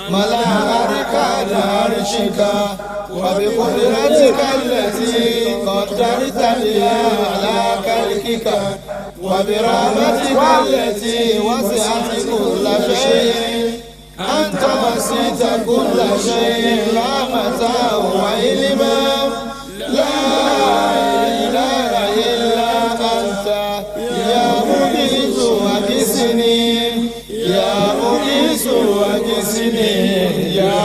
ملا أركان عرشك وبقدرتك التي قدرت بها على خلقك وبرحمتك التي وسعت كل شيء أنت وسعت كل شيء رحمة وعلما لا إله إلا أنت يا مجيز وكسني يا مجيز وكسني يا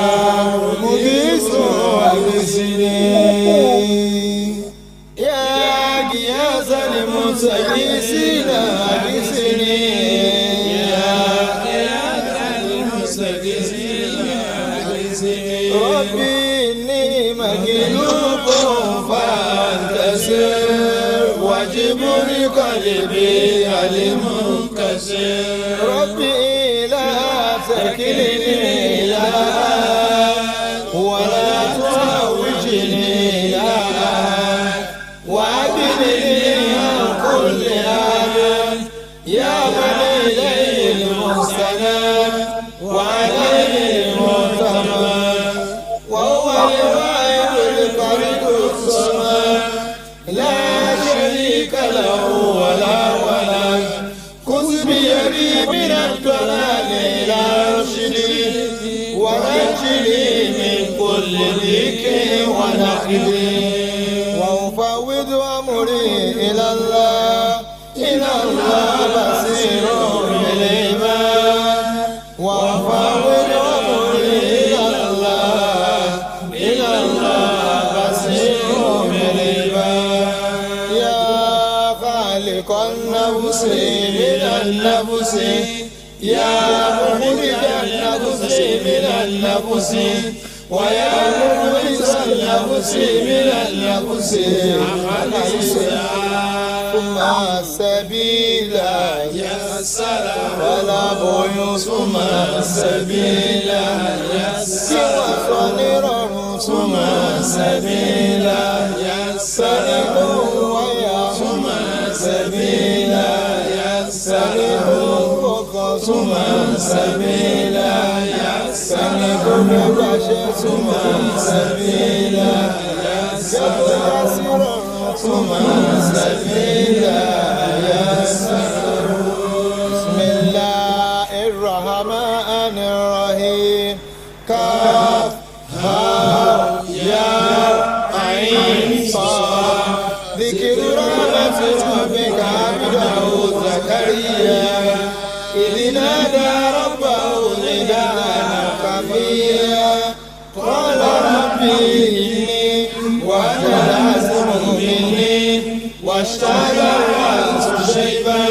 مجيز وكسني يا غياث المستغيثين أغثني يا غياث المستغيثين أغثني ربي إني مغلوب فانتصر واجبر قلبي المنكسر ربي لا تكلني إلى ولا تزوجني إلى وأبنني عن كل آية يا من إليه المستند وعليه المعتمد وهو الواحد الفرد الصمد لا شريك له ولا ولد خذ بيدي من الضلال إلى رشدي ونجني من كل ضيق ونقد وأفوض أمري إلى الله بصير بالإيمان وأفوض أمري إلى الله بصير بالإيمان يا خالق النفس من النفس يا مخرج النفس من النفس ويا مخرج النفس من النفس ثم السبيل يسر ولا بيوت ثم السبيل يسر وصنر ثم السبيل يسر ثم السبيل يسر ثم السبيل يسر ثم السبيل يسر ثم السبيل يسر بسم الله الرحمن الرحيم كاف ها يا عين صاد ذكر رحمة ربك عبده زكريا إذ نادى ربه نداء خفيا قال ربي إني وأنا العزم مني واشتعل الرأس شيبا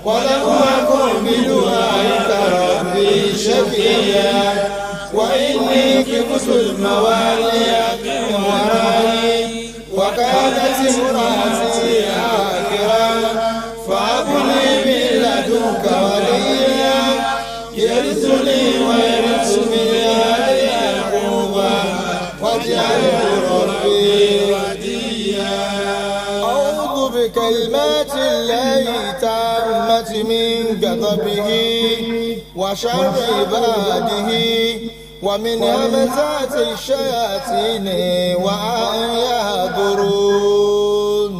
ولم أكن بدعائك ربي شقيا وإني خفت الموالي من ورائي وكانت امرأتي عاقرا فهب لي من لدنك وليا يرثني ويرث من آل يعقوب واجعله ربي رديا أعوذ بكلمات الله التامة من غضبه وشر عباده ومن همزات الشياطين وأن يحضرون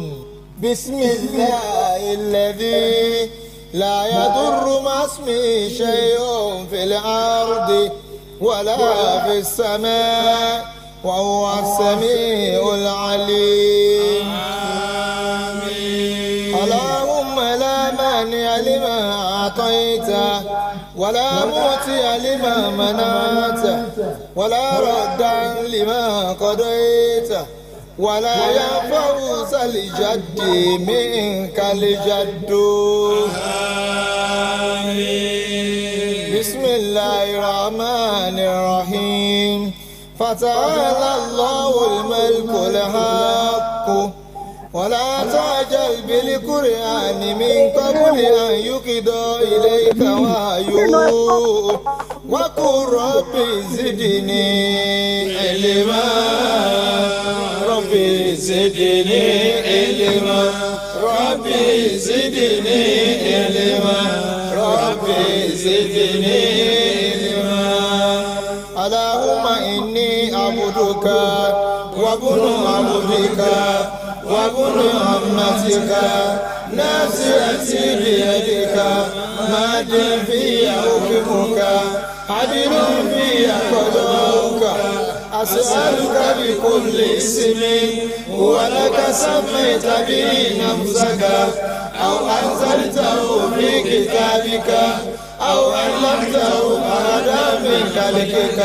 بسم الله الذي لا يضر مع اسمه شيء في الأرض ولا في السماء وهو السميع العليم آمين. اللهم لا مانع لما أعطيت ولا معطي لما منعت ولا ردا لما قضيت ولا ينفع ذا الجد منك الجد آمين. بسم الله الرحمن الرحيم فتعالى الله الملك الحق ولا تعجل بالقرآن من قبل أن يقضى إليك وحيه وقل رب زدني علما ربي زدني علما ربي زدني علما ربي زدني علما اللهم إني عبدك وابن عبدك وابن أمتك ناصيتي بيدك ماض في حكمك عدل في قضاؤك أسألك بكل اسم ولك سميت به نفسك أو أنزلته في كتابك أو علمته أحدا من خلقك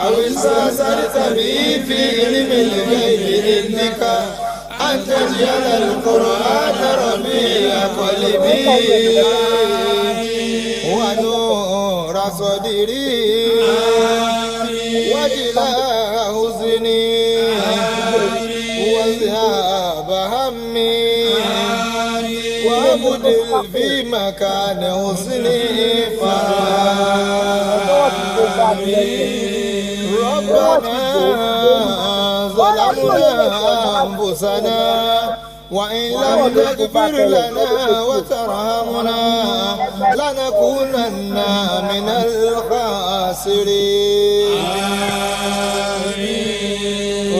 أو استأثرت به في علم الغيب إنك أن تجعل القرآن ربيع قلبي ونور صدري وجلاء حزني وذهاب همي وابدل في مكان حسني فرحا ربنا ظلمنا أنفسنا وإن لم تغفر لنا وترحمنا لنكونن من الخاسرين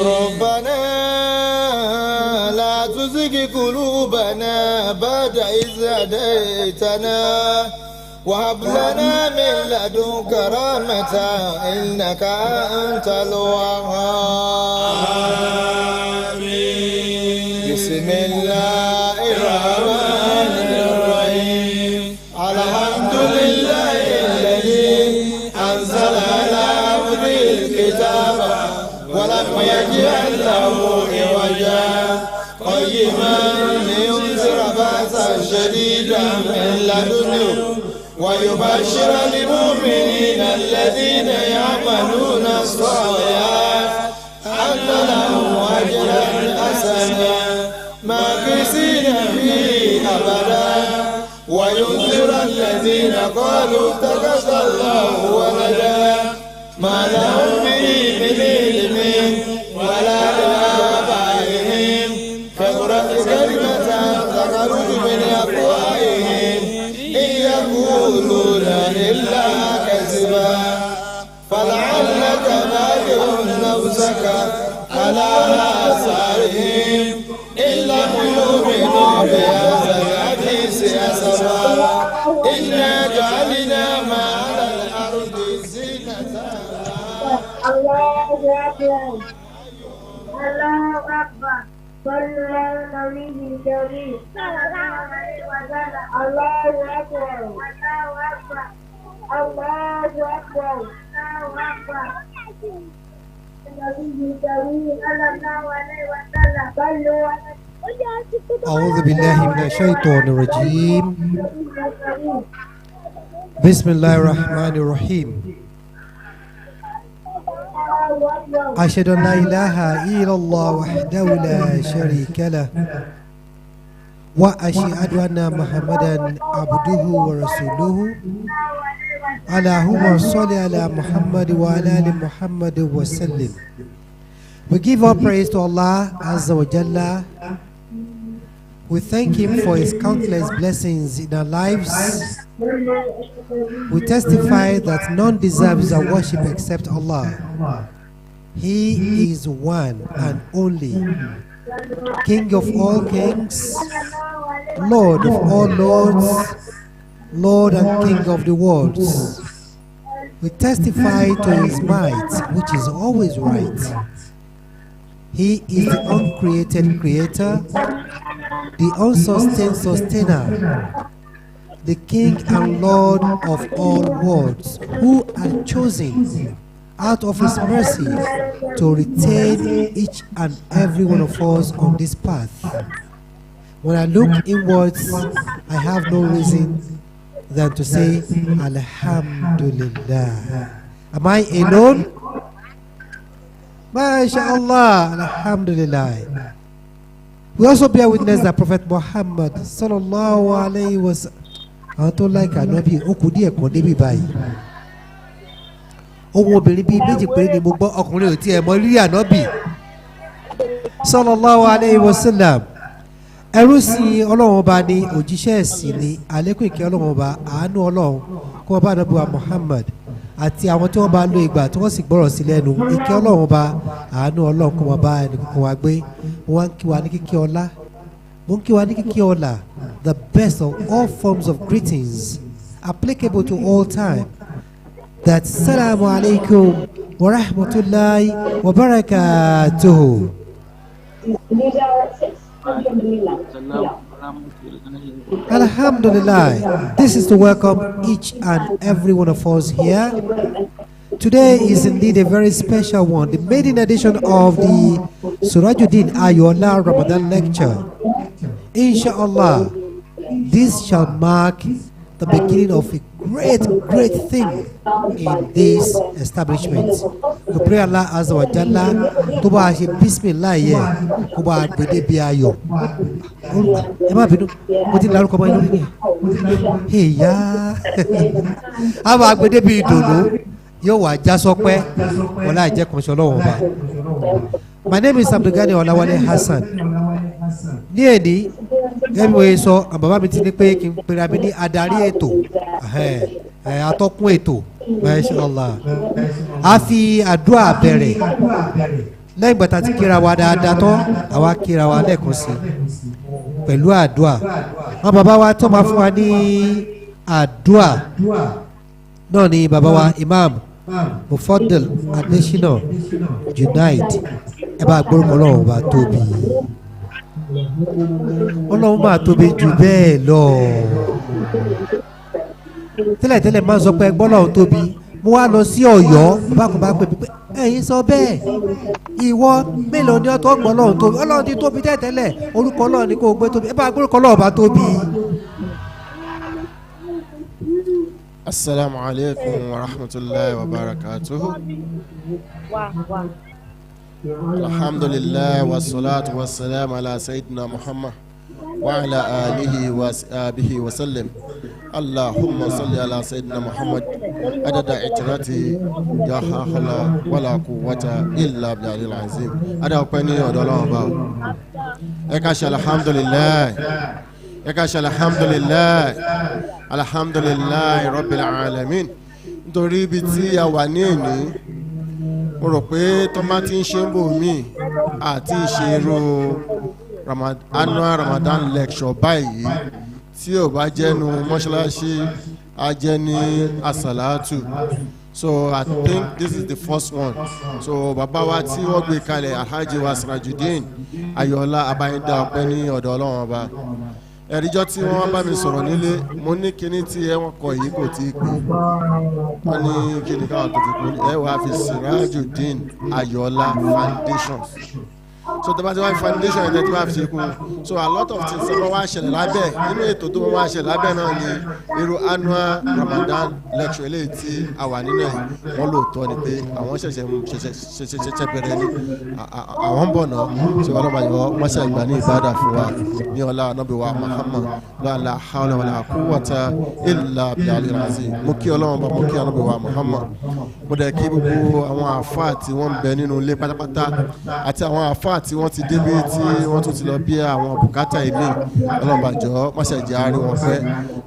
ربنا لا تزغ قلوبنا بعد إذ هديتنا وهب لنا من لدنك رحمة إنك أنت الوهاب بسم الله الرحمن الرحيم الحمد لله الذي أنزل على عبده الكتاب ولم يجعل له عوجا قيما لينذر بأسا شديدا من لدنه ويبشر المؤمنين الذين يعملون الصالحات أن لهم أجرا حسنا ماكثين فيه أبدا وينذر الذين قالوا اتخذ الله ولدا ما لهم به من علم ولا لآبائهم كبرت كلمة تخرج من أفواههم إن يقولون إلا كذبا فلعلك باخع نفسك على آثارهم إن لم يؤمنوا بهذا الحديث أسفا إنا جعلنا ما على الأرض زينة الله أكبر الله أكبر صلى على النبي الكريم صلى الله عليه وسلم الله أكبر الله أكبر الله أكبر الله أكبر النبي الكريم صلى الله عليه وسلم صلوا أعوذ بالله من الشيطان الرجيم بسم الله الرحمن الرحيم أشهد أن لا إله إلا الله وحده لا شريك له وأشهد أن محمدا عبده ورسوله اللهم صل على محمد وعلى آل محمد وسلم. We give all praise to Allah Azza wa Jalla. We thank Him for His countless blessings in our lives. We testify that none deserves our worship except Allah. He is one and only, King of all kings, Lord of all lords, Lord and King of the worlds. We testify to His might, which is always right. He is the uncreated creator, the unsustained sustainer, the King and Lord of all worlds, who had chosen out of His mercy to retain each and every one of us on this path. When I look inwards, I have no reason than to say Alhamdulillah. Am I alone? MashaAllah, Alhamdulillah. We also bear witness that Prophet Muhammad sallallahu alayhi wa sallam, àwọn tó like ànábì ó kù díẹ̀ kan débi báyìí. Ohun obìnrin bíi méjì péré ni mo gbọ́, ọkùnrin ò tiẹ̀ mọ rí ànábì sallallahu alayhi wa sallam. Ẹrú sí Ọlọ́run ọba ni, òjíṣẹ́ ẹ̀sìn ni, àlékún ìkẹ́ Ọlọ́run ọba, àánú Ọlọ́run kó ọba ànábì wa Muhammad àti àwọn tí wọ́n bá lo ìgbà tí wọ́n sì gbọ́rọ̀ sí lẹ́nu ìkẹ́ Ọlọ́run bá àánú Ọlọ́run kó máa bá ẹnìkan wa gbé wọ́n kí wa ní kíkí ọlá mo ń kí wa ní kíkí ọlá the best of all forms of greetings applicable to all time that salamu alaikum wa rahmatullahi wa barakatuhu. Alhamdulillah, this is to welcome each and every one of us here. Today is indeed a very special one, the maiden edition of the Surajudeen Ayoola Ramadan lecture. Inshallah, this shall mark the beginning of a great thing in this establishment. We pray Allah Azza wa Jalla to ba ṣe bismillah yẹ kó bá gbèdé bí ayọ̀. Ẹ má bínú mo ti lárúkọ ọmọ inú nìyẹn. Ìyá a máa gbèdé bí ìdùnnú yóò wá já sọpẹ́ wọlé àjẹkànṣe Ọlọ́run ọba. My name is Abdulgani Olawale Hassan. Ní èdè gẹ́gẹ́ bí mo yẹ sọ bàbá mi ti ní pé kí n pera mi ní adarí ètò atọ́kùn ètò mashallah a fi àdúrà bẹ̀rẹ̀ lẹ́yìn gbàtà tí kíra wa dáadáa tán àwa kíra wa lẹ́ẹ̀kan sí pẹ̀lú àdúrà wọn bàbá wa tó máa fún wa ní àdúrà náà ni bàbá wa Imam Mufaddal Adesina Junaid ẹ bá gbórúkọ Ọlọ́run bá tóbi Ọlọ́run máa tóbi jù bẹ́ẹ̀ lọ tẹ́lẹ̀tẹ́lẹ̀ máa ń sọ pé ẹgbọ́n Ọlọ́run tóbi mo wá lọ sí Ọ̀yọ́ bákan bá pè mí pé ẹ̀yin sọ bẹ́ẹ̀ ìwọ mélòó ni ọtọ́ gbọ́ Ọlọ́run tóbi Ọlọ́run ti tóbi tẹ́tẹ́lẹ̀ orúkọ Ọlọ́run ni kò gbé tóbi ẹ bá gbórúkọ Ọlọ́run bá tóbi. Assalamu alaikum wa rahmatullahi wa barakatuhu. Alhamdulillah wa salatu wa salam ala sayyidina Muhammad wa ala alihi wa sahbihi wa sallam. Allahumma salli ala sayyidina Muhammad adada itirati ya hawla wala quwwata illa billahil azim. Ada ọpẹ́ ní ọ̀dọ̀ Ọlọ́run ba ẹ ká ṣe alhamdulillah ẹ ká ṣe alhamdulillah alhamdulillah rabbil alamin. Nítorí ibi tí a wà ní èní mo rò pé tọ́mátì ń ṣe ń bò mí àti ìṣerú annual Ramadan lecture báyìí tí ò bá jẹ́nu mọ́ṣáláṣí a jẹ́ ní asalatu. So I think this is the first one. So bàbá wa tí wọ́n gbé kalẹ̀ Alhaji wa Surajudeen Ayoola abayinda ọpẹ́ ní ọ̀dọ̀ Ọlọ́run ọba. Ẹ̀ríjọ́ tí wọ́n bá mi sọ̀rọ̀ nílé mo ní kíní tí ẹ wọ́n kọ yìí kò tí ì pé wọ́n ní kíní káwọn tó ti pé ẹ wàá fi Surajudeen Ayoola Foundation. So the bá foundation ẹ̀ tí wọ́n fi ṣe kún so a lot of things ṣe wọ́n wá ṣẹlẹ̀ lábẹ́ nínú ètò tó wọ́n wá ṣẹlẹ̀ lábẹ́ náà ni irú annual Ramadan lecture eléyìí tí a wà nínú ẹ̀ wọ́n lóòótọ́ ni pé àwọn ṣẹ̀ṣẹ̀ bẹ̀rẹ̀ ni àwọn ń bọ̀ náà ṣé wọ́n lọ́ba yọ wọ́n ṣe ìgbà ní ìbádà fún wa ní ọlá anábì wa Muhammad la hawla wala quwwata illa billahil azim. Mo kí Ọlọ́run bá mo kí anábì wa Muhammad mo dẹ̀ kí gbogbo àwọn àfáà tí wọ́n ń bẹ nínú ilé pátápátá àti àwọn àfáà tí wọ́n ti débi tí wọ́n tún ti lọ bí àwọn bùkátà ìmí ọlọ́mọbàjọ́ máṣẹ̀jẹ̀ àárín wọn fẹ́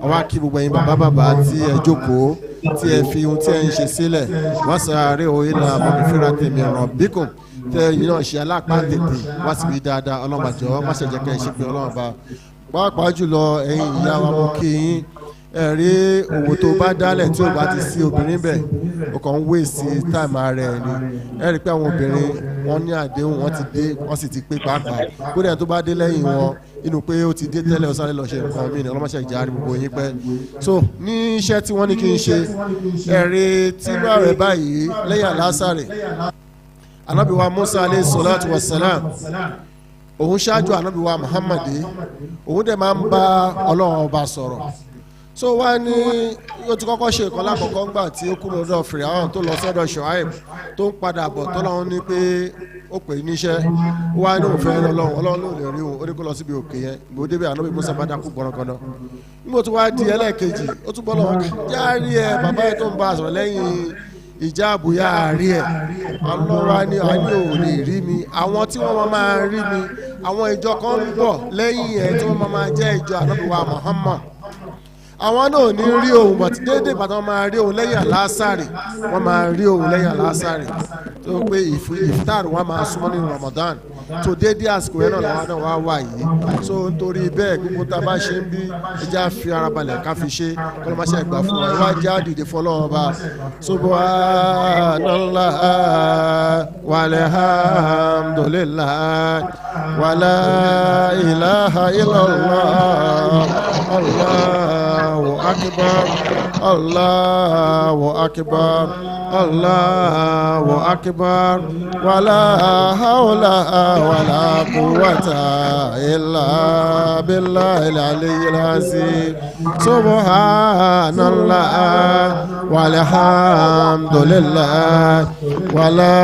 àwa kí gbogbo ẹ̀yin bàbá tí ẹ jókòó tí ẹ fi ohun tí ẹ ń ṣe sílẹ̀ wọ́n sáré òye náà mọ̀kìfẹ́ra tèmi ọ̀ràn bíkùn tẹ ẹ̀yin náà ṣe alápá tètè wá síbi dáadáa ọlọ́mọbàjọ́ máṣẹ̀jẹ̀ kẹ́ ẹ ṣe pé ọlọ́mọba pàápàá jùlọ ẹ̀yin ìyá wa mo kí yín ẹ̀rí òwò tó bá dálẹ̀ tí ò bá ti sí obìnrin bẹ̀ ó kàn ń wé sí táìmù ara ẹ̀ ni ẹ rí i pé àwọn obìnrin wọn ní àdéhùn wọn ti dé wọn sì ti pé pàápàá kódà tó bá dé lẹ́yìn wọn inú pé ó ti dé tẹ́lẹ̀ ó sáré lọ ṣe nǹkan mí ni ọlọ́mọṣẹ́ ìjà rí gbogbo yín pẹ́ so ní iṣẹ́ tí wọ́n ní kí n ṣe ẹ̀rí tínú ààrẹ báyìí lẹ́yìn àlásàrè Ànábì wa Musa alayhi salatu wa salam òun ṣáájú Ànábì wa Muhammad òun dẹ̀ máa ń bá Ọlọ́run ọba sọ̀rọ̀ so wá ní ó ti kọ́kọ́ ṣe ìkan lákọ̀ọ́kọ́ ńgbà tí ó kúrò lọ́dọ̀ Fìràwọ̀n tó lọ sọ́dọ̀ Ṣuaib tó ń padà bọ̀ tọ́lọ́run ní pé ó pè é níṣẹ́ ó wá ní òun fẹ́ Ọlọ́run ló lè rí òun ó ní kó lọ síbi òkè yẹn ìgbò débẹ̀ Ànábì Mùsá bá dákú gbọ́nàkọ́nà nígbà tó wá di ẹlẹ́ẹ̀kejì ó tún bọ́ lọ́wọ́ járí ẹ bàbá ẹ tó ń bá a sọ̀rọ̀ lẹ́yìn ìjà àbúyá àárí ẹ ọlọ́wà ní àní ò lè rí mi àwọn tí wọ́n máa rí mi àwọn ìjọ kan ń bọ̀ lẹ́yìn ẹ tí wọ́n máa jẹ́ ìjọ Ànábì wa Muhammad àwọn náà ò ní rí òun bọ̀ tí déédéé ìgbà tí wọ́n máa rí òun lẹ́yìn àlásàrì wọ́n máa rí òun lẹ́yìn àlásàrì tó pé ìfitárì wọn máa súnmọ́ nínú Ramadan tó déédéé àsìkò yẹn náà làwọn náà wá wà yìí so nítorí bẹ́ẹ̀ gbogbo tá a bá ṣe ń bí ẹja fi ara balẹ̀ ká fi ṣe kọ́ ló má ṣe gbà fún wa ìwà já dìde fọlọ́wọ́n bá subhanallah walhamdulillah wala ilaha illallah Allahu akbar Allahu akbar Allahu akbar wala hawla wala quwwata illa billahil aliyyil azim subhanallah walhamdulillah wala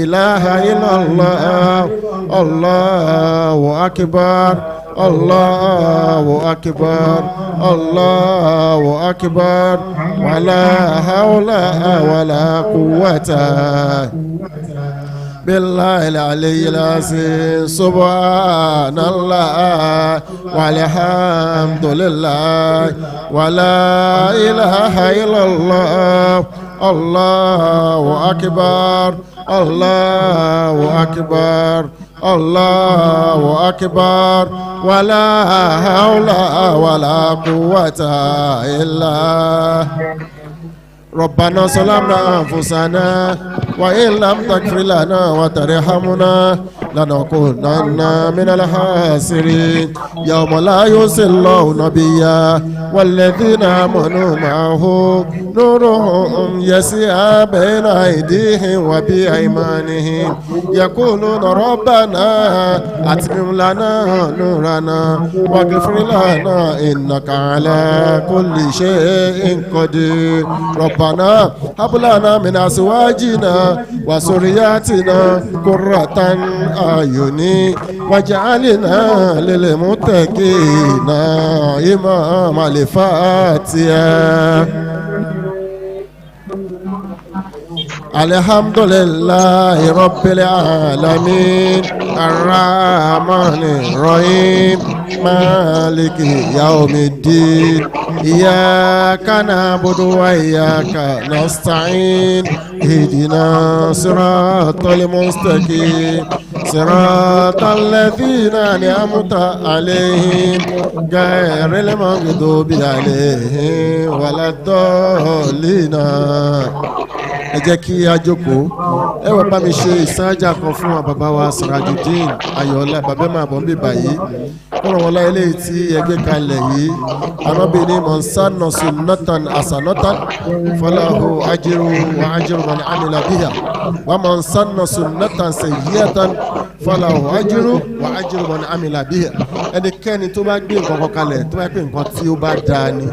ilaha illallah Allahu akbar Allahu akbar Allahu akbar wala hawla wala quwwata billahi al-aliyyil azim subhanallah walhamdulillah wala ilaha illallah Allahu akbar Allahu akbar Allahu akbar wala hawla wala quwwata illa ربنا ظلمنا أنفسنا وإن لم تغفر لنا وترحمنا لنكونن من الخاسرين يوم لا يخزي الله نبيا والذين آمنوا معه نورهم يسعى بين أيديهم وبأيمانهم يقولون ربنا أتمم لنا نورنا واغفر لنا إنك على كل شيء قدير ربنا هب لنا من أزواجنا وذرياتنا قرة أعين واجعلنا للمتقين إماما الفاتحة الحمد لله رب العالمين الرحمن الرحيم مالك يوم الدين إياك نعبد وإياك نستعين اهدنا صراط المستقيم صراط الذين أنعمت عليهم غير المغضوب عليهم ولا الضالين ẹ jẹ́ kí a jókòó ẹ wá bá mi ṣe ìsáájà kan fún wa bàbá wa Surajudeen Ayoola bàbá máa bọ̀ ń bè báyìí kọ́nà wọn láyé léyìí tí ẹgbẹ́ kalẹ̀ yìí anábìíní mọ̀nsánà sunnatan asanatan falahu ajru wa ajru man amila biha wa mọ̀nsánà sunnatan sayyatan falahu ajru wa ajru man amila biha ẹnikẹ́ni tó bá gbé nǹkan kan kalẹ̀ tó bá gbé nǹkan tí ó bá dáa ni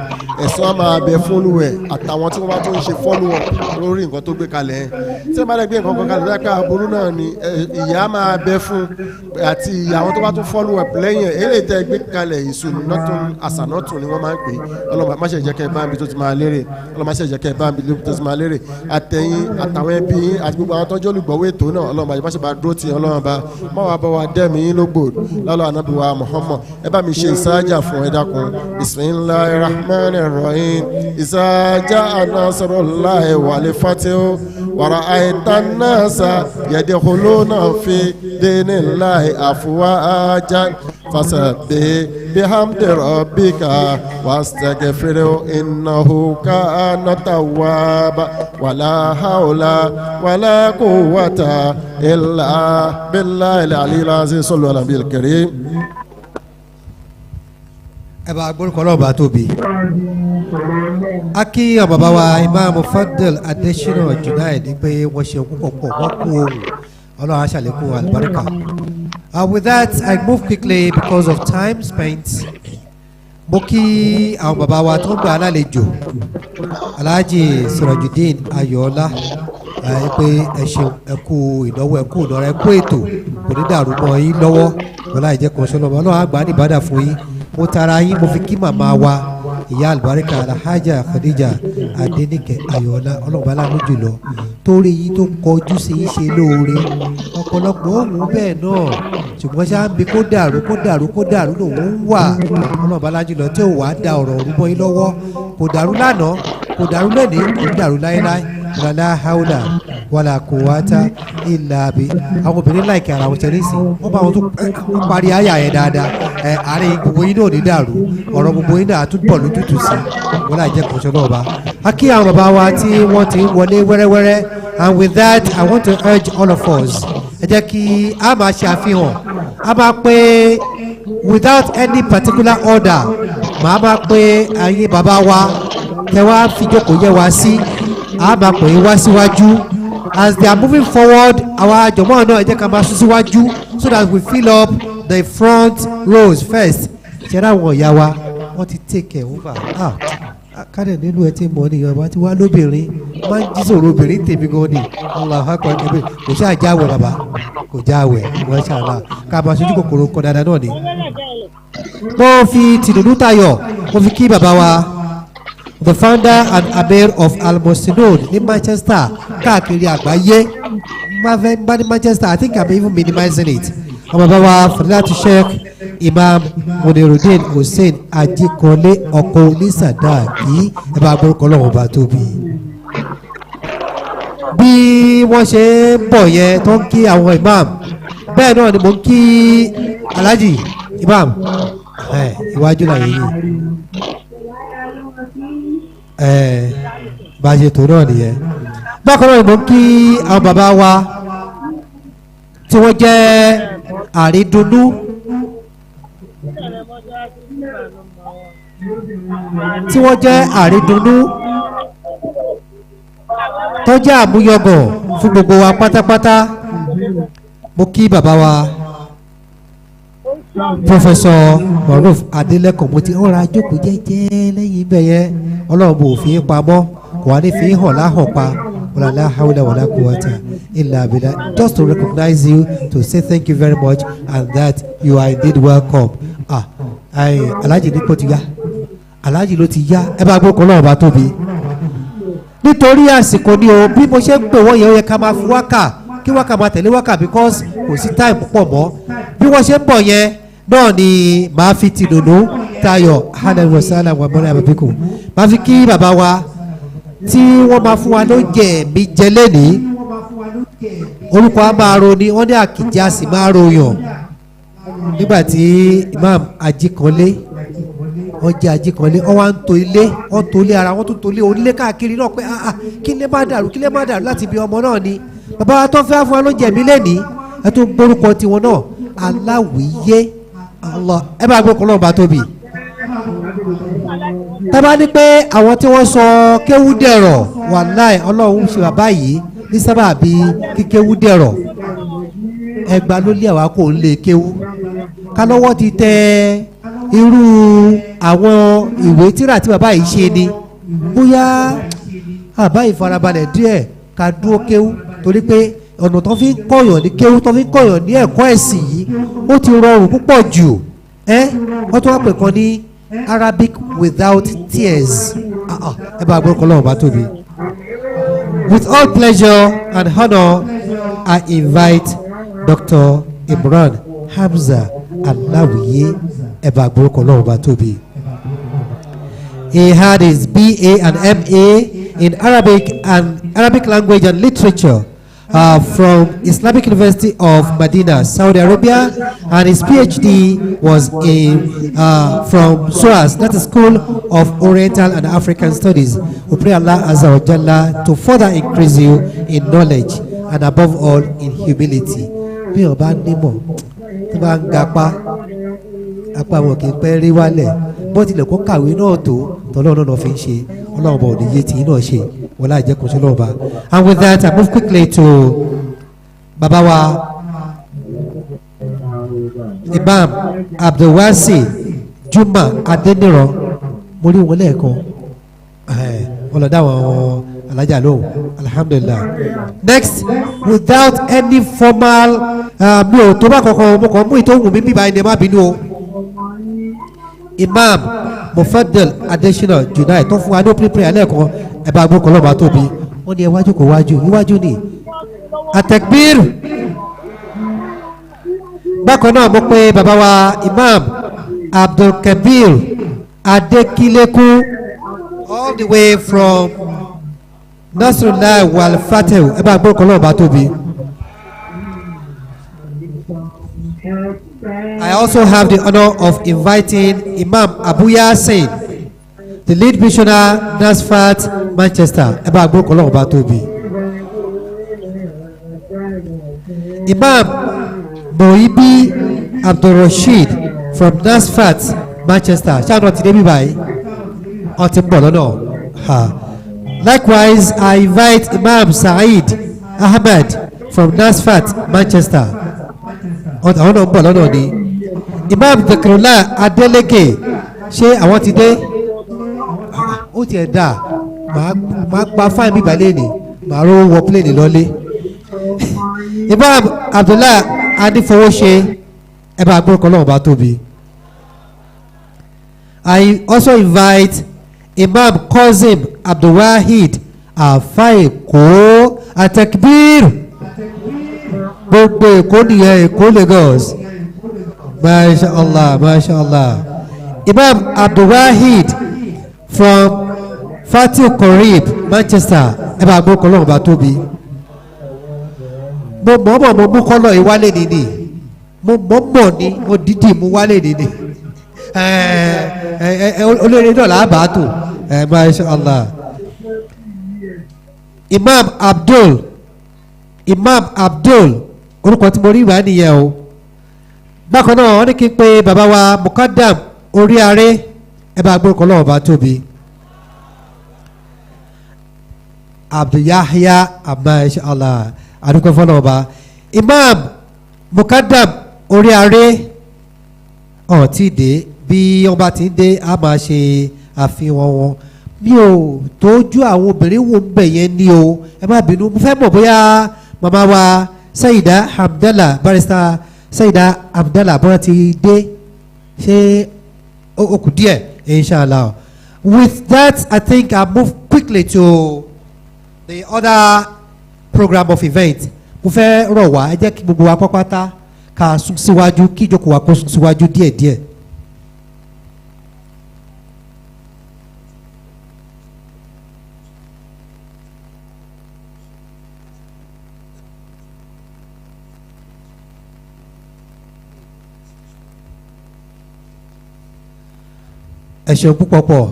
ẹ̀san á máa bẹ fọ́lùwẹ̀ àtàwọn tí wọ́n bá tó ń ṣe fọ́lùwọ̀ lórí nǹkan tó gbé kalẹ̀ ẹ̀ tí wọ́n bá lè gbé nǹkan kan kalẹ̀ lẹ́ka aburú náà ni ìyà máa bẹ fún àti ìyà àwọn tó bá tún fọ́lùwẹ̀ lẹ́yìn eré tẹ́ gbé kalẹ̀ ìsúnátún àsànátún ni wọ́n máa ń pè ọlọ́mọ má ṣe jẹ́ kẹ́ bá mi tó ti máa lérè ọlọ́mọ má ṣe jẹ́ kẹ́ bá mi tó ti máa lérè àtẹ̀yìn àtàwọn ẹbí yín àti gbogbo àwọn tọ́jú olùgbọ̀wé ètò náà ọlọ́mọ má ṣe bá dúró ti ọlọ́mọ má wàá bá wa dẹ́mi yín lógbò lọ́lọ́ ànábì wa Muhammad ẹ bá mi ṣe ìsáájà fún ẹ dákun bismillahir rahmanir rahim iza jaa nasrullahi wal fathu wa ra'aytan nasa yadkhuluna fi dinillahi afwajan fasabbih bihamdi rabbika wastaghfirhu innahu kana tawwaba wala hawla wala quwwata illa billahil aliyyil azim sallu ala nabiyil karim. ẹ bá gbórúkọ náà bá tóbi a kí bàbá wa Imam Fadl Adesina Junaid pé wọ́n ṣe púpọ̀ wọ́n kú ohun ọlọ́run aṣàlékún àlùbáríkà. With that I move quickly because of time spent. Mo kí àwọn bàbá wa tó ń gbà alálejò Alhaji Surajudeen Ayoola pé ẹ ṣeun ẹ kú ìnáwó ẹ kú ìnáwó ẹ kú ètò kò ní dàrú mọ́ yín lọ́wọ́ wọlé àìjẹ́ kan ṣọlọ́mọ ọlọ́run àgbà ní ìbádà fún yín mo tara yín mo fi kí màmá wa ìyá àlùbáríkà Alhaja Khadija Adéníkẹ́ Ayọ̀ọ́lá ọlọ́ọ̀bá lánàá jùlọ torí yìí tó kọjú sí í ṣe lóore ọ̀pọ̀lọpọ̀ òun bẹ́ẹ̀ náà ṣùgbọ́n ṣáà ń bi kó dàrú lòun ń wà ọlọ́ọ̀bá lánàá jùlọ tí ò wá da ọ̀rọ̀ rúbọ yín lọ́wọ́ kò dàrú lánàá kò dàrú lónìí kò dàrú láéláé wàlá haúlà wàlá kùwátá ìlàbí àwọn obìnrin láìkẹ́ ara wọn ṣẹlẹ̀ sí wọ́n bá wọn tún parí àyà yẹn dáadáa àárín gbogbo yín náà ní dàrú ọ̀rọ̀ gbogbo yín náà tún bọ̀ lójútùú sí wọn láì jẹ́ kọ́ṣọ́ náà bá. a kí àwọn bàbá wa tí wọ́n ti ń wọlé wẹ́rẹ́wẹ́rẹ́ and with that I want to urge all of us ẹ jẹ́ kí a máa ṣe àfihàn a máa pé without any particular order màá máa pé ẹ̀yin bàbá wa kẹ wá fìjókòó yẹ wá sí a máa pè é wá síwájú as they are moving forward àwọn àjọmọ́ náà ẹ jẹ́ ká máa sún síwájú so that we fill up the front rows first ṣẹ́ra àwọn ìyá wa wọ́n ti take over kádẹ̀ nínú ẹ tí mọ̀ nìyẹn wá ti wá lóbìnrin máa ń jí sòrò obìnrin tèmi gan ni Allahu Akbar kẹfẹ kò ṣáà jáwèé bàbá kò jáwèé wọ́n ṣàlá ká máa ṣojú kòkòrò kan dáadáa náà ni. mo fi tìdùnnú tayọ̀ mo fi kí bàbá wa the founder and Amir of Al-Mustinod ní Manchester káàkiri àgbáyé bá ní Manchester I think I'm even minimizing it ọmọ bàbá wa Fadilatu Sheikh Imam Munirudeen Hussein Ajikunle ọkọ onísàdáàkì ẹ bá gbórúkọ lọ́wọ́ bá tóbi. bí wọ́n ṣe ń bọ̀ yẹn tó ń kí àwọn imam bẹ́ẹ̀ náà ni mo ń kí Alhaji Imam iwájú làyè yìí bá a ṣe tó náà nìyẹn. bákan náà ni mo ń kí àwọn bàbá wa tí wọ́n jẹ́ àrídùnnú tó jẹ́ àmúyọ̀gọ̀ fún gbogbo wa pátápátá mo kí bàbá wa Professor Maruf Adeleko mo ti ọ̀rọ̀ ajókòó jẹ́jẹ́ lẹ́yìn ibẹ̀ yẹn ọlọ́run bò fi pamọ́ kò wá ní fi hàn láhàn pa wàlá hawla wàlá quwwata illa billah just to recognize you to say thank you very much and that you are indeed welcome. Alhaji ní kò ti yá Alhaji ló ti yá ẹ bá gbọ́ kọ́ lọ́wọ́ bá tóbi nítorí àsìkò ni o bí mo ṣe ń pè wọ́n yẹn ó yẹ ká máa fi wákà kí wákà máa tẹ̀lé wákà because kò sí time púpọ̀ mọ́ bí wọ́n ṣe ń bọ̀ yẹn náà ni màá fi tìdùnnú tayọ̀ hànà wọ̀sálà wà mọ́lá àbàbíkù màá fi kí bàbá wa tí wọ́n máa fún wa ló jẹ mí jẹ lẹ́nìí orúkọ a máa ro ni wọ́n ní àkìjẹ́ a sì máa ròyàn nígbà tí Imam Ajikunle wọ́n jẹ́ Ajikunle wọ́n wá ń to ilé wọ́n to ilé ara wọ́n tún to ilé onílé káàkiri náà pé kí lè má dàrú láti bí ọmọ náà ni bàbá wa tó fẹ́ fún wa ló jẹ mí lẹ́nìí ẹ tó gbórúkọ tiwọn náà aláwìyé Allah ẹ bá gbé kọ́ lọ́wọ́ bá tóbi tábà ní pé àwọn tí wọ́n sọ kéwú dẹ̀rọ̀ wàláì ọlọ́run ṣe bàbá yìí ní sábàbí kíkéwú dẹ̀rọ̀ ẹgbàá ló lé àwa kò ń lè kéwú ká lọ́wọ́ ti tẹ irú àwọn ìwé tírà tí bàbá yìí ṣe ni bóyá àbá ìfarabalẹ̀ díẹ̀ ká dúró kéwú torí pé ọ̀nà tó fi ń kọ̀yàn ní kéwú tó fi ń kọ̀yàn ní ẹ̀kọ́ ẹ̀sìn yìí ó ti rọrùn púpọ̀ jù wọ́n tó wá pè kan ní Arabic without tears ẹ bá gbọ́dọ̀ lọ́wọ́ bá tóbi. With all pleasure and honour I invite Dr. Imran Hamza Alawiye ẹ bá gbọ́dọ̀ lọ́wọ́ bá tóbi. He had his BA and MA in Arabic language and literature from Islamic University of Medina, Saudi Arabia, and his PhD was from SOAS, that is School of Oriental and African Studies. We pray Allah Azza wa Jalla to further increase you in knowledge and above all in humility. Bí o bá nímọ̀ tí bá ń gapá apá wọn kì í pẹ́ rí wálẹ̀ bó tilẹ̀ kó kàwé náà tó tọ́lọ́run náà fi ń ṣe ọlọ́run bá òní yé tí náà ṣe wọ́n láì jẹ́ kó ṣe lọ́wọ́ bá. And with that I move quickly to bàbá wa Imam Abdulwasi Juma Adeniran mo rí wọn lẹ́ẹ̀kan ọlọ́dà àwọn alájà lóhùn alhamdulillah. Next without any formal mi ò tó bá kankan mo kàn mú ìtòhùn mi bíbá ẹni ẹ má bínú o. Imam Mufaddal Adesina Junai tó fún wa ní opening prayer lẹ́ẹ̀kan ẹ bá gbórúkọ ọlọ́run bá tóbi wọ́n ní ẹ wájú kò wájú iwájú ni atakbir. Bákan náà mo pe bàbá wa Imam Abdulkabir Adekileku all the way from Nasrullah Wal Fatih ẹ bá gbórúkọ ọlọ́run bá tóbi. I also have the honor of inviting Imam Abu Yasin, the lead missioner, Nasfat, Manchester. Ẹ bá gbórúkọ ọlọ́run bá tóbi. Imam Moibi Abdulrasheed from Nasfat, Manchester. Ṣáà ti débi báyìí? Wọ́n ti ń bọ̀ lọ́nà. Likewise, I invite Imam Saeed Ahmed from Nasfat, Manchester. Àwọn náà ń bọ̀ lọ́nà ni. Imam Dhakrullah Adeleke ṣé àwọn ti dé? Ó tiẹ̀ dà máa gba fáìn bíbá lẹ́nìí màá ró wọ pléènì lọ́lé. Imam Abdullah Adifowóṣe ẹ bá gbórúkọ Ọlọ́run bá tóbi. I also invite Imam Kozim Abdulwahid Afaeko Atakbir. Gbogbo Èkó nìyẹn Èkó Lagos. Masha Allah, Masha Allah. Imam Abdulwahid from Fatih Korib, Manchester. Ẹ bá gbórúkọ Ọlọ́run bá tóbi. Mo mú kọ́lọ̀ ìwálé nìní. Mo ní mo dídì mú wálé nìní. Olórí náà làbàá tó. Masha Allah. Imam Abdul orúkọ tí mo rí ìwà nìyẹn o. Bákan náà wọ́n ní kí n pe bàbá wa Mukadam orí aré ẹ bá gbórúkọ Ọlọ́run bá tóbi. Abduyahya Masha Allah adúgbò fọlọ́ ọba. Imam Mukadam orí aré ọ̀tí dé bí wọ́n bá ti ń dé a máa ṣe àfihàn wọn. Mi ò tójú àwọn obìnrin wò ń bẹ̀ yẹn ní o ẹ má bínú mo fẹ́ mọ̀ bóyá màmá wa Sayida Hamdallah barrister Sayida Hamdallah bọ́lá ti dé ṣé ó kù díẹ̀ inshallah. With that I think I move quickly to the other program of event. Mo fẹ́ rọ̀ wá ẹ jẹ́ kí gbogbo wa pápátá ká sún síwájú kí ìjókòó wa kó sún síwájú díẹ̀díẹ̀. Ẹ ṣeun púpọ̀ pọ̀.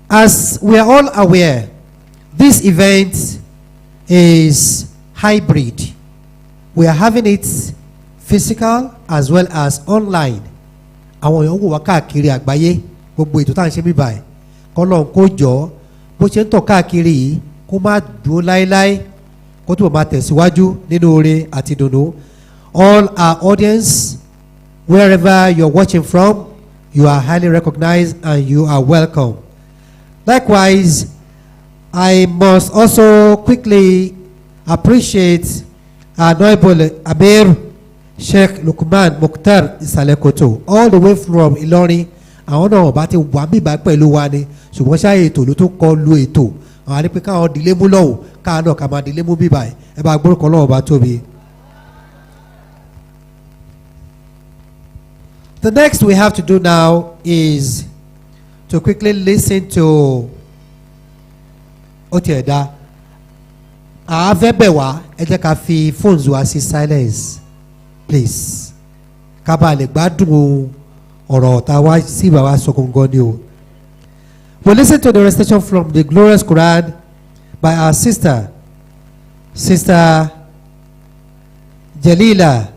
As we are all aware, this event is hybrid. We are having it physical as well as online. Àwọn èèyàn wò wá káàkiri àgbáyé gbogbo ètò tá à ń ṣe bí báyìí kọ́lọ́n kó jọ bó ṣe ń tọ̀ káàkiri yìí kó má dúró láéláé kó tó máa tẹ̀síwájú nínú oore àti dùnnú. All our audience, wherever you are watching from, you are highly recognized and you are welcome. Likewise, I must also quickly appreciate our Honorable Amir Sheikh Lukman Mukhtar Isalekoto all the way from Ilorin. Àwọn náà bá ti wà bíbá pẹ̀lú wa ni ṣùgbọ́n ṣáà ètò ló tó kọ́ lu ètò àwọn àdìpẹ́ káwọn dìlé mú lọ́wọ́ káwọn náà kà máa dìlé mú bíbá ẹ bá gbórúkọ lọ́wọ́ bá tóbi. The next we have to do now is to quickly listen to Otieda. Àfẹ́bẹ̀wá ẹ jẹ́ ká fi phones wa sí silence please. Ká bá lè gbádùn ọ̀rọ̀ tá a wá sí bàbá sọ̀kòǹgọ́ ni o. We listen to the recitation from the glorious Quran by our sister Jalila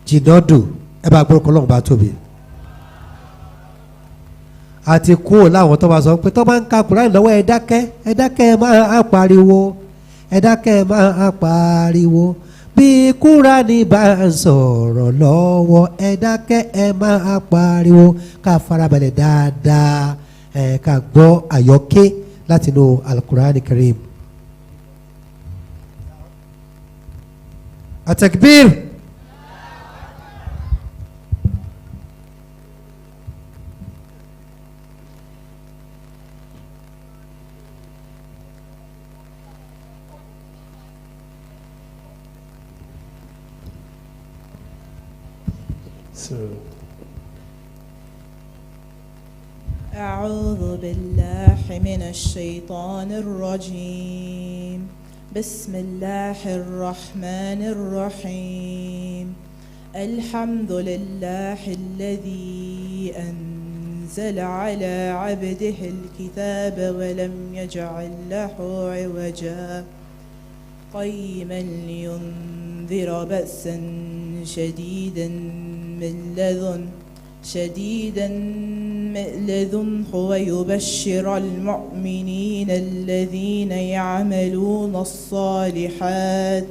Jinodu. Ẹ bá gbọ́dọ̀ kọ́ lọ́wọ́ bá tóbi. Àti kú láwọn tó bá sọ pé tó bá ń ka Quran lọ́wọ́ ẹ dákẹ́ ẹ máa pariwo ẹ dákẹ́ ẹ máa pariwo bí Kúránì bá ń sọ̀rọ̀ lọ́wọ́ ẹ dákẹ́ ẹ máa pariwo ká farabalẹ̀ dáadáa ẹ ká gbọ́ àyọkẹ́ látinú Al-Qur'an Karim. At-takbir. أعوذ بالله من الشيطان الرجيم بسم الله الرحمن الرحيم الحمد لله الذي أنزل على عبده الكتاب ولم يجعل له عوجا قيما لينذر بأسا شديدا من لدنه ويبشر المؤمنين الذين يعملون الصالحات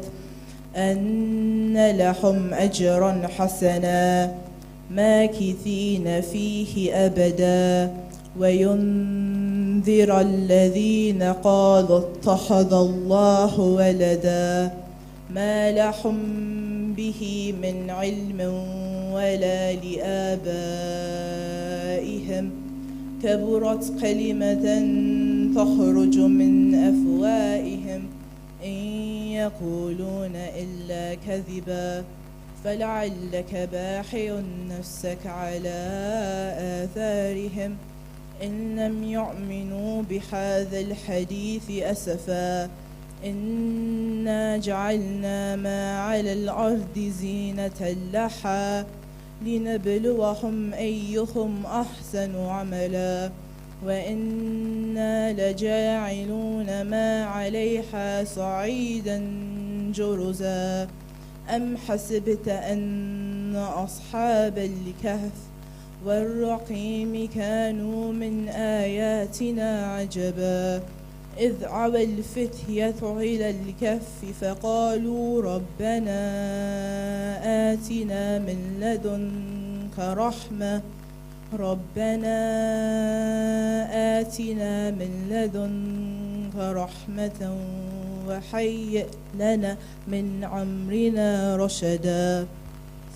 أن لهم أجرا حسنا ماكثين فيه أبدا وينذر الذين قالوا اتخذ الله ولدا ما لهم به من علم ولا لآبائهم كبرت كلمة تخرج من أفواههم إن يقولون إلا كذبا فلعلك باخع نفسك على آثارهم إن لم يؤمنوا بهذا الحديث أسفا إنا جعلنا ما على الأرض زينة لها لنبلوهم أيهم أحسن عملا وإنا لجاعلون ما عليها صعيدا جرزا أم حسبت أن أصحاب الكهف والرقيم كانوا من آياتنا عجبا إذ عوى الفتية إلى الكهف فقالوا ربنا آتنا من لدنك رحمة وهيئ لنا من أمرنا رشدا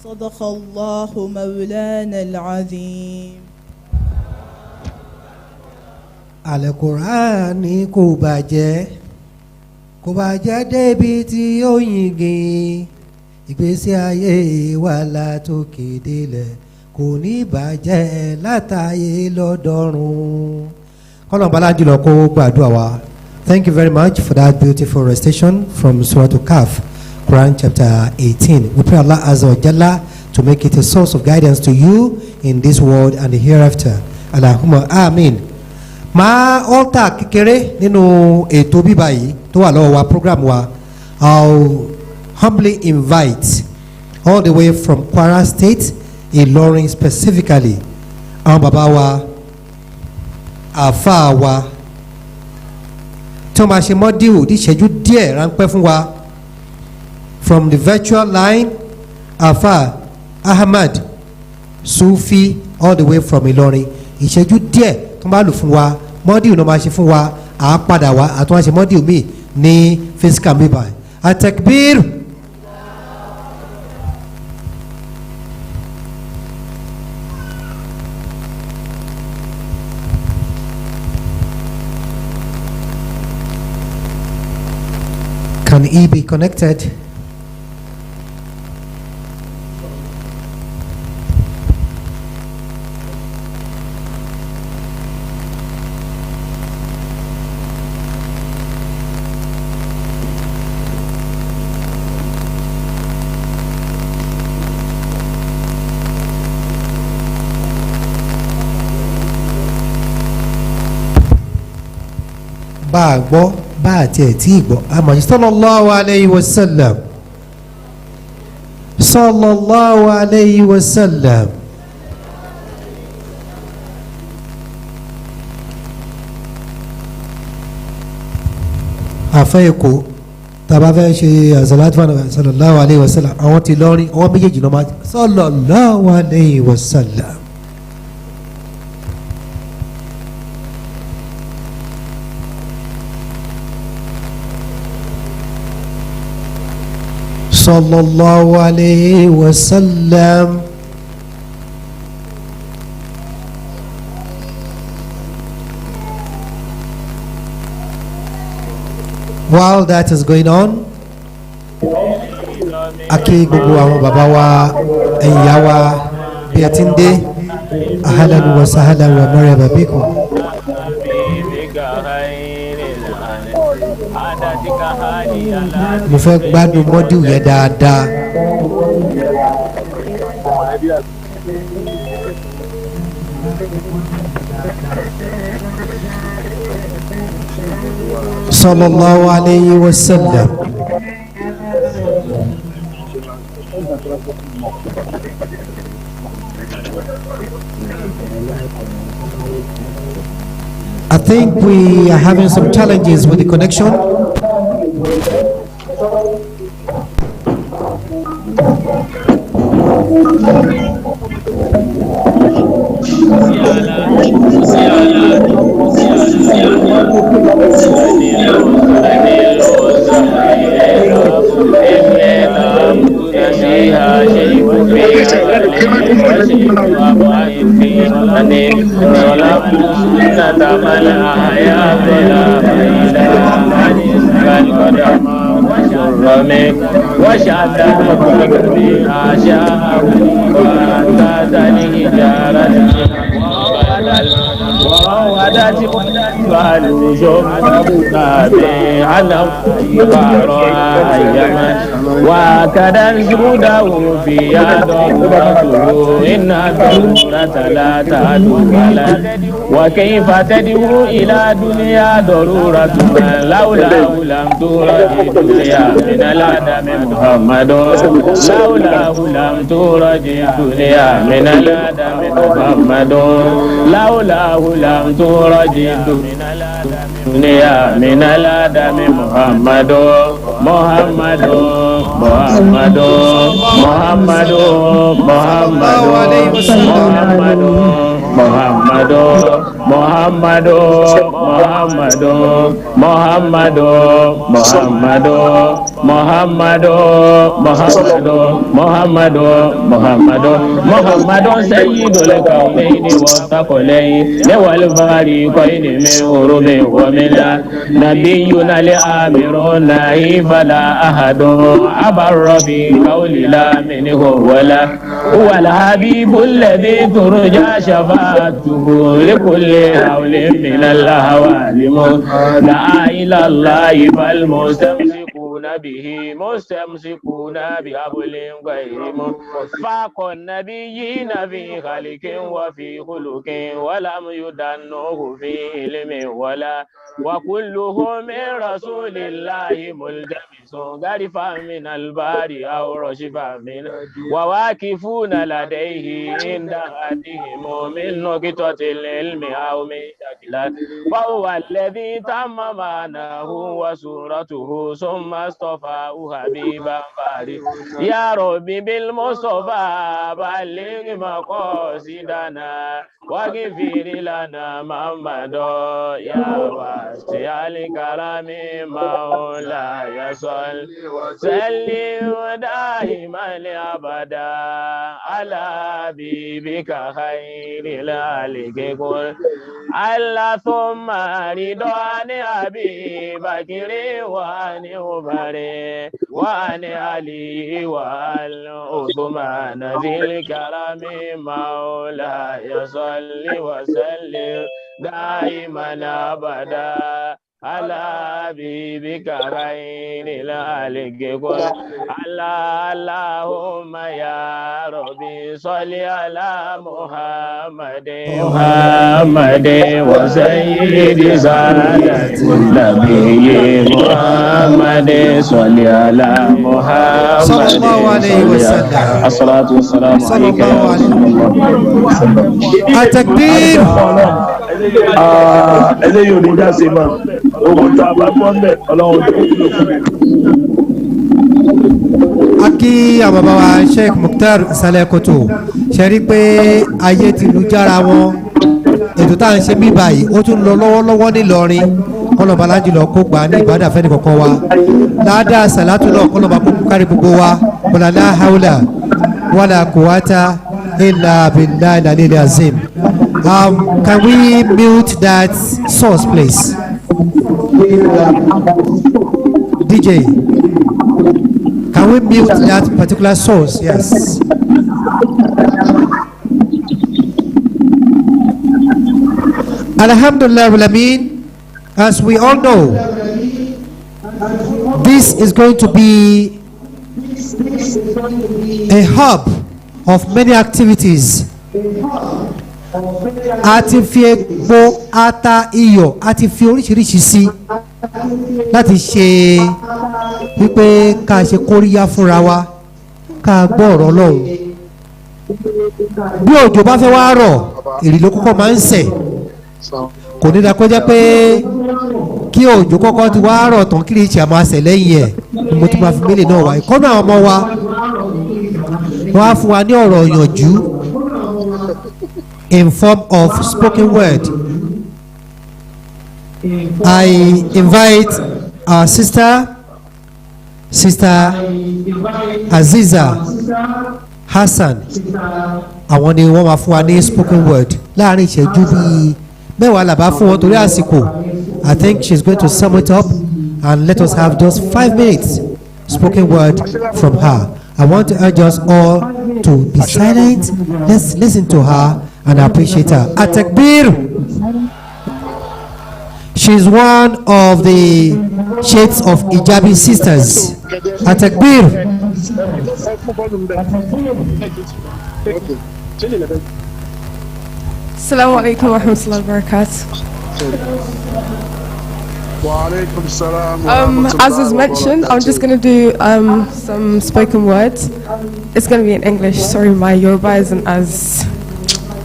صدق الله مولانا العظيم. Al-Qur'ani kò bàjẹ́ débi tí ó yingin ìgbésí ayé wa látòkè délẹ̀ kò ní bàjẹ́ látàyè lọ́dọ̀run. kọ́lọ̀ bala jùlọ kó gbàdúrà wa. Thank you very much for that beautiful recitation from Surah Al-Kahf, Quran chapter 18. We pray Allah Azza wa Jalla to make it a source of guidance to you in this world and the hereafter. Allahumma amin. Máa ọ́tà kékeré nínú ètò bíbá yìí tó wà lọ́wọ́ wa program wa. I'll humbly invite all the way from Kwara State, Ilorin specifically, àwọn bàbá wa, àfáà wa, tí wọ́n máa ṣe mọ́díù ní ìṣẹ́jú díẹ̀ ráńpẹ́ fún wa. From the virtual line, àfáà Ahmad Sufi all the way from Ilorin. Ìṣẹ́jú díẹ̀ tó máa lò fún wa, mọ́díù náà máa ṣe fún wa, à á padà wá àtúnwá ṣe mọ́díù míì ní physical mobile. At-takbir. Can he be connected? Bá a gbọ́ bá a tiẹ̀ tí ì gbọ́ àmọ́ sallallahu alayhi wa sallam sallallahu alayhi wa sallam. àfẹ́ èkó tàbá fẹ́ ṣe àṣàlátù sallallahu alayhi wa sallam àwọn ti lọ́rin ọwọ́ méjèèjì náà máa sallallahu alayhi wa sallam. sallallahu alayhi wa sallam. While that is going on, akí gbogbo àwọn bàbá wa ẹ̀yà wa Biatinde, ahlan wa sahlan wa marhaba bikum. Mo fẹ́ gbádùn mọ́díù yẹn dáadáa. Sallallahu alayhi wa sallam. I think we are having some challenges with the connection. وكذا جوده في ضرورته إن الضرورة لا تعدو وكيف تدعو إلى دنيا ضرورة لولاه لم تورد الدنيا من العدم محمد لولاه لم تورد الدنيا من العدم محمد لولاه لم تورد الدنيا من العدم محمد محمد محمد محمد محمد محمد محمد محمد محمد محمد محمد محمد محمد محمد محمد سيد الكونين والثقلين والفريقين من غرب ومن نبينا الآمر النهي فلا أحد عبر بقول لا منه ولا هو الحبيب الذي ترجى شفاعته لكل هول من الأهوال دعا إلى الله فالمستمسكون به مستمسكون بحبل غير فاق النبيين في خلق وفي خلق ولم يدنه في علم ولا وكلهم من رسول الله ملتمس غرفا من البار أو رشفا من وواقفون لديه عند أحدهم من نقطة العلم أو من شكلات فهو الذي تم معناه وصورته ثم اصطفاه حبيبا فاري يا ربي بالمصطفى بلغ مقاصدنا واغفر لنا محمد يا واسع الكرم مولاي صل سلم دائما ابدا على حبيبك خير الخلق كل الله ثم رضوان ابي بكر وعن عمر وعن علي وعن عثمان ذي الكرم مولاي صل وسلم دائما ابدا على حبيبك خير الخلق كل اللهم يا ربي صل على محمد محمد وسيد سادة النبي محمد صل على محمد صلى الله عليه وسلم. الصلاة والسلام عليك يا رسول الله. التكبير. eléyìí ò ní já sí mọ́ ogun tá a bá gbọ́ ń bẹ̀ ọlọ́run tó kúrò fún mi. Aki àbàbà wa Sheikh Mukhtar Saleh Koto ṣe rí pé ayé ti lu jára wọn ètò tá à ń ṣe bí báyìí ó tún lọ lọ́wọ́lọ́wọ́ nílọrin kọlọ̀bà lájùlọ kó gbà ní ìbádà fẹ́ni kọ̀ọ̀kan wa ládàá sàlátù náà kọlọ̀bà kó kárí gbogbo wa wàlá haúlà wàlá kùwátà illa billahi al-aliyyil azim. Can we mute that source, please? DJ, can we mute that particular source? Yes. Alhamdulillah Rabbil Alameen, as we all know, this is going to be a hub of many activities. A ti fi epo ata iyọ̀ a ti fi oríṣiríṣi sí láti ṣe wípé ká ṣe kóríyá fúnra wa ká gbọ́ ọ̀rọ̀ Ọlọ́run. Bí òjò bá fẹ́ wá rọ̀ èrì ló kọ́kọ́ máa ń sẹ̀, kò ní dáa kó jẹ́ pé kí òjò kọ́kọ́ ti wá rọ̀ tán kí lè ṣe àmọ́ àṣẹ lẹ́yìn ẹ̀ ni mo tún máa fi mílì náà wá. Ìkọ́nà àwọn ọmọ wa wọ́n á fún wa ní ọ̀rọ̀ ìyànjú in form of spoken word. I invite our sister Aziza Hassan. Àwọn ni wọ́n máa fún wa ní spoken word láàrin ìṣẹ́jú bíi mẹ́wàá làbá fún wọn torí àsìkò. I think she's going to sum it up and let us have just 5 minutes spoken word from her. I want to urge us all to be silent. Let's listen to her and appreciate her. Atakbir. She's one of the shades of Hijabi sisters. Atakbir. Assalamu alaikum wa rahmatullahi wa barakatuh. As was mentioned, I'm just going to do some spoken words. It's going to be in English. Sorry, my Yoruba isn't as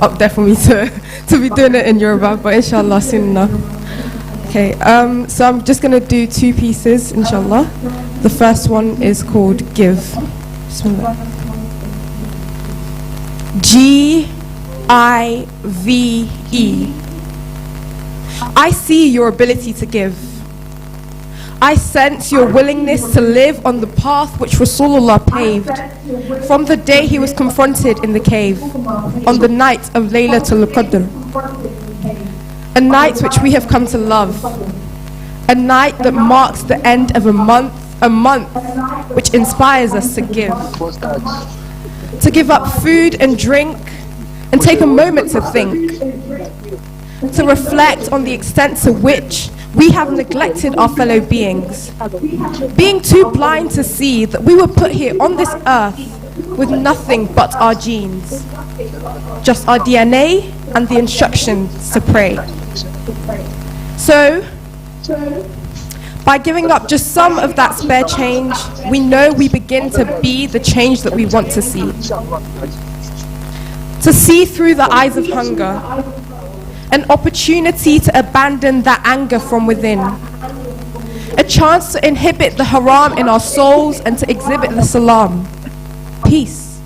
up there for me to be doing it in Yoruba, but inshallah soon enough. Okay, so I'm just going to do 2 pieces, inshallah. The first one is called Give. G-I-V-E. I see your ability to give. I sense your willingness to live on the path which Rasulullah paved from the day he was confronted in the cave on the night of Laylatul Qadr, a night which we have come to love, a night that marks the end of a month which inspires us to give up food and drink and take a moment to think, to reflect on the extent to which we have neglected our fellow beings, being too blind to see that we were put here on this earth with nothing but our genes, just our DNA and the instructions to pray. So, by giving up just some of that spare change, we know we begin to be the change that we want to see. To see through the eyes of hunger, an opportunity to abandon that anger from within, a chance to inhibit the haram in our souls and to exhibit the salam, peace,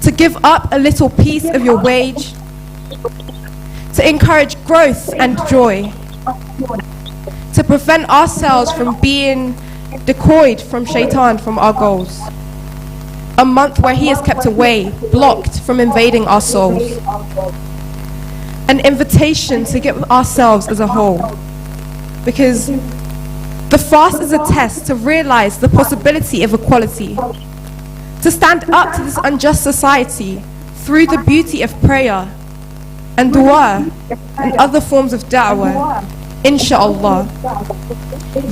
to give up a little piece of your wage, to encourage growth and joy, to prevent ourselves from being decoyed from shaitan from our goals. A month where he is kept away, blocked from invading our souls. An invitation to get with ourselves as a whole, because the fast is a test to realize the possibility of equality, to stand up to this unjust society through the beauty of prayer and dua and other forms of da'wah, insha'Allah.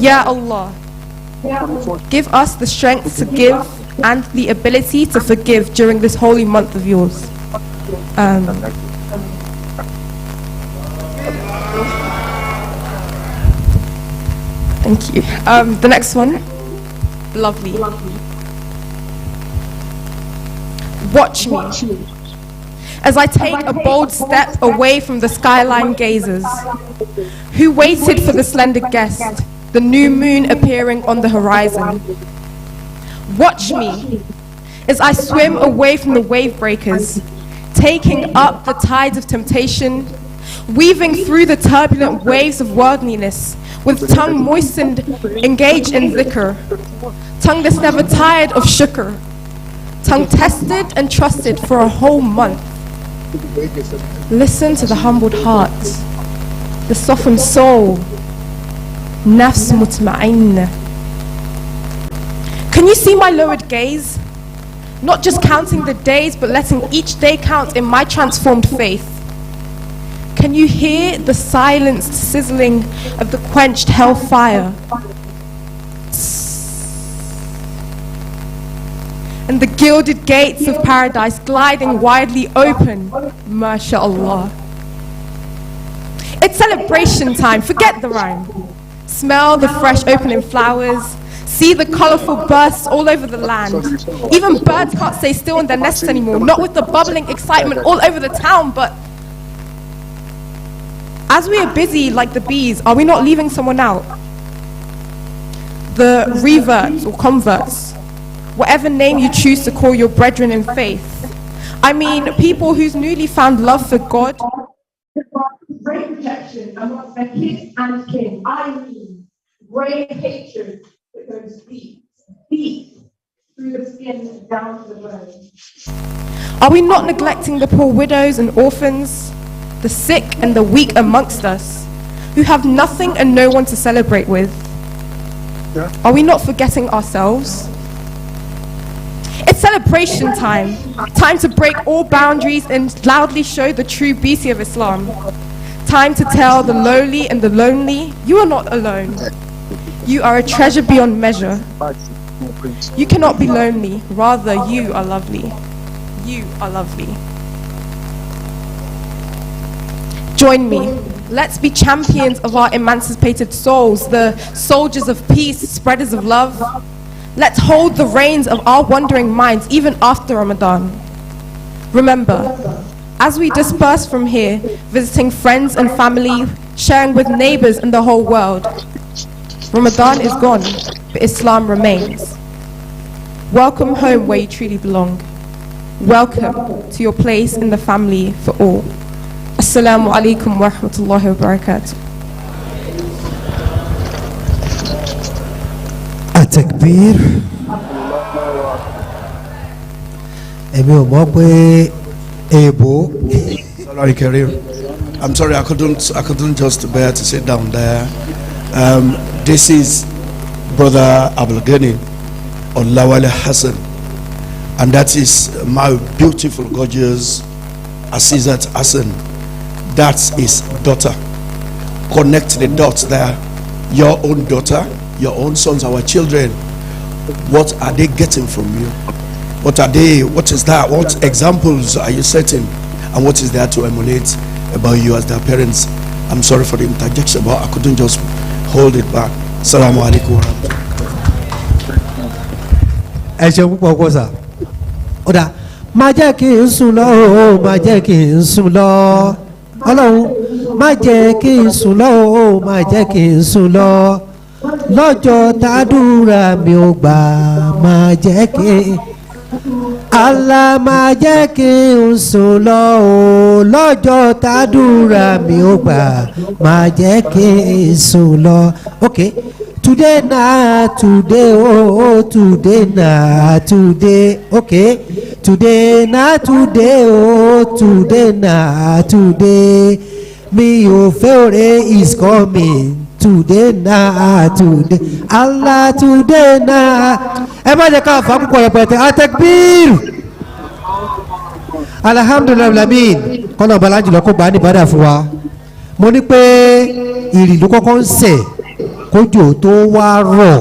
Ya Allah, give us the strength to give and the ability to forgive during this holy month of yours. Thank you. The next one, lovely. Watch me as I take a bold step away from the skyline gazers who waited for the slender guest, the new moon appearing on the horizon. Watch me as I swim away from the wave breakers, taking up the tides of temptation, weaving through the turbulent waves of worldliness, with tongue moistened, engaged in dhikr, tongue that's never tired of shukr, tongue tested and trusted for a whole month. Listen to the humbled heart, the softened soul, nafs mutma'inna. Can you see my lowered gaze? Not just counting the days, but letting each day count in my transformed faith. Can you hear the silenced sizzling of the quenched hellfire? And the gilded gates of paradise gliding widely open. MashaAllah. It's celebration time, forget the rhyme. Smell the fresh opening flowers. See the colorful bursts all over the land. Even birds can't stay still in their nests anymore, not with the bubbling excitement all over the town, but as we are busy like the bees, are we not leaving someone out? The reverts or converts, whatever name you choose to call your brethren in faith. I mean, people whose newly found love for God. Great protection amongst their kids and kin. I mean, great hatred that goes deep, deep through the skin and down to the bone. Are we not neglecting the poor widows and orphans, the sick and the weak amongst us, who have nothing and no one to celebrate with? Are we not forgetting ourselves? It's celebration time, time to break all boundaries and loudly show the true beauty of Islam. Time to tell the lowly and the lonely, you are not alone. You are a treasure beyond measure. You cannot be lonely, rather you are lovely. You are lovely. Join me. Let's be champions of our emancipated souls, the soldiers of peace, spreaders of love. Let's hold the reins of our wandering minds even after Ramadan. Remember, as we disperse from here, visiting friends and family, sharing with neighbors in the whole world, Ramadan is gone, but Islam remains. Welcome home where you truly belong. Welcome to your place in the family for all. Assalamu alaikum wa rahmatullahi wa barakatuh. Atakbir. Èmi ò mọ̀ pé èèbó. Sorry, Kareem. I'm sorry, I couldn't just bear to sit down there. This is Brother Abulgani Olawale Hassan, and that is my beautiful, gorgeous Asizat Hassan. That's his daughter. Connect the dots there. Your own daughter, your own sons, our children. What are they getting from you? What is that? What examples are you setting? And what is there to emulate about you as their parents? I'm sorry for the interjection, but I couldn't just hold it back. Assalamu alaikum wa rahmatullahi. Ẹ ṣe púpọ̀ kọ́sà. Ó dà, má jẹ́ kí n sùn lọ o, má jẹ́ kí n sùn lọ. Ọlọ́run, má jẹ́ kí n sùn lọ o, má jẹ́ kí n sùn lọ. Lọ́jọ́ tàdúrà mi ò gbà, má jẹ́ kí Allah má jẹ́ kí n sùn lọ o. Lọ́jọ́ tàdúrà mi ò gbà, má jẹ́ kí n sùn lọ. Okay. Today na today, oh today na today, okay. Today na today, oh today na today. Mi ò fẹ́ ọ̀rẹ́ is coming. Today na today. Allah today na. Ẹ má jẹ́ ká fà púpọ̀ rẹpẹtẹ. Atakbir. Alhamdulilayi. Kọ́nà ọ̀bàlá jùlọ kó gbà á ní ìbádà fún wa. Mo ní pé ìrìlú kọ́kọ́ ń sẹ̀. Kójò tó wá rọ̀.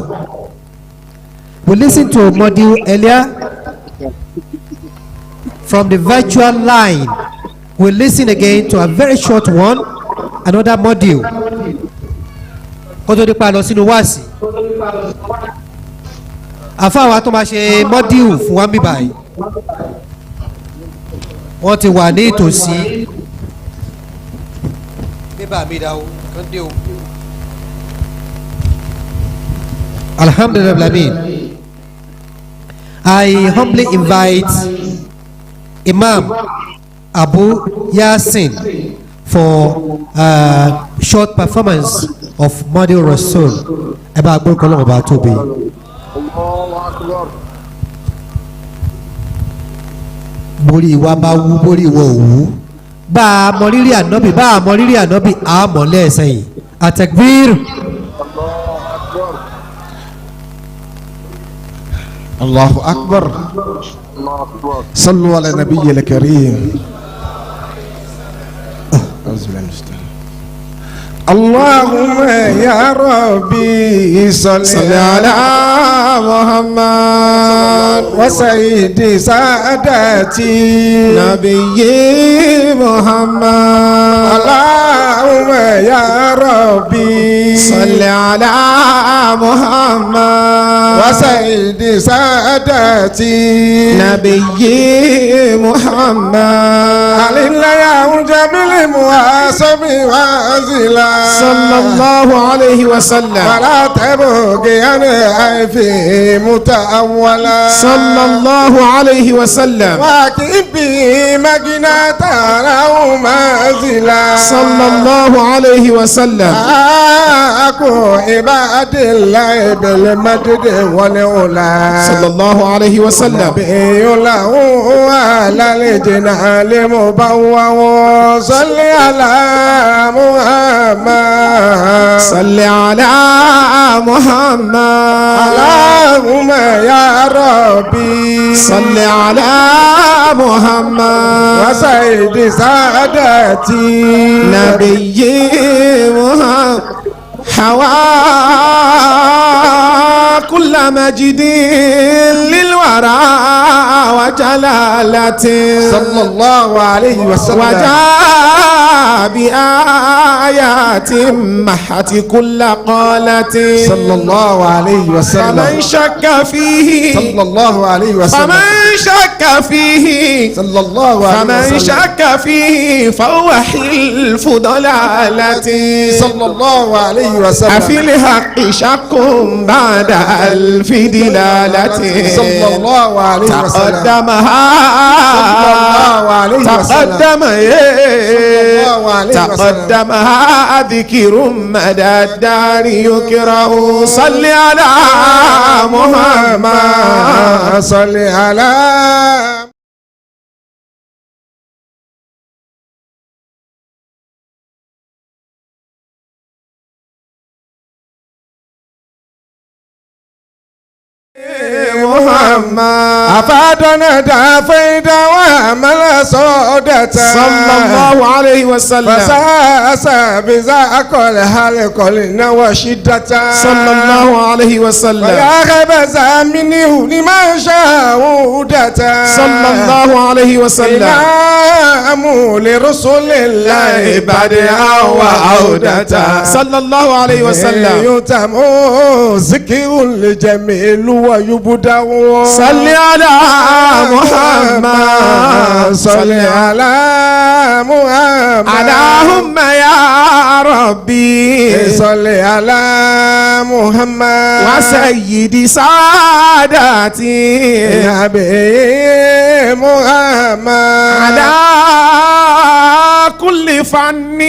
We listened to a module earlier from the virtual line. We listen again to a very short one, another module. Kótó dípa lọ sínú wáàsí. Àfáà tó máa ṣe module fún wa mi báyìí. Wọ́n ti wà ní ìtòsí. Bébà mi dá o, kàn dé o. Alhamdulillah. I humbly invite Imam Abu Yasin for a short performance of Model Rasul. Eba agbó kọ́lọ́ ọba tóbi. Borí ìwà bá wú, borí ìwọ òwú. Bá a mọ rírì ànábì, bá a mọ rírì ànábì, a mọ̀ lẹ́ẹ̀sẹ̀ yìí. Atakbir. الله أكبر. صلوا على النبي الكريم. أعوذ بالله. اللهم يا ربي صل على محمد وسيد سادتي نبي محمد. اللهم يا ربي صل على محمد وسيد سادتي نبي محمد. علينا يا جبل المواسم وازلا صلى الله عليه وسلم ولا تبغي أنا في متأولا صلى الله عليه وسلم واكب به مجنة أو مازلا صلى الله عليه وسلم. أكو عباد الله بالمجد والعلا صلى الله عليه وسلم. نبي له على الجنال مبوّ. صل على محمد صل على محمد. اللهم يا ربي صل على محمد وسيد سادتي نبي محمد. حوى كل مجد للورى وجلالة صلى الله عليه وسلم. وجاء بآيات محت كل قالة صلى الله عليه وسلم. فمن شك فيه صلى الله عليه وسلم. فمن شك فيه صلى الله عليه وسلم. فمن شك فيه فهو حلف ضلالة صلى الله عليه وسلم. أفي الحق شك بعد ألف دلالة صلى الله عليه وسلم. تقدمها تقدمها ذكر مدى الدار يكره. صل على محمد صل على محمد. أفادنا دافيد وعمل صودة صلى الله عليه وسلم. فساسا بذاك الحلق لنا وشدة صلى الله عليه وسلم. ويا خبز منه لمن شهودة صلى الله عليه وسلم. إمام لرسول الله بدءا وعودة صلى الله عليه وسلم. يتم ذكر الجميل ويبدأ. صل على محمد صل على محمد. اللهم يا ربي صل على محمد وسيد ساداتي نبي محمد. على كل فن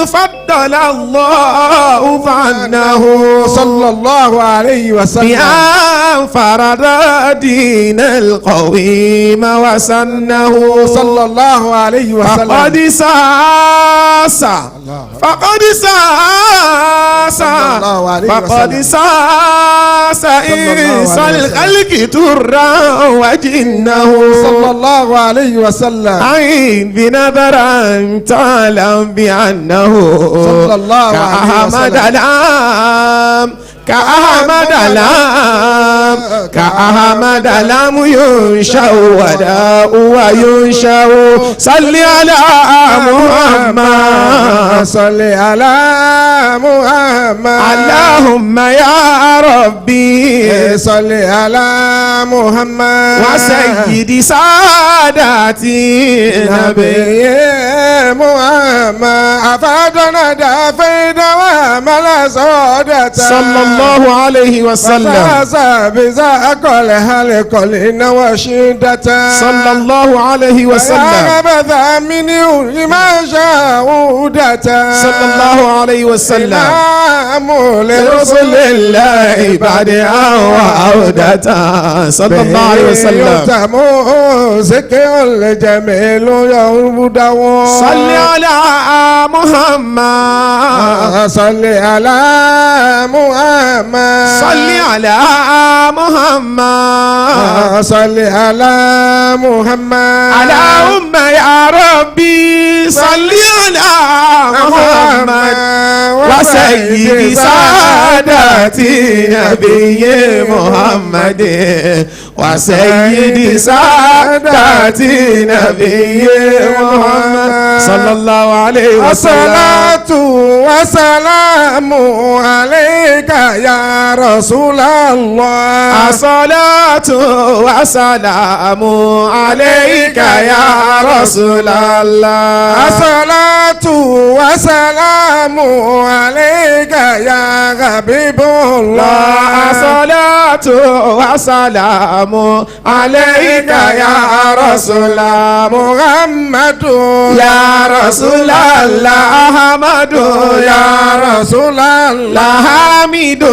فضل الله فنه صلى الله عليه وسلم. بأن فرض دين القويم وسنه صلى الله عليه وسلم. فقد ساس فقد ساس فقد ساس إنس الخلق ترا وجنه صلى الله عليه وسلم. عين بنظر أن تعلم بأنه صلى الله عليه وسلم. كأحمد لام كأحمد لام ينشأ وداء وينشأ. صل على محمد صل على محمد. اللهم يا ربي صل على محمد وسيد ساداتي نبي محمد. أفادنا دافيد وعمل صودة صلى الله عليه وسلم. فساسا بذاك الحلق لنا وشدة صلى الله عليه وسلم. ويا بذا منه لما شهودة صلى الله عليه وسلم. إمام لرسول الله بدءا وعودة صلى الله عليه وسلم. يتم ذكر الجميل يبدأ. صل على محمد صل على محمد. صل على محمد محمد صل على محمد اللهم يا ربي صل على محمد وسيد سادتي نبي محمد وسيد سادتي نبي محمد صلى الله عليه وسلم. الصلاة والسلام عليك يا رسول الله. الصلاة والسلام عليك يا رسول الله. الصلاة والسلام عليك يا حبيب الله. الصلاة والسلام عليك يا رسول الله. محمد يا رسول الله. أحمد يا رسول الله. حميد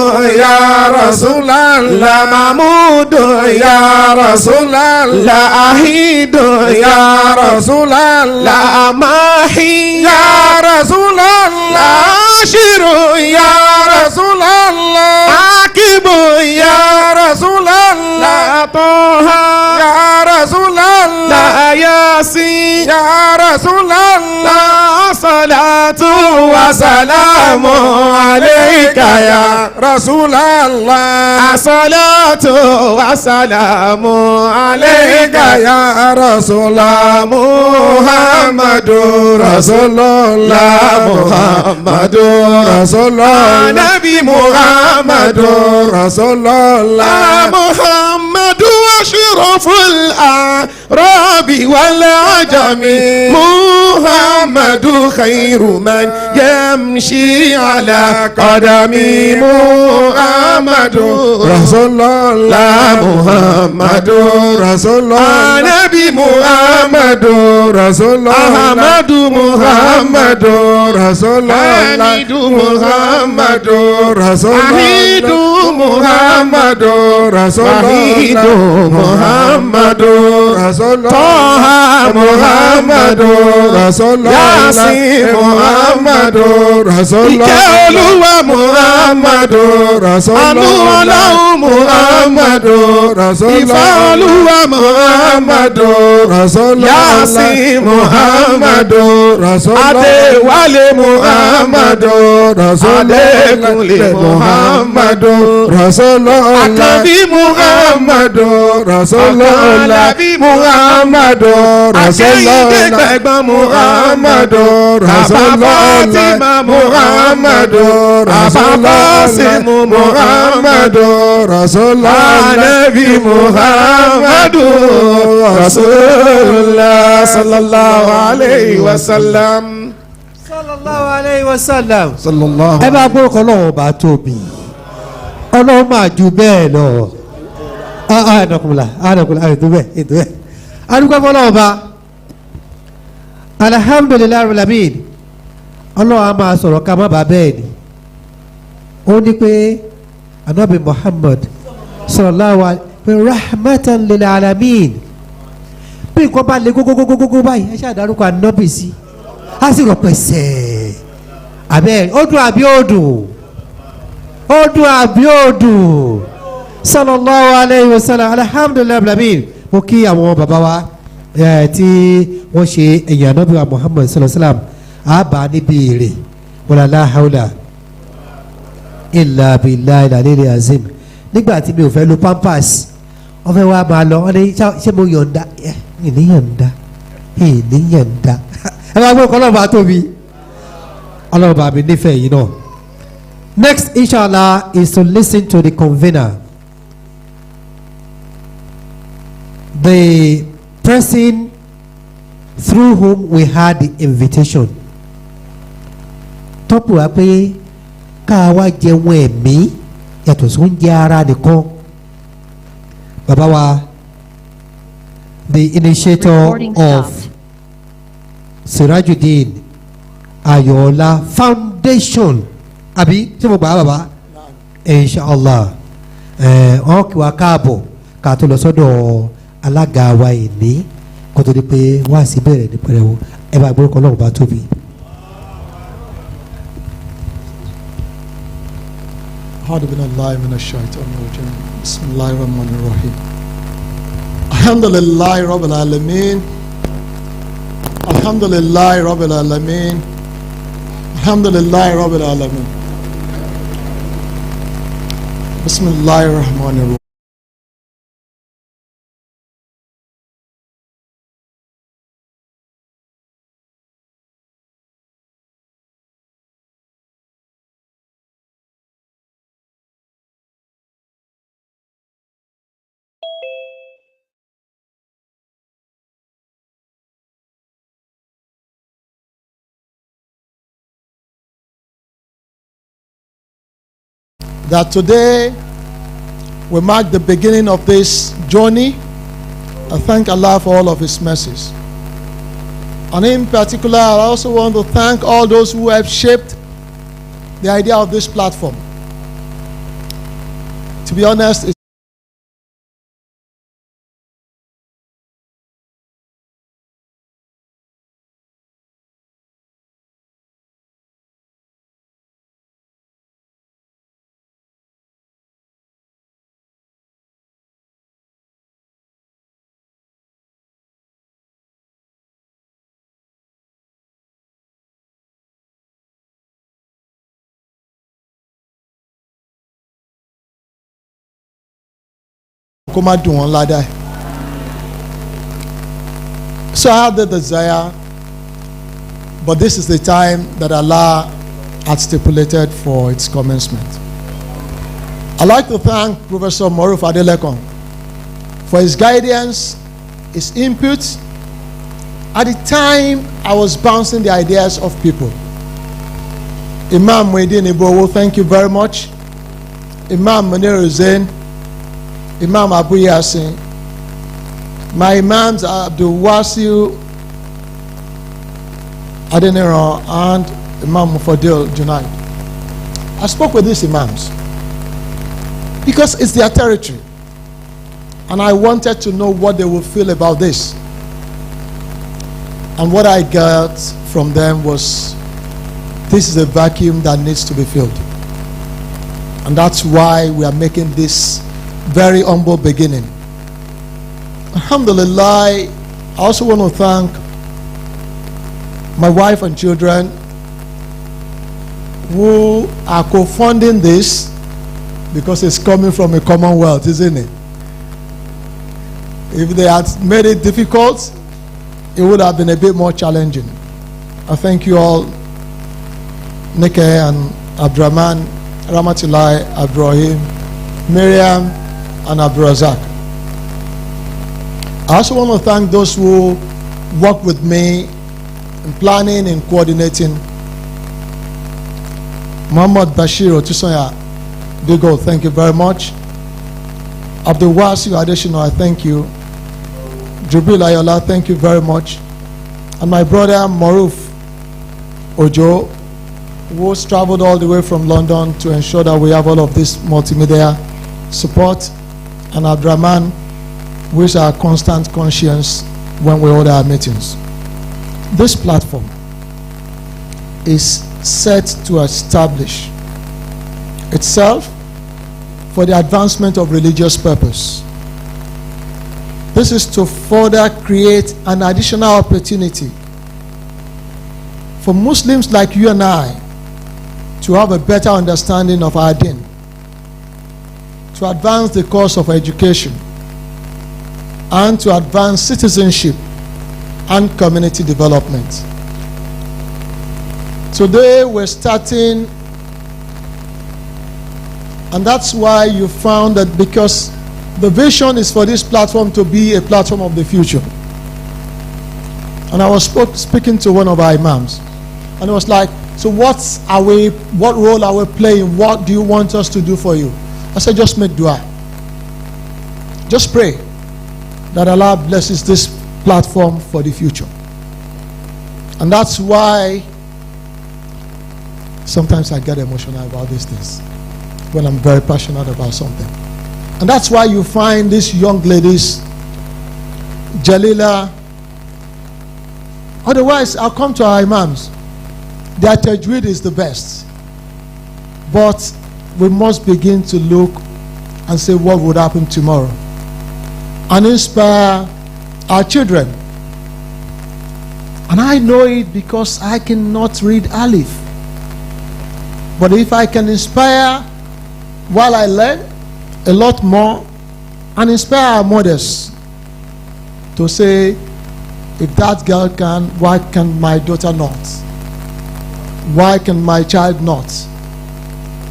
يا رسول الله. محمود يا رسول الله. أحيد يا رسول الله. ماحي يا رسول الله. عاشر يا رسول الله. عاقب يا رسول الله. طه يا رسول الله. ياسين يا رسول الله. صلاة وسلام عليك يا رسول الله. صلاة وسلام عليك يا رسول الله. محمد رسول الله. محمد رسول الله. نبي محمد رسول الله. محمد أشرف الأعراب والعجم. محمد خير من يمشي على قدمي. محمد رسول الله. محمد رسول الله. نبي محمد رسول الله. أحمد محمد رسول الله. حميد محمد رسول أحيد الله. محمد رسول وحيد الله. محمد رسول الله. طه محمد رسول الله. ياسين محمد رسول الله. ìkẹ́olúwa محمد رسول الله. ànúọlọ́run محمد رسول الله. ìfẹ́olúwa محمد رسول الله. yásìn محمد رسول الله. adéwálé محمد رسول الله. adékúnlé محمد رسول الله. àkànbí محمد رسول الله. àkànlábí محمد رسول الله. akẹ́yìndégbẹ̀gbọ́n محمد رسول bàbá الله. Fatima محمد رسول bàbá الله. Kasimu محمد رسول الله. النبي محمد رسول الله صلى الله عليه وسلم. sallallahu alayhi wa sallam. صلى الله. ẹ bá gbórúkọ ọlọ́run ọba tóbi ọlọ́run máa ju bẹ́ẹ̀ lọ ànàkùnlá ètò bẹ́ẹ̀ adúgbò ọlọ́run ọba alhamdulilayi rabbil ọlọ́run a máa sọ̀rọ̀ ká má bàa bẹ́ẹ̀ ni ó ní pé anabi muhammad sallallahu alayhi rahmatan lil alamin bí nǹkan bá le gógógógógó báyìí ẹ ṣáà dárúkọ anabi sí a sì rọ pẹ̀sẹ̀ abẹ́rẹ́ ó dùn àbí ó dùn ó dùn àbí ó dùn sallallahu alayhi wa sallam alhamdulilayi rabbil mo kí àwọn bàbá wa tí wọ́n ṣe ẹ̀yìn anabi wa muhammad sallallahu alayhi wa sallam àbá níbi èrè wala la hawla illa billahi al-ali azim nígbà tí mi ò fẹ́ lo pampers wọ́n fẹ́ wá máa lọ wọ́n ní ṣé mo yọ̀ǹda ìníyànda ẹ máa gbọ́ ọlọ́ọ̀bá tóbi ọlọ́ọ̀bá mi nífẹ̀ẹ́ yìí náà. Next inshallah is to listen to the convener, the person through whom we had the invitation. Tọ́pù wá pé ká wá jẹun ẹ̀mí yàtọ̀ sí oúnjẹ ara nìkan. Bàbá wa, the initiator of Surajudeen Ayoola Foundation àbí tí mo gbà á bàbá inshallah wọn kì wá káàbọ̀ ká tó lọ sọ́dọ̀ alága wa ìní kó tó di pé wá sí bẹ̀rẹ̀ ní pẹ̀rẹ̀wò ẹ bá gbórúkọ náà bá tóbi. أعوذ بالله من الشيطان الرجيم بسم الله الرحمن الرحيم الحمد لله رب العالمين الحمد لله رب العالمين الحمد لله رب العالمين بسم الله الرحمن الرحيم. That today we mark the beginning of this journey. I thank Allah for all of His mercies. And in particular, I also want to thank all those who have shaped the idea of this platform. To be honest, it's so I have the desire, but this is the time that Allah had stipulated for its commencement. I'd like to thank Professor Moruf Adelekon for his guidance, his input. At the time, I was bouncing the ideas of people. Imam Muhyiddin Ibowo, thank you very much. Imam Munir Hussain, Imam Abu Yasin, my Imams Abdul Wasiu Adeniran and Imam Mufadil Junaid. I spoke with these Imams because it's their territory, and I wanted to know what they would feel about this. And what I got from them was, this is a vacuum that needs to be filled. And that's why we are making this very humble beginning. Alhamdulillah, I also want to thank my wife and children who are co-funding this, because it's coming from a commonwealth, isn't it? If they had made it difficult, it would have been a bit more challenging. I thank you all, Nike and Abdurrahman, Ramatullah, Abdurrahim, Miriam, and Abdurazak. I also want to thank those who worked with me in planning and coordinating. Muhammad Bashir Otusoya, Bigo, thank you very much. Abdul Wasiu Adeshino, I thank you. Jubil Ayoola, thank you very much. And my brother Moruf Ojo, who has traveled all the way from London to ensure that we have all of this multimedia support. And Abdurrahman, who is our constant conscience when we hold our meetings. This platform is set to establish itself for the advancement of religious purpose. This is to further create an additional opportunity for Muslims like you and I to have a better understanding of our deen, to advance the course of education, and to advance citizenship and community development. Today we're starting, and that's why you found that, because the vision is for this platform to be a platform of the future. And I was speaking to one of our imams, and it was like, so what role are we playing? What do you want us to do for you? I said, just make dua. Just pray that Allah blesses this platform for the future. And that's why sometimes I get emotional about these things, when I'm very passionate about something. And that's why you find these young ladies, Jalila. Otherwise, I'll come to our imams. Their tajweed is the best. But we must begin to look and say what would happen tomorrow and inspire our children. And I know it because I cannot read Alif. But if I can inspire while I learn a lot more and inspire our mothers to say, if that girl can, why can my daughter not? Why can my child not?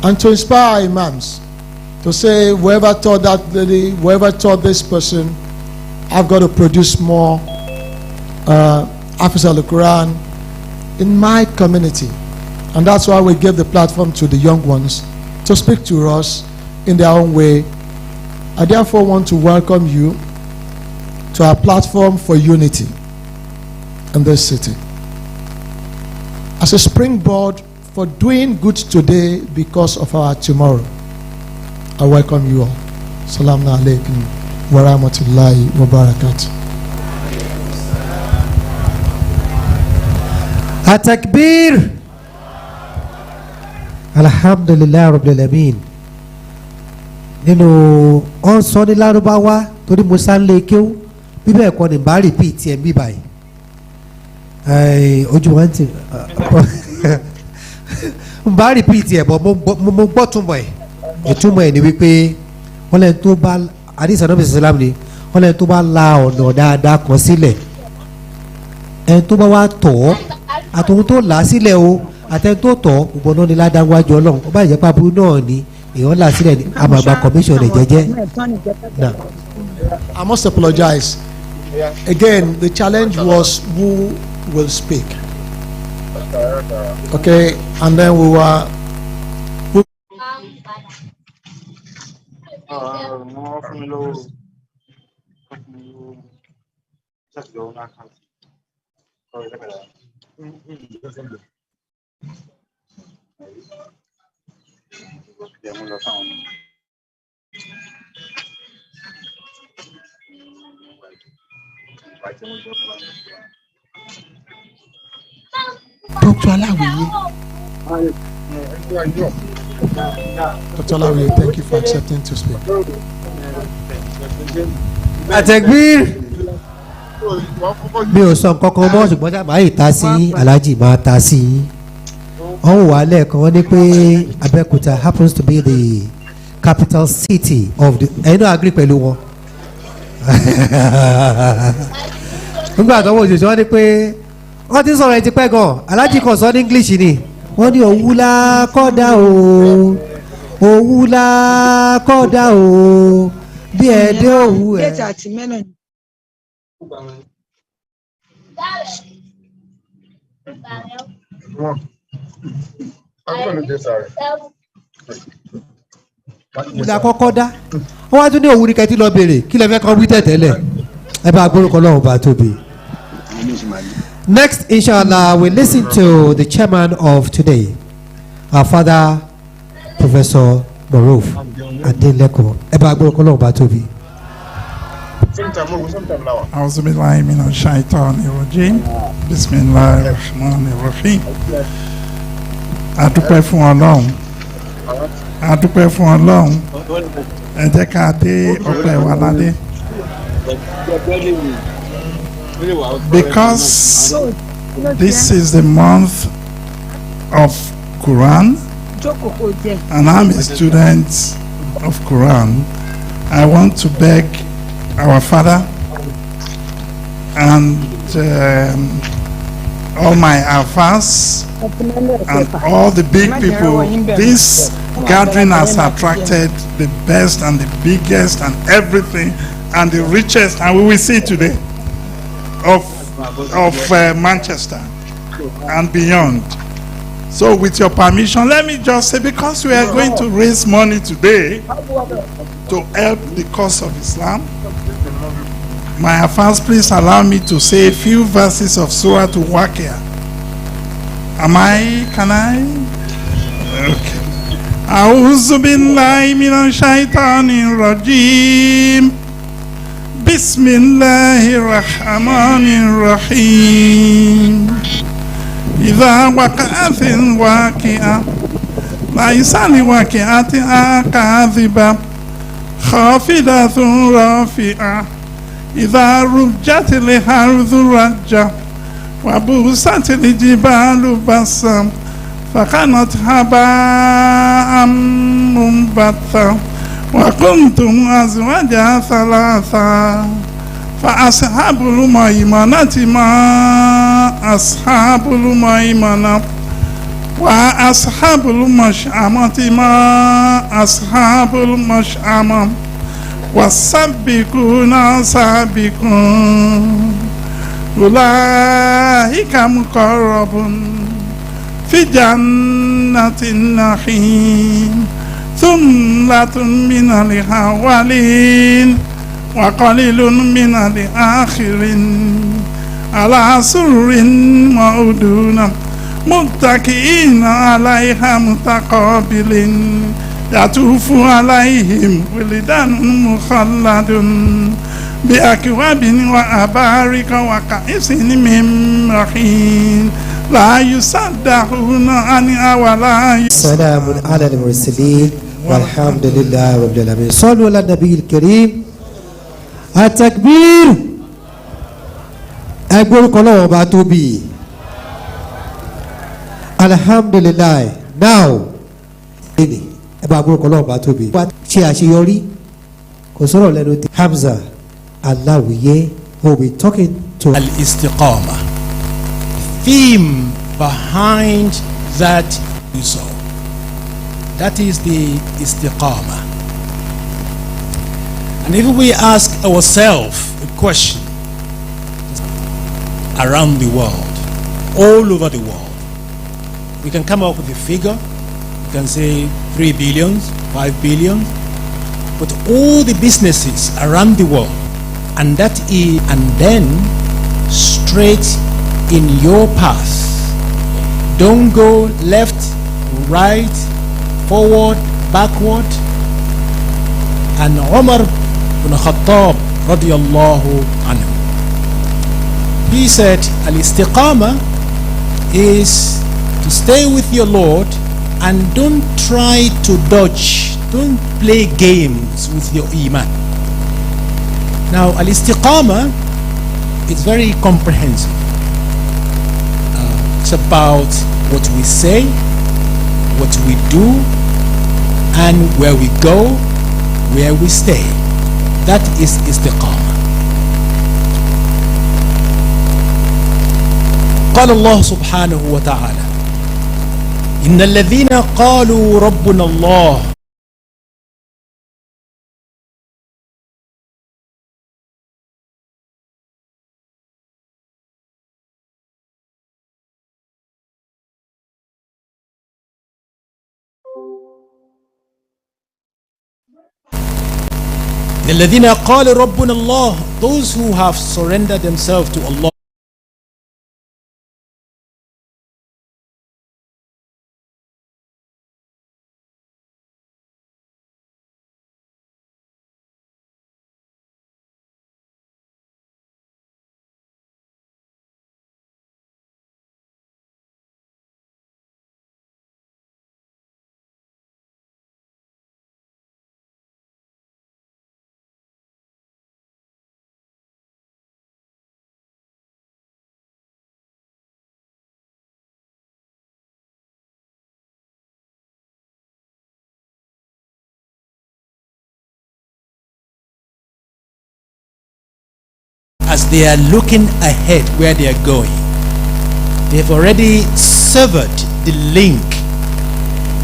And to inspire our imams to say, whoever taught that lady, whoever taught this person, I've got to produce more Hafiz al-Quran in my community. And that's why we give the platform to the young ones to speak to us in their own way. I therefore want to welcome you to our platform for unity in this city. As a springboard for doing good today because of our tomorrow. I welcome you all. Assalamu alaikum wa rahmatullahi wa barakatuh. Atakbir. Alhamdulillah rabbil alamin. Nínú ọ̀sán ní Lárúbáwá torí Musa ń lé kéwú bíbẹ̀ ẹ̀kọ́ ní bá repeat ẹ̀ ń bí báyìí. Ojú wọn ti n bá repeat ẹ̀ bọ̀ mo gbọ́ túmọ̀ ẹ̀ ìtumọ̀ ẹ̀ ni wípé wọ́n lẹ́nu tó bá àdìsá náà bẹ̀sẹ̀ sálám ni wọ́n lẹ́nu tó bá la ọ̀nà dáadáa kan sílẹ̀ ẹni tó bá wá tọ̀ ọ́ àtòun tó là á sílẹ̀ o àtẹni tó tọ̀ gbogbo náà ni ládàáwájú ọlọ́run ó bá ìjẹ́pá aburú náà ni èèyàn là sílẹ̀ ní àmàgbà commission rẹ̀ jẹ́jẹ́. I must apologize. Again, the challenge was who will speak. Okay, and then we were. Dr. Alawiye. Dr. Alawiye, thank you for accepting to speak. Atakbir. Mi ò sọ nǹkan kan mọ́ ṣùgbọ́n sábà yìí ta sí Alhaji máa ta sí. Wọ́n wà lẹ́ẹ̀kan wọ́n ní pé Abẹ́òkúta happens to be the capital city of the ẹ̀yin náà agree pẹ̀lú wọn. Nígbà tó wọ́n òṣèṣẹ́ wọ́n ní pé wọ́n ti sọ̀rọ̀ ẹ̀ ti pẹ́ gan Alhaji kan sọ ní English ni wọ́n ní òwúlà kọ́dà o òwúlà kọ́dà o bí ẹ̀ẹ́dẹ́ òwú ẹ̀. Ìlà kọ́kọ́ dá wọ́n wá tún ní òwúrí kẹ́tí lọ bèrè kí lè fẹ́ kọ́ wí tẹ̀tẹ̀lẹ̀ ẹ bá gbórúkọ lọ́wọ́ bá tóbi. Next, inshallah, we listen to the chairman of today, our father, Professor Maruf Adeleko. ẹ bá gbórúkọ lọ́wọ́ bá tóbi. أعوذ بالله من الشيطان الرجيم بسم الله الرحمن الرحيم. adúpẹ́ fún Ọlọ́run adúpẹ́ fún Ọlọ́run ẹ jẹ́ ká dé ọpẹ́ wa ládé. Because this is the month of Quran and I'm a student of Quran, I want to beg our father and all my alphas and all the big people. This gathering has attracted the best and the biggest and everything and the richest, and we will see today, of Manchester and beyond. So with your permission, let me just say, because we are going to raise money today to help the cause of Islam, my affairs, please allow me to say a few verses of Surah to Waqiah. Can I? Okay. A'udhu billahi minash shaitanir rajim. Bismillahir rahmanir rahim. إذا وقعت الواقعة ليس لوقعتها كاذبة خافضة رافعة إذا رجت الأرض رجا وبست الجبال بسا فكانت هباء منبثا وكنتم أزواجا ثلاثا فأصحاب الميمنة ما أصحاب الميمنة وأصحاب المشأمة ما أصحاب المشأمة والسابقون سابقون أولئك مقربون في جنة النعيم ثلة من الأولين وقليل من الآخرين على سرر موضونة متكئين عليها متقابلين يطوف عليهم ولدان مخلدون بأكواب وأبارك وكأس من رحيم لا يصدقون عنها ولا سلام على المرسلين والحمد لله رب العالمين. صلوا على النبي الكريم. التكبير. أقول كلام باتوبي. الحمد لله. Now. Ini. Agbára kọlọ́ọ̀ bá tóbi. Wá ṣe àṣeyọrí. Kò sọ̀rọ̀ lẹ́nu tí. Hamza Aláwìyé will be talking to. Al-Istiqama. Theme behind that you saw. That is the Istiqama. And if we ask ourselves a question around the world, all over the world, we can come up with a figure. You can say 3 billion, 5 billion, but all the businesses around the world, and that is, and then straight in your path. Don't go left, right, forward, backward. And Umar ibn Khattab radiyallahu anhu, he said, al-istiqama is to stay with your Lord and don't try to dodge, don't play games with your iman. Now, al-istiqama is very comprehensive. It's about what we say, what we do, and where we go, where we stay. That is istiqama. قال الله سبحانه وتعالى إن الذين قالوا ربنا الله الذين قالوا ربنا الله, those who have surrendered themselves to Allah. As they are looking ahead where they are going, they've already severed the link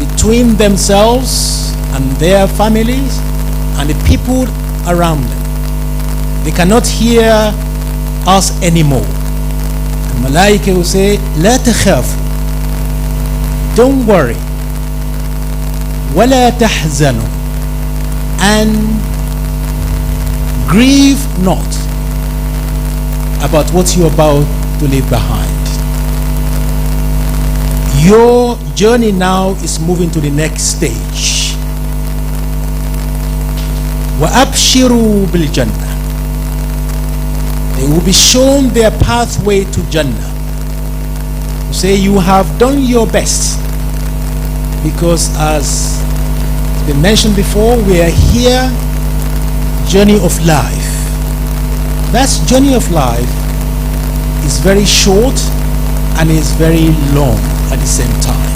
between themselves and their families and the people around them. They cannot hear us anymore. The Malaika will say, لا تخافوا, don't worry, ولا تحزنوا, and grieve not about what you're about to leave behind. Your journey now is moving to the next stage. وَأَبْشِرُوا بِالْجَنَّةِ, they will be shown their pathway to Jannah. Say, you have done your best, because as it's been mentioned before, we are here, journey of life. That journey of life is very short and is very long at the same time.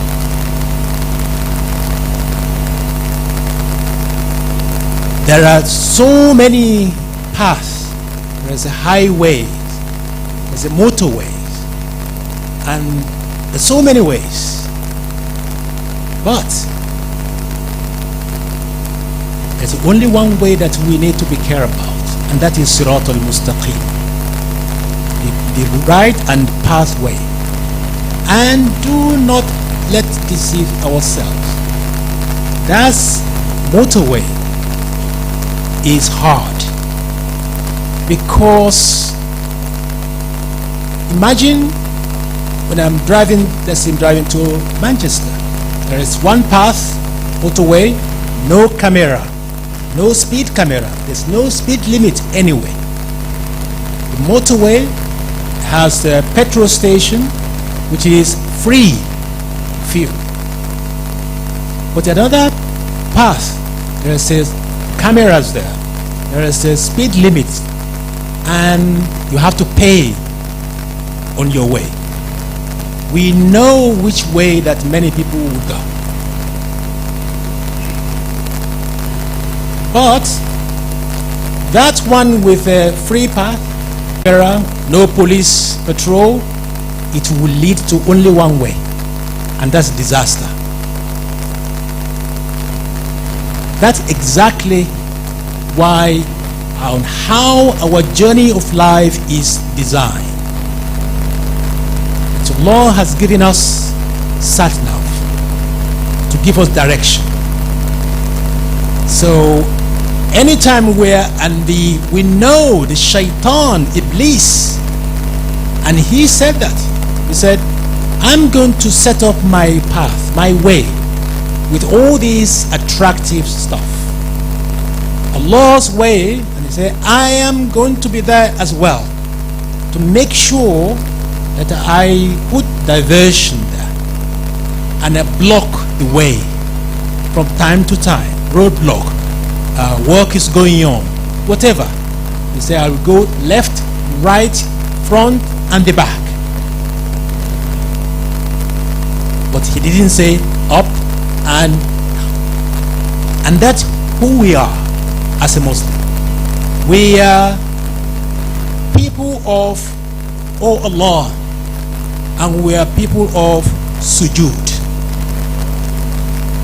There are so many paths. There's a highway, there's a motorway, and there's so many ways. But there's only one way that we need to be careful about, and that is Sirat al-Mustaqim, the right and pathway. And do not let's deceive ourselves. That motorway is hard, because imagine when I'm driving, let's say I'm driving to Manchester. There is one path, motorway, no camera, no speed camera. There's no speed limit anyway. The motorway has a petrol station, which is free fuel. But another path, there says cameras there. There is a speed limit, and you have to pay on your way. We know which way that many people will go. But that one with a free path, no police patrol, it will lead to only one way, and that's disaster. That's exactly why and how our journey of life is designed. So Allah has given us sat-nav to give us direction. So anytime we know the shaitan, Iblis, and he said that. He said, I'm going to set up my path, my way, with all these attractive stuff. Allah's way, and he said, I am going to be there as well, to make sure that I put diversion there, and I block the way from time to time, roadblock, work is going on, whatever. He said, I will go left, right, front, and the back. But he didn't say up and that's who we are as a Muslim. We are people of Allah, and we are people of sujood.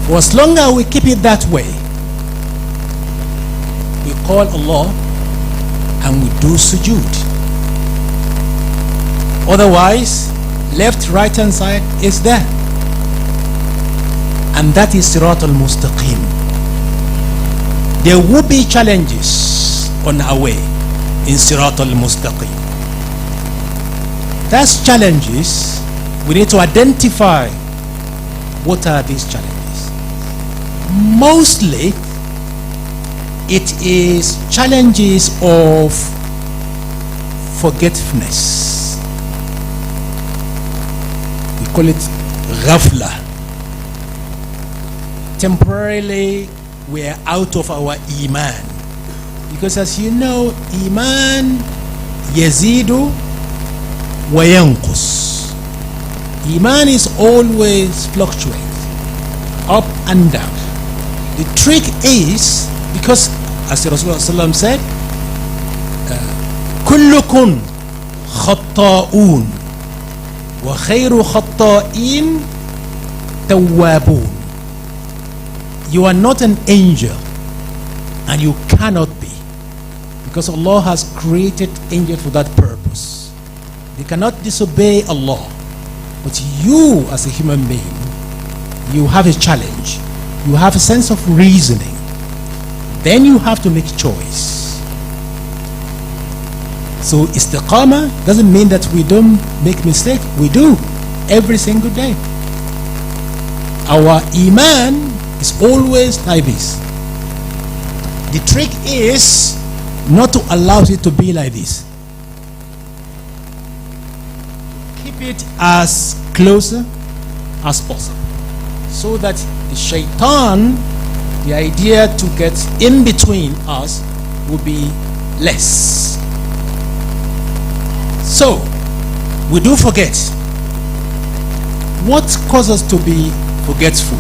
For as long as we keep it that way, we call Allah and we do sujood. Otherwise, left, right hand side is there. And that is Sirat al-Mustaqim. There will be challenges on our way in Sirat al-Mustaqim. Those challenges, we need to identify what are these challenges. Mostly, it is challenges of forgetfulness. We call it ghafla. Temporarily, we are out of our iman, because as you know, iman yazidu wa yanqus. Iman is always fluctuate, up and down. The trick is, because as the Rasulullah said, kullukum khatta'un wa khayru khatta'in tawwabun. You are not an angel, and you cannot be, because Allah has created angels for that purpose. They cannot disobey Allah. But you as a human being, you have a challenge, you have a sense of reasoning. Then you have to make choice. So istiqamah doesn't mean that we don't make mistake. We do every single day. Our iman is always like this. The trick is not to allow it to be like this. Keep it as closer as possible, so that the shaitan, the idea to get in between us will be less. So, we do forget. What causes us to be forgetful?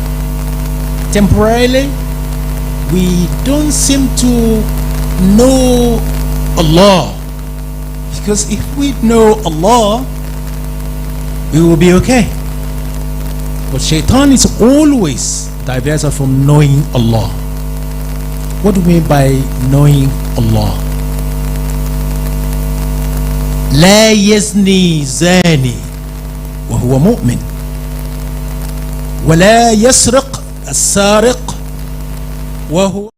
Temporarily, we don't seem to know Allah. Because if we know Allah, we will be okay. But shaitan is always diverts us from knowing Allah. What do we mean by knowing Allah? لا يزني زاني وهو مؤمن ولا يسرق السارق وهو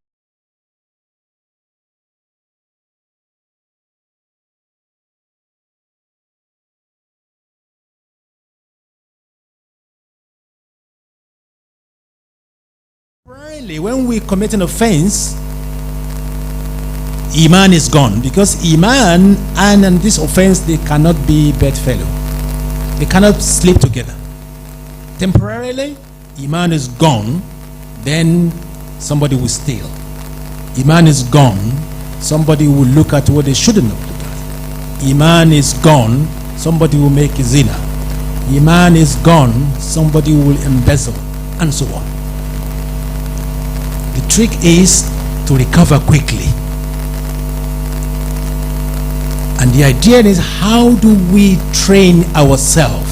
when we commit an offense, Iman is gone, because Iman and this offense, they cannot be bedfellow. They cannot sleep together. Temporarily, Iman is gone, then somebody will steal. Iman is gone, somebody will look at what they shouldn't have looked at. Iman is gone, somebody will make a zina. Iman is gone, somebody will embezzle, and so on. The trick is to recover quickly. And the idea is, how do we train ourselves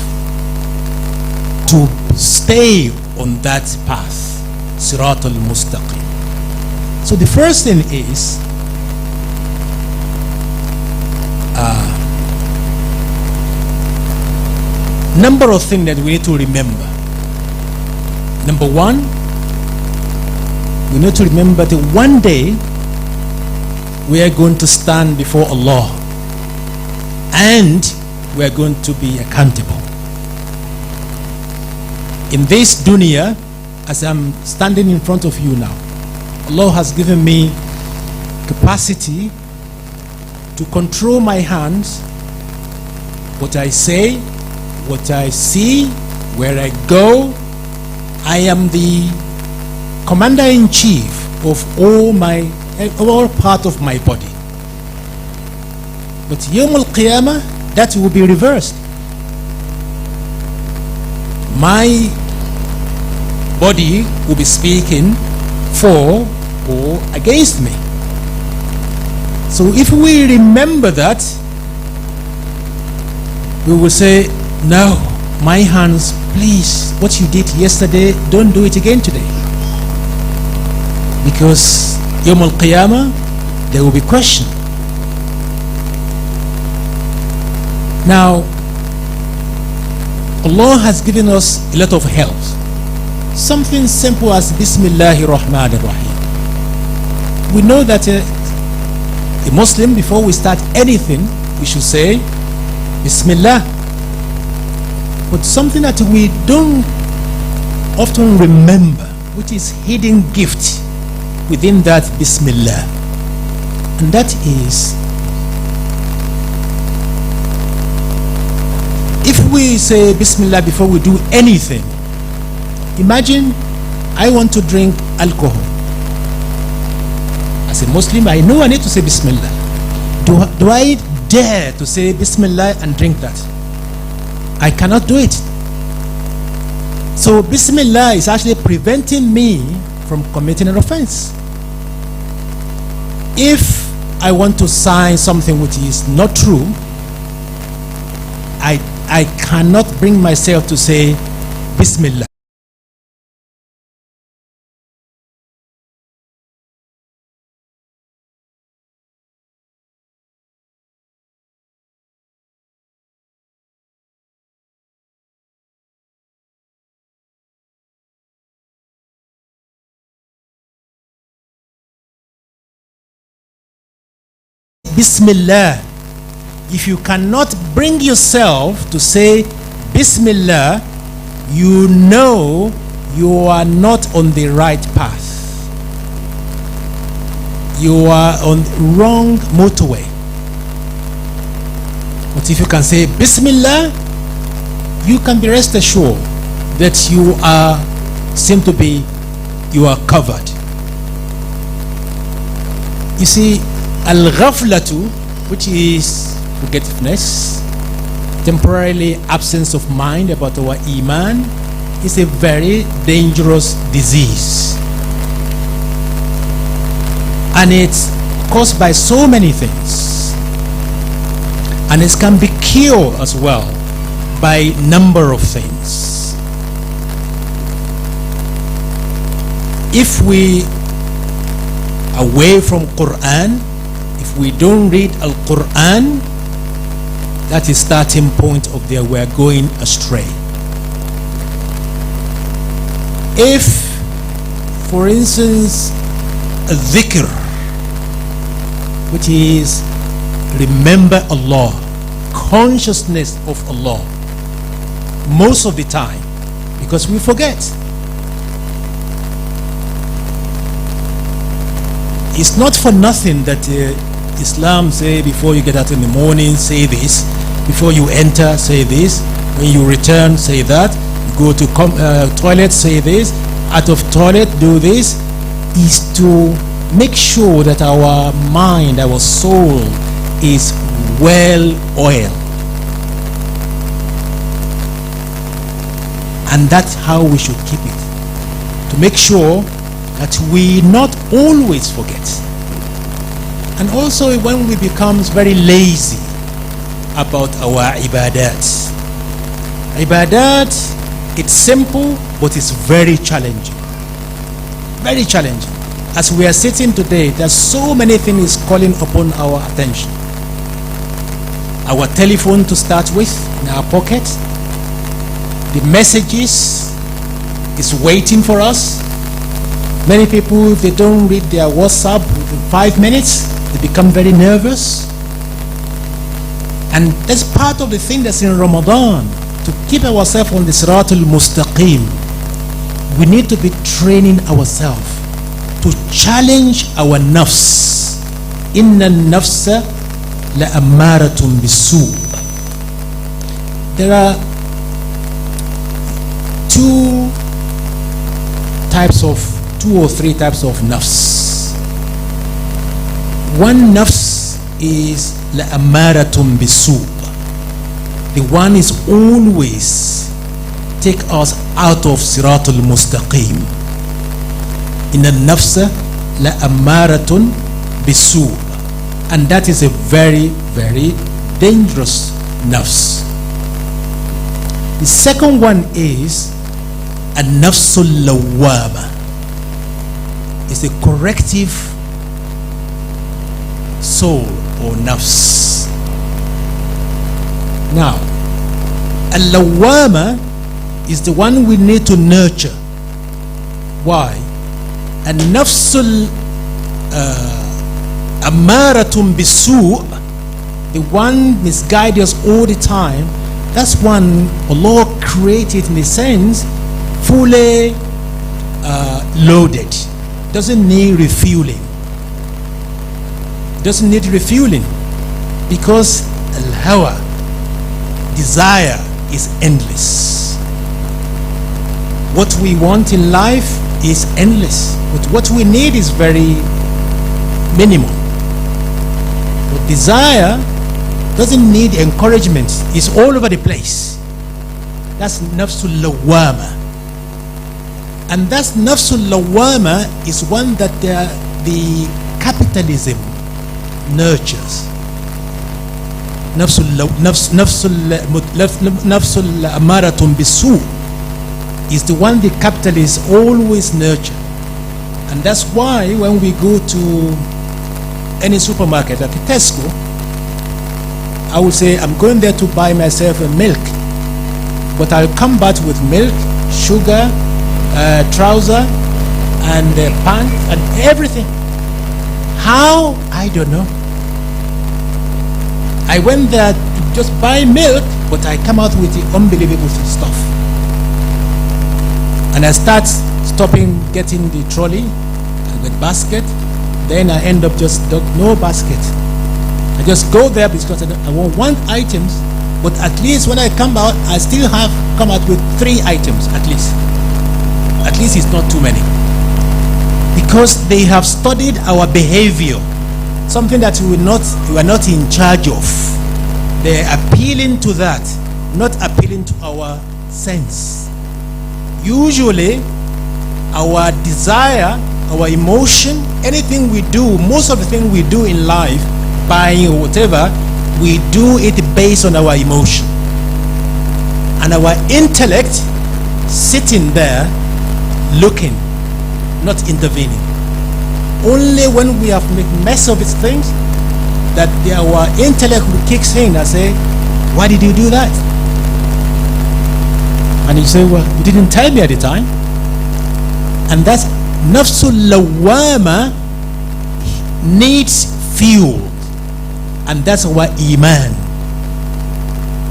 to stay on that path? Sirat al-Mustaqim. So the first thing is number of things that we need to remember. Number one, we need to remember that one day we are going to stand before Allah and we are going to be accountable. In this dunya, as I'm standing in front of you now, Allah has given me capacity to control my hands, what I say, what I see, where I go. I am the commander-in-chief of all part of my body. But Yawm al-Qiyamah, that will be reversed. My body will be speaking for or against me. So if we remember that, we will say, no, my hands, please, what you did yesterday, don't do it again today. Because Yawm al-Qiyamah, there will be question. Now, Allah has given us a lot of help. Something simple as Bismillahir Rahmanir Rahim. We know that a Muslim, before we start anything, we should say Bismillah. But something that we don't often remember, which is hidden gift within that Bismillah, and that is, if we say Bismillah before we do anything, imagine I want to drink alcohol. As a Muslim, I know I need to say Bismillah. Do I dare to say Bismillah and drink that? I cannot do it. So Bismillah is actually preventing me from committing an offense. If I want to sign something which is not true, I cannot bring myself to say Bismillah. Bismillah. If you cannot bring yourself to say Bismillah, you know you are not on the right path. You are on the wrong motorway. But if you can say Bismillah, you can be rest assured that you are seem to be you are covered. You see, al-ghaflatu, which is forgetfulness, temporarily absence of mind about our iman, is a very dangerous disease. And it's caused by so many things. And it can be cured as well by number of things. If we away from Quran, if we don't read Al-Quran, that is starting point of there we are going astray. If, for instance, a dhikr, which is remember Allah, consciousness of Allah, most of the time, because we forget. It's not for nothing that Islam say before you get out in the morning, say this. Before you enter, say this. When you return, say that. You go to toilet, say this. Out of toilet, do this. Is to make sure that our mind, our soul is well oiled. And that's how we should keep it. To make sure that we not always forget. And also when we become very lazy about our ibadat. Ibadat, it's simple, but it's very challenging. Very challenging. As we are sitting today, there's so many things calling upon our attention. Our telephone to start with, in our pocket. The messages is waiting for us. Many people, if they don't read their WhatsApp within 5 minutes, they become very nervous. And that's part of the thing that's in Ramadan. To keep ourselves on the Siratul Mustaqim, we need to be training ourselves to challenge our nafs. Inna nafsa la ammaratun bisu. There are two or three types of nafs. One nafs is la ammaratun bisu. The one is always take us out of Siratul Mustaqim. Inna nafsa la ammaratun bisu. And that is a very, very dangerous nafs. The second one is a nafsul lawwama. It's a corrective soul or nafs. Now, al-lawwama is the one we need to nurture. Why? And nafsul ammaratun bisu, the one misguided us all the time, that's one Allah created in a sense fully loaded. Doesn't need refueling. Doesn't need refueling because al-hawa, desire, is endless. What we want in life is endless, but what we need is very minimal. But desire doesn't need encouragement. It's all over the place. That's nafsul lawwama. And that's nafsul lawwama is one that the capitalism nurtures. Nafsul amaratun bisu is the one the capitalists always nurture. And that's why when we go to any supermarket, like a Tesco, I will say, I'm going there to buy myself a milk, but I'll come back with milk, sugar, trouser, and pants, and everything. How? I don't know. I went there to just buy milk, but I come out with the unbelievable stuff. And I start stopping, getting the trolley with basket. Then I end up just no basket. I just go there because I want items, but at least when I come out, I still have come out with 3 items at least. At at least it's not too many. Because they have studied our behavior, something that we are not in charge of. They're appealing to that, not appealing to our sense. Usually, our desire, our emotion, anything we do, most of the things we do in life, buying or whatever, we do it based on our emotion. And our intellect sitting there looking, not intervening. Only when we have made mess of its things that our intellect kicks in and say, why did you do that? And you say, well, you didn't tell me at the time. And that's nafsul lawama needs fuel. And that's our iman.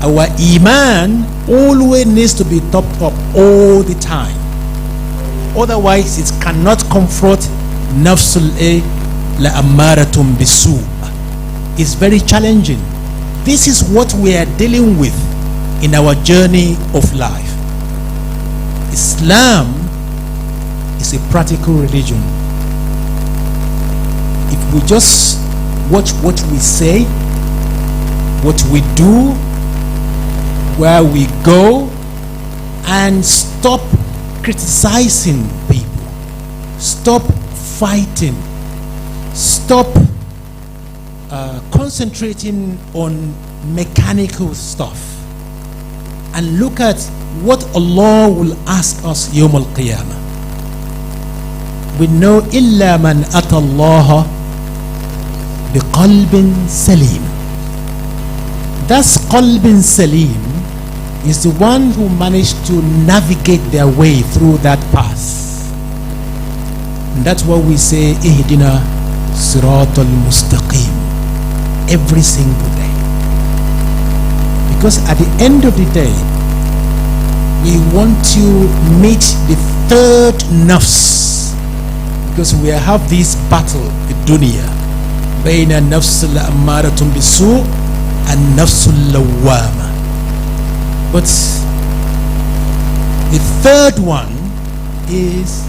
Our iman always needs to be topped up all the time. Otherwise, it cannot confront nafsul la ammaratun bisu. It's very challenging. This is what we are dealing with in our journey of life. Islam is a practical religion. If we just watch what we say, what we do, where we go, and stop criticizing people, stop fighting, stop concentrating on mechanical stuff, and look at what Allah will ask us Yawm al-Qiyamah. We know illa man ata Allah biqalbin salim. That's qalbin salim is the one who managed to navigate their way through that path. And that's what we say ihdina siratal mustaqim every single day. Because at the end of the day, we want to meet the third nafs, because we have this battle, the dunya, bayna nafs al-ammaratun bisu and nafs al-lawwama. But the third one is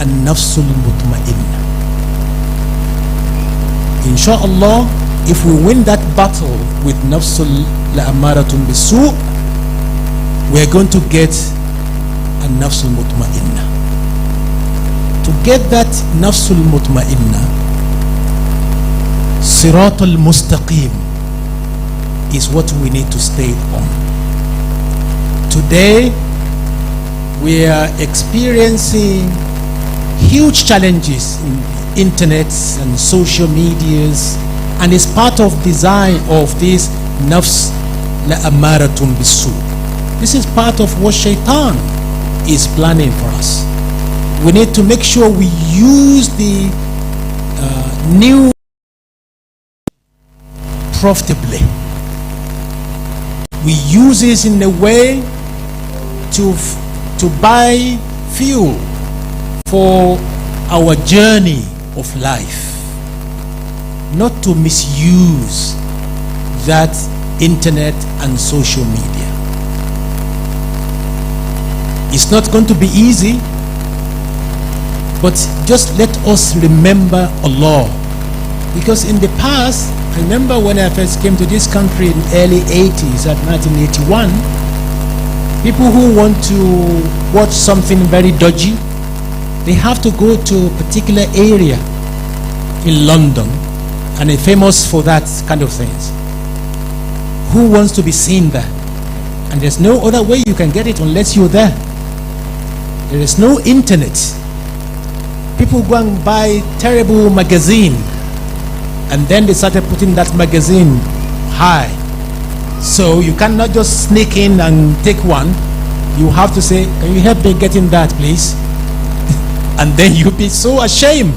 an-nafs al-mutma'inna. Inshallah, if we win that battle with nafs al-ammaratun bisu, we are going to get a nafs al-mutma'inna. To get that nafs al-mutma'inna, sirat al-mustaqim is what we need to stay on. Today, we are experiencing huge challenges in internet and social medias, and it's part of design of this nafs la-ammaratun bisu. This is part of what shaitan is planning for us. We need to make sure we use the new profitably. We use this in a way to buy fuel for our journey of life, not to misuse that internet and social media. It's not going to be easy, but just let us remember Allah. Because in the past, I remember when I first came to this country in early 80s, at 1981, people who want to watch something very dodgy, they have to go to a particular area in London, and it's famous for that kind of things. Who wants to be seen there? And there's no other way you can get it unless you're there. There is no internet. People go and buy terrible magazine, and then they started putting that magazine high. So you cannot just sneak in and take one. You have to say, can you help me getting that, please? And then you'll be so ashamed.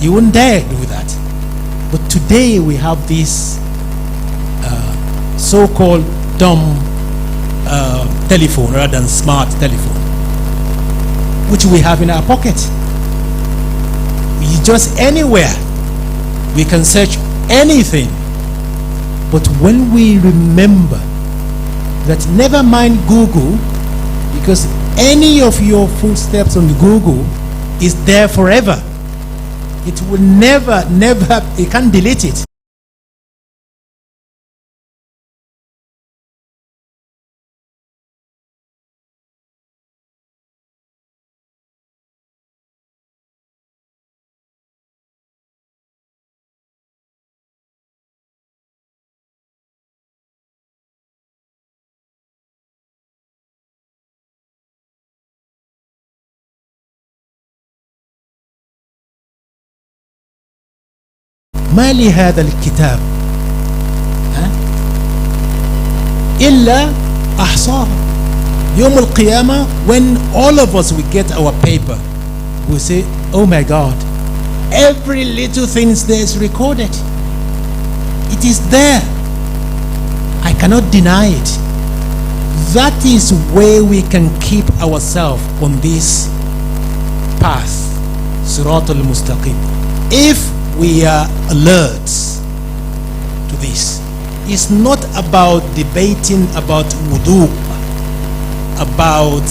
You wouldn't dare do that. But today we have this so-called dumb telephone rather than smart telephone, which we have in our pocket. We just anywhere we can search anything. But when we remember that, never mind Google, because any of your footsteps on Google is there forever. It will never, you can't delete it. ما لهذا الكتاب إلا أحصاها. يوم القيامة, when all of us we get our paper, we say, oh my God, every little thing there is recorded. It is there. I cannot deny it. That is where we can keep ourselves on this path, Sirat al-Mustaqim. If we are alert to this. It's not about debating about wudu, about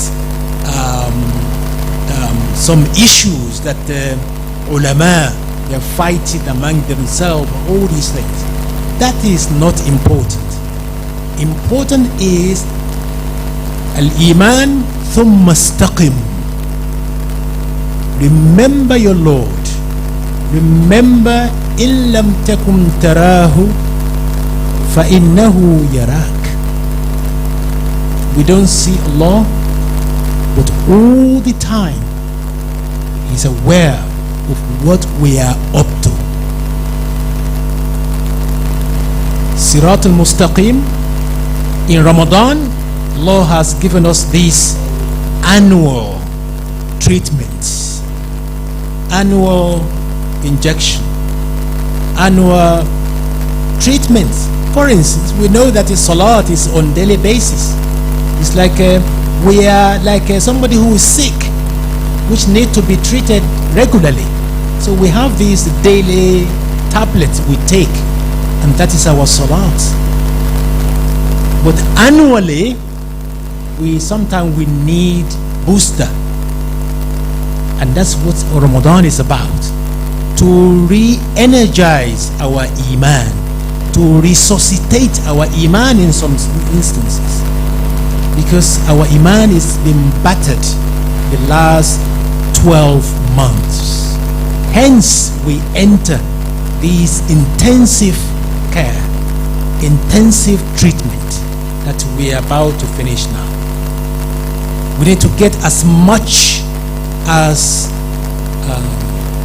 some issues that the ulama, they're fighting among themselves, all these things. That is not important. Important is al-iman thumma istaqim. Remember your Lord. Remember, إن لم تكن تراه فإنه يراك. We don't see Allah, but all the time He's aware of what we are up to. Sirat al-Mustaqim. In Ramadan, Allah has given us this annual treatment, annual injection, annual treatment. For instance, we know that the salat is on daily basis. It's like we are like somebody who is sick, which need to be treated regularly. So we have these daily tablets we take, and that is our salat. But annually, sometimes we need booster, and that's what Ramadan is about. To re-energize our iman, to resuscitate our iman in some instances, because our iman is been battered the last 12 months. Hence we enter this intensive care, intensive treatment that we are about to finish now. We need to get as much as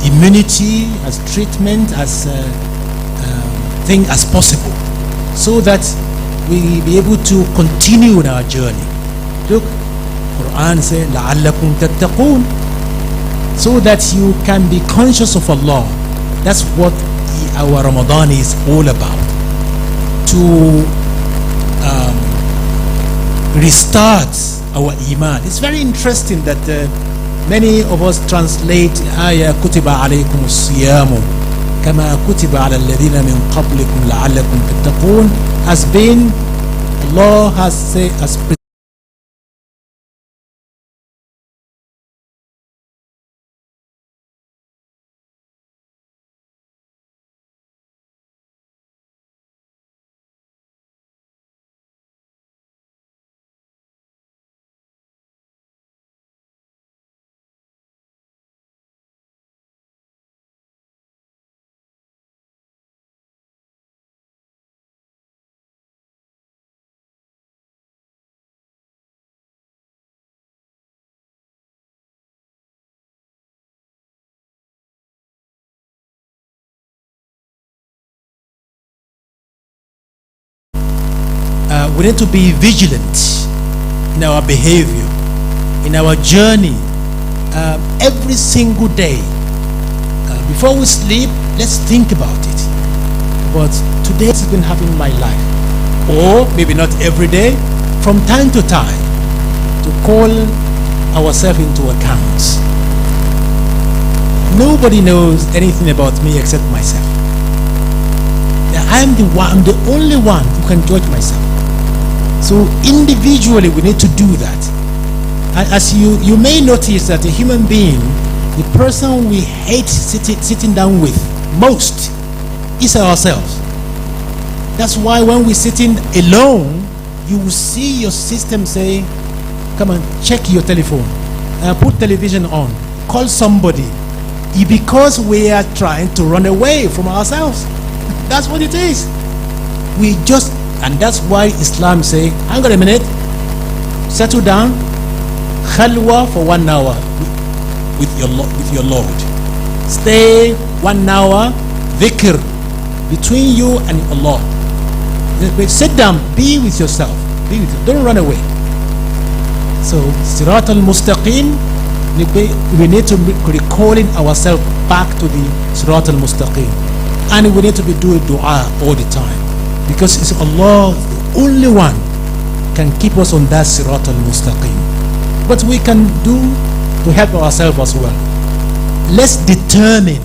immunity, as treatment, as thing as possible, so that we be able to continue in our journey. Look, Quran says, لَعَلَّكُمْ تَتَّقُونَ, so that you can be conscious of Allah. That's what our Ramadan is all about. To restart our iman. It's very interesting that many of us translate ayah kutiba alaykum as-siyamu kama kutiba ala alladhina min qablikum la'allakum tattaqun as being Allah has said as we need to be vigilant in our behavior, in our journey, every single day. Before we sleep, let's think about it. But today has been happening in my life, or maybe not every day, from time to time, to call ourselves into account. Nobody knows anything about me except myself. I'm the only one who can judge myself. So individually we need to do that. As you may notice that a human being, the person we hate sitting down with most is ourselves. That's why when we're sitting alone, you will see your system say, come on, check your telephone, put television on, call somebody. Because we are trying to run away from ourselves. That's what it is. And that's why Islam say, hang on a minute, settle down, khalwa for 1 hour with your Lord. Stay 1 hour, dhikr, between you and Allah. Sit down, be with yourself. Don't run away. So, Sirat al-Mustaqim, we need to be recalling ourselves back to the Sirat al-Mustaqim. And we need to be doing dua all the time. Because it's Allah, the only one, can keep us on that Sirat al-Mustaqim. But we can do to help ourselves as well. Let's determine.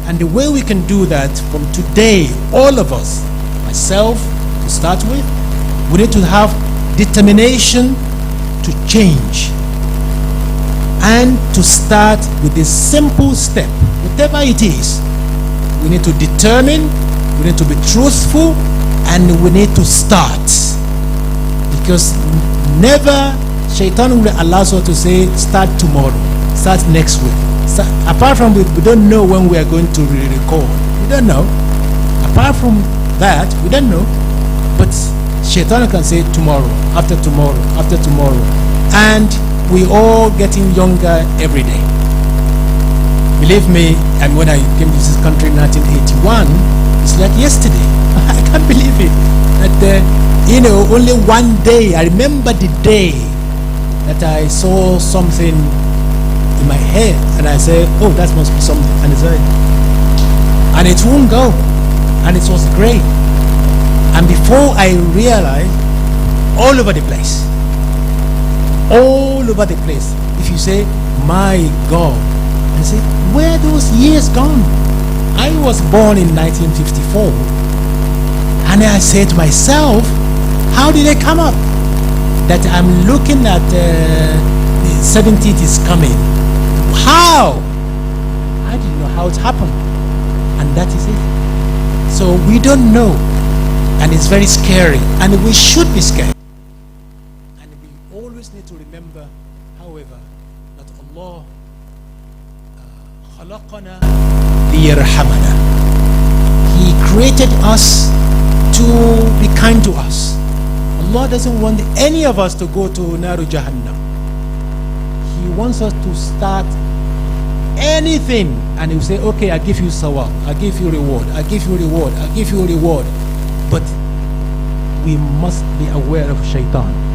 And the way we can do that from today, all of us, myself to start with, we need to have determination to change. And to start with a simple step, whatever it is. We need to determine, we need to be truthful, and we need to start. Because never Shaitan will allow us to say, start tomorrow, start next week. Apart from we don't know when we are going to record. We don't know. Apart from that, we don't know. But Shaitan can say tomorrow, after tomorrow, after tomorrow. And we all getting younger every day. Believe me, and when I came to this country in 1981, it's like yesterday. I can't believe it. That only one day, I remember the day that I saw something in my head, and I said, oh, that must be something, and it won't go, and it was great. And before I realized, all over the place. All over the place. If you say, my God, I say, where are those years gone? I was born in 1954, and I said to myself, how did they come up? That I'm looking at the 70th is coming. How? I didn't know how it happened, and that is it. So we don't know, and it's very scary, and we should be scared. Need to remember, however, that Allah khalaqana liyarhamana. He created us to be kind to us. Allah doesn't want any of us to go to Naru Jahannam. He wants us to start anything, and He will say, okay, I give you sawab, I give you reward, I give you reward, I give you reward. But we must be aware of Shaitan.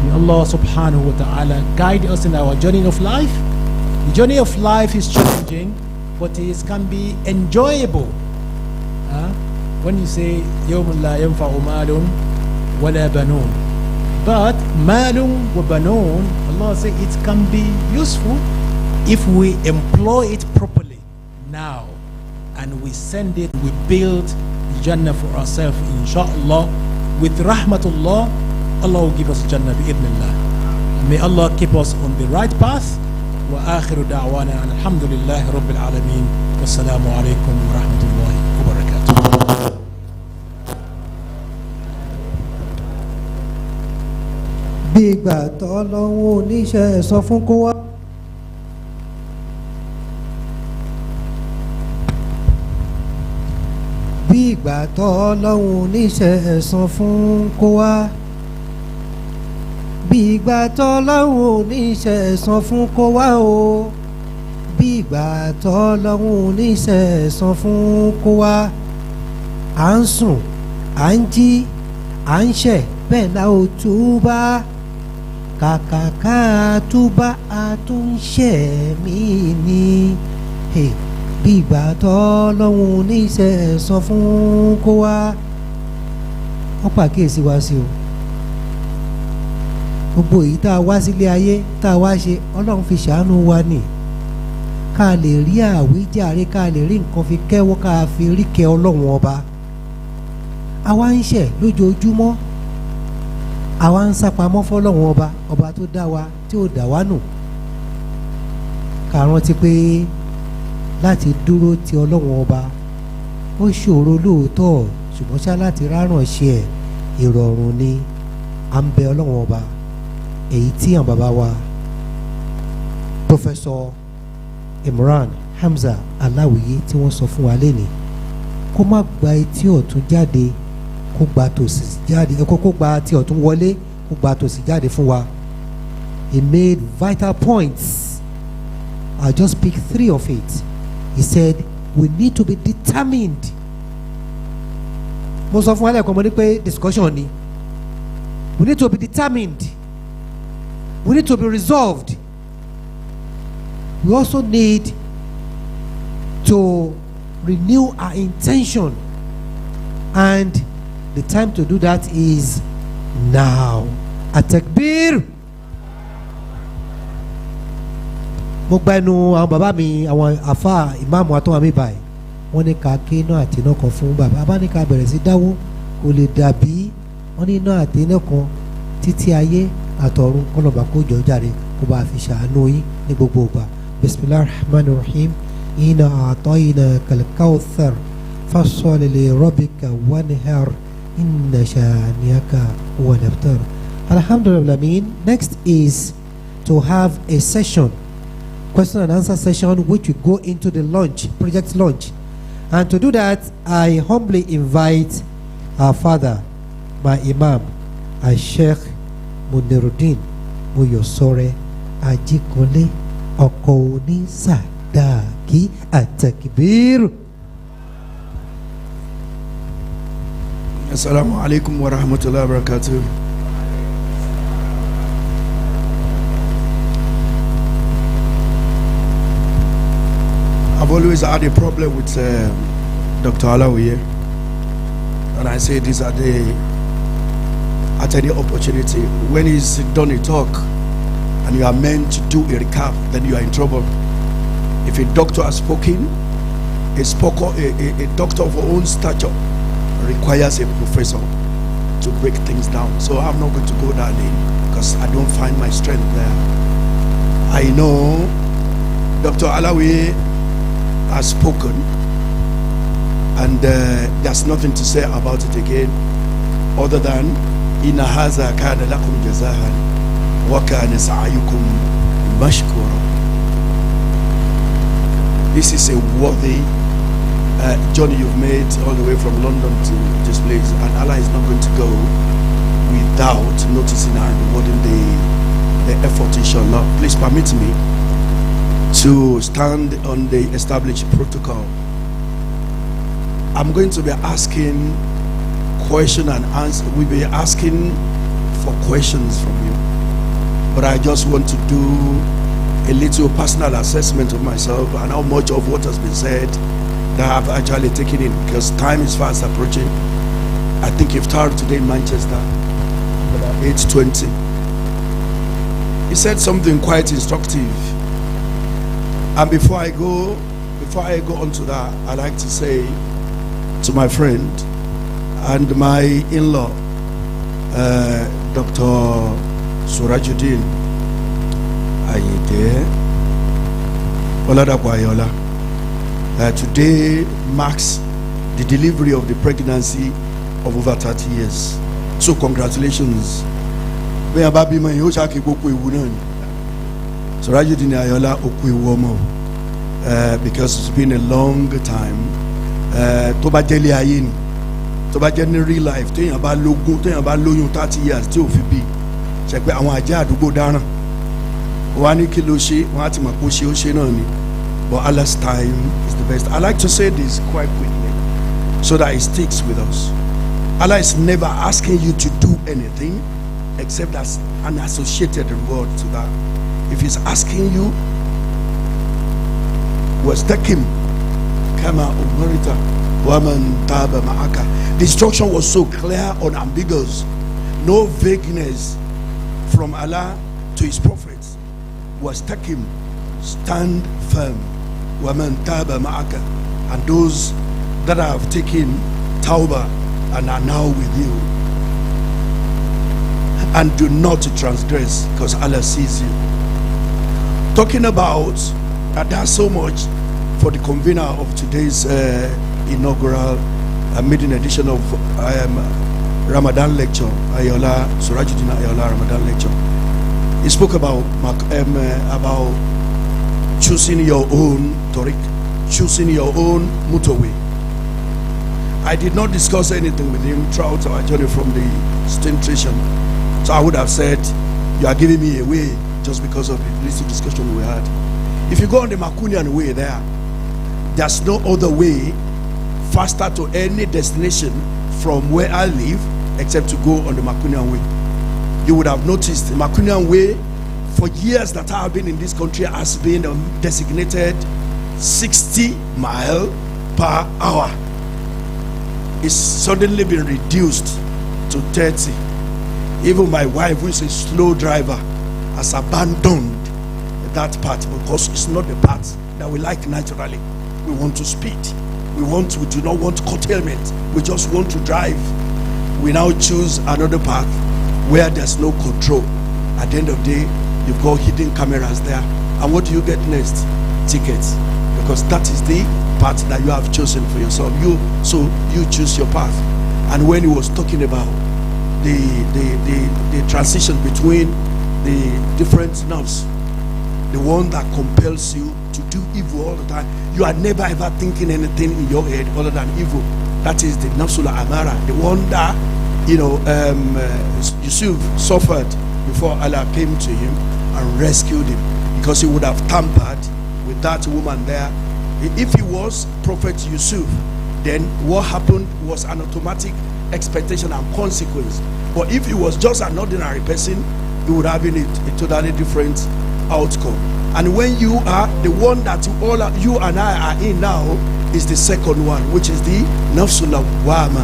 May Allah subhanahu wa ta'ala guide us in our journey of life. The journey of life is challenging, but it can be enjoyable. When you say يَوْمٌ لَا يَنْفَعُ مَالٌ وَلَا بَنُونَ, but مَالٌ وَبَنُونَ, Allah says it can be useful if we employ it properly now, and we send it, we build the Jannah for ourselves, inshallah. With rahmatullah, Allah will give us Jannah bi'idhnillah. May Allah keep us on the right path. Wa akhiru da'wana alhamdulillahi rabbil alameen. Wassalamu alaikum wa rahmatullahi wa barakatuh. Bí ìgbà t'Ọlọ́run oníṣẹ́ sọ fún kó wá. Bí ìgbà t'Ọlọ́run oníṣẹ́ sọ fún kó wá. Bí ìgbà t'Ọlọ́run oníṣẹ́ san fún kó wá o. Bí ìgbà t'Ọlọ́run oníṣẹ́ san fún kó wá. À ń sùn, à ń jí, à ń ṣẹ̀, bẹ́ẹ̀ la ò túbá. Kàkà ká túbá a tún ṣẹ̀ mí ni. Bí ìgbà t'Ọlọ́run oníṣẹ́ san fún kó wá. Wọ́n pàkíyèsí wa sí o. Gbogbo èyí tá a wá sílé ayé tá a wá ṣe, Ọlọ́run fi ṣàánú wa nì, ká lè rí àwíjàre, ká lè rí nǹkan fi kẹ́wọ́, ká fi rí kẹ́ Ọlọ́run ọba. Àwa ń ṣẹ̀ lójoojúmọ́, àwa ń sápamọ́ fọlọ́run ọba tó dá wa tí ò dá wa nù ká rántí pé láti dúró ti ọlọ́run ọba ó ṣòro lóòótọ́ ṣùgbọ́n ṣá láti ráràn ṣe ẹ̀ ìrọ̀rùn ni à ń bẹ ọlọ́run ọba èyí tí àwọn bàbá wa Professor Imran Hamza Aláwìyé tí wọ́n sọ fún wa lénìí kó má gba etí ọ̀tún jáde kó gba tòsì jáde kó gba ti ọ̀tún wọlé kó gba tòsì jáde fún wa. He made vital points. I'll just pick 3 of it. He said we need to be determined. Mo sọ fún wa lẹ́ẹ̀kan mo ní pé discussion ni. We need to be determined. We need to be resolved. We also need to renew our intention, and the time to do that is now. At-takbir. Mo gba ẹnu àwọn bàbá mi àwọn àfa ìmáàmù àtọ́wà mi báyìí wọ́n ní ká ké iná àti iná kan fún bàbá abá ní ká bẹ̀rẹ̀ sí dáwó kò lè dàbí wọ́n ní iná àti iná kan títí ayé àtọ̀run kọ́nọ̀bà kó jọ jàre kó bá fi ṣàánú yín ní gbogbo ìgbà. Bismillahir Rahmanir Rahim. Inna a'tainakal kawthar fasalli li rabbika wanhar inna shani'aka huwal abtar. Alhamdulillah. Next is to have a session, question and answer session, which will go into the launch, project launch. And to do that, I humbly invite our father, my imam, Sheikh Muniruddin Oyosore Ajikole Okoni Sadaki. At-takbir. Assalamu alaikum wa rahmatullahi wa barakatuh. I've always had a problem with Dr. Alawiye, and I say this at any opportunity. When he's done a talk and you are meant to do a recap, then you are in trouble. If a doctor has spoken, a doctor of our own stature requires a professor to break things down. So I'm not going to go that lane because I don't find my strength there. I know Dr. Alawiye has spoken, and there's nothing to say about it again other than inna haza kana lakum jazahan wa kana sa'yukum mashkura. This is a worthy journey you've made all the way from London to this place, and Allah is not going to go without noticing and rewarding the effort, inshallah. Please permit me to stand on the established protocol. I'm going to be asking question and answer. We'll be asking for questions from you, but I just want to do a little personal assessment of myself and how much of what has been said that I've actually taken in, because time is fast approaching. I think you've started today in Manchester about 8:20. He said something quite instructive. And before I go on to that, I'd like to say to my friend and my in-law, Dr. Surajudeen, are you there? Ayoola. Today marks the delivery of the pregnancy of over 30 years. So congratulations. Surajudeen Ayoola Okwewomo, because it's been a long time. Toba jeli ayin, toba jeni real life. Téèyàn bá lógún, téèyàn bá lóyún 30 years tí ó fi bí. Ṣé pé àwọn ajá àdúgbò dáràn. Wọ́n ní kí ló ṣe, wọ́n á ti mọ̀ pé ó ṣe náà ni. But Allah's time is the best. I like to say this quite quickly so that it sticks with us. Allah is never asking you to do anything except as an associated reward to that. If he's asking you, wastaqim kama umarita waman taba ma'aka. The instruction was so clear, unambiguous, no vagueness from Allah to his prophets. Wastaqim, stand firm, waman taba ma'aka, and those that have taken tawbah and are now with you. and do not transgress, because Allah sees you. Talking about that's so much for the convener of today's inaugural maiden edition of Ramadan lecture, Ayoola, Surajudeen Ayoola Ramadan lecture. He spoke about choosing your own tariq, choosing your own motorway. I did not discuss anything with him throughout our journey from the station. So I would have said, you are giving me away just because of the little discussion we had. If you go on the Makunian way there's no other way faster to any destination from where I live except to go on the Makunian way. You would have noticed the Makunian way for years that I have been in this country has been designated 60 miles per hour. It's suddenly been reduced to 30. Even my wife, who is a slow driver, has abandoned that part because it's not the part that we like naturally. We want to speed. We do not want curtailment. We just want to drive. We now choose another path where there's no control. At the end of the day, you've got hidden cameras there. And what do you get next? Tickets. Because that is the path that you have chosen for yourself. So you choose your path. And when he was talking about the transition between the different nerves, the one that compels you to do evil all the time, you are never ever thinking anything in your head other than evil. That is the nafsul amara, the one that Yusuf suffered before Allah came to him and rescued him, because he would have tampered with that woman there. If he was Prophet Yusuf, then what happened was an automatic expectation and consequence. But if he was just an ordinary person, he would have been a totally different outcome. And when you are the one that you and I are in now, is the second one, which is the nafsul lawwama.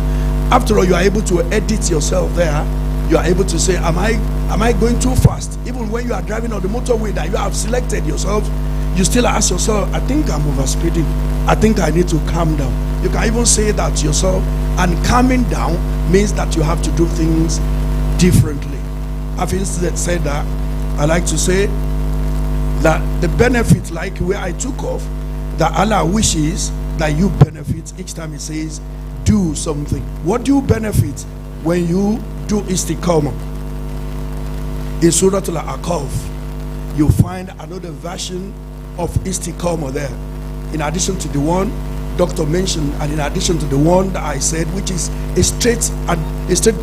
After all, you are able to edit yourself there. You are able to say, am I going too fast? Even when you are driving on the motorway that you have selected yourself, you still ask yourself, I think I'm overspeeding. I think I need to calm down. You can even say that to yourself. And calming down means that you have to do things differently. I've instead said that, I like to say that the benefit, like where I took off, that Allah wishes that you benefit each time He says, do something. What do you benefit when you do istiqamah? In Surah Al-Aqaf, you find another version of istiqamah there, in addition to the one Doctor mentioned, and in addition to the one that I said, which is a straight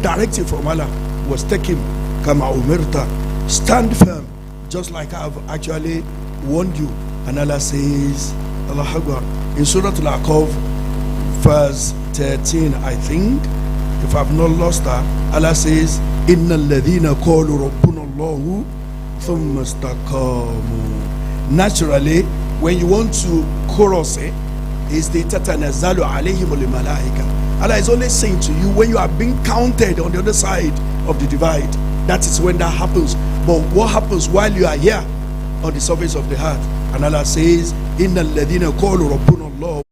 directive from Allah, was taken kama umirta, stand firm, just like I've actually warned you. And Allah says, Allah Akbar, in Surah Al-Aqaf, verse 13, I think, if I've not lost that, Allah says, Inna alladhina qalu rabbuna Allahu thumma istaqamu. Naturally, when you want to chorus it, is the tatanazzalu alayhim al-malaika. Allah is only saying to you, when you are being counted on the other side of the divide, that is when that happens. But what happens while you are here on the surface of the earth? And Allah says, Inna alladhina qalu rabbuna Allah.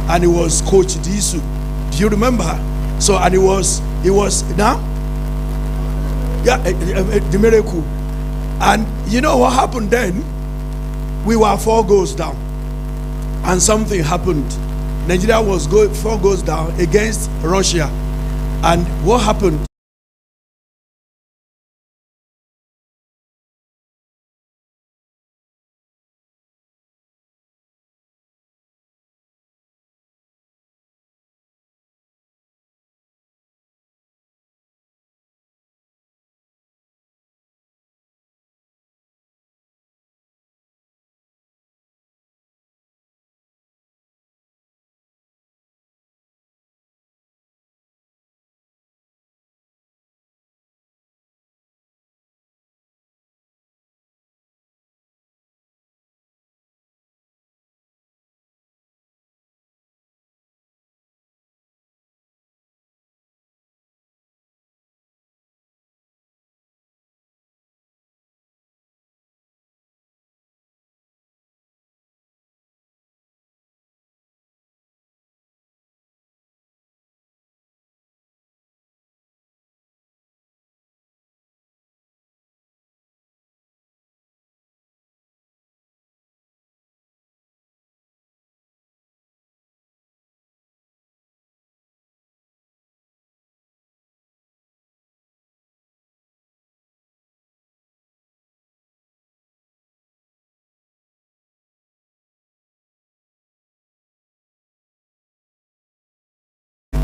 And it was Coach Disu. Do you remember? So, and it was now, yeah, the miracle. And you know what happened then? We were 4 goals down, and something happened. Nigeria was 4 goals down against Russia, and what happened?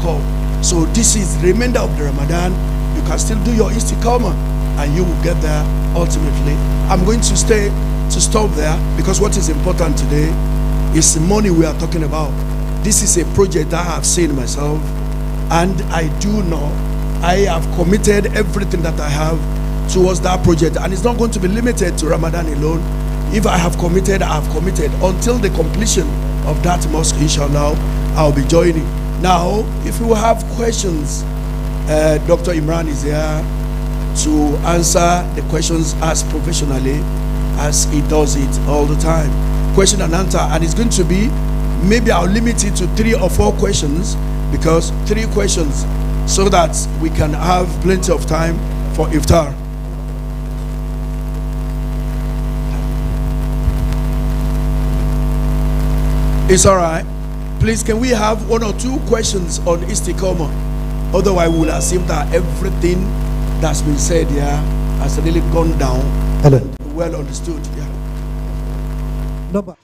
call. So this is the remainder of the Ramadan. You can still do your istiqamah and you will get there ultimately. I'm going to stop there because what is important today is the money we are talking about. This is a project that I have seen myself, and I do know I have committed everything that I have towards that project, and it's not going to be limited to Ramadan alone. If I have committed, I have committed until the completion of that mosque. Inshallah, I'll be joining. Now, if you have questions, Dr. Imran is here to answer the questions as professionally as he does it all the time. Question and answer, and it's going to be, maybe I'll limit it to 3 or 4 questions, because 3 questions, so that we can have plenty of time for iftar. It's all right. Please, can we have 1 or 2 questions on istiqamah? Otherwise, we'll assume that everything that's been said here has really gone down. Hello. Well understood. Yeah. No, but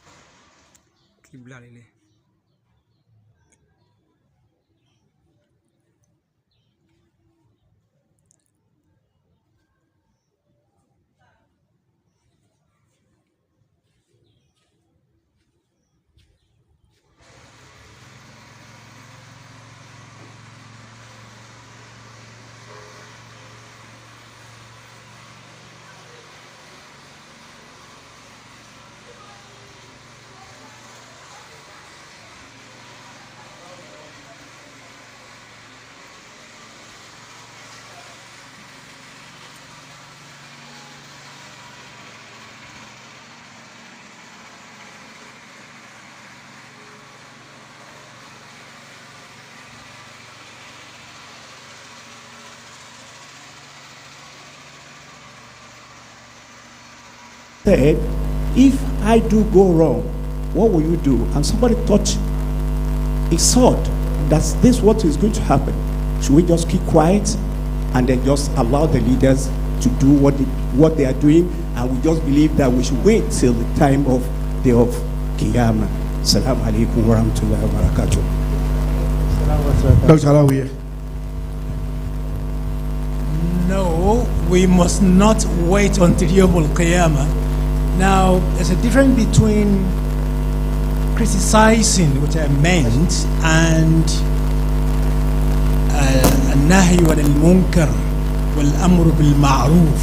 said, if I do go wrong, what will you do? And somebody thought, he thought, that's this what is going to happen. Should we just keep quiet and then just allow the leaders to do what they are doing, and we just believe that we should wait till the time of day of Qiyamah? Assalamu alaikum wa rahmatullahi wa barakatuh. Dr. Alawiya. No, we must not wait until Yawm al-Qiyamah. Now, there's a difference between criticizing, which I meant, and al-nahy wal-munkar wal-amru bil-ma'ruf.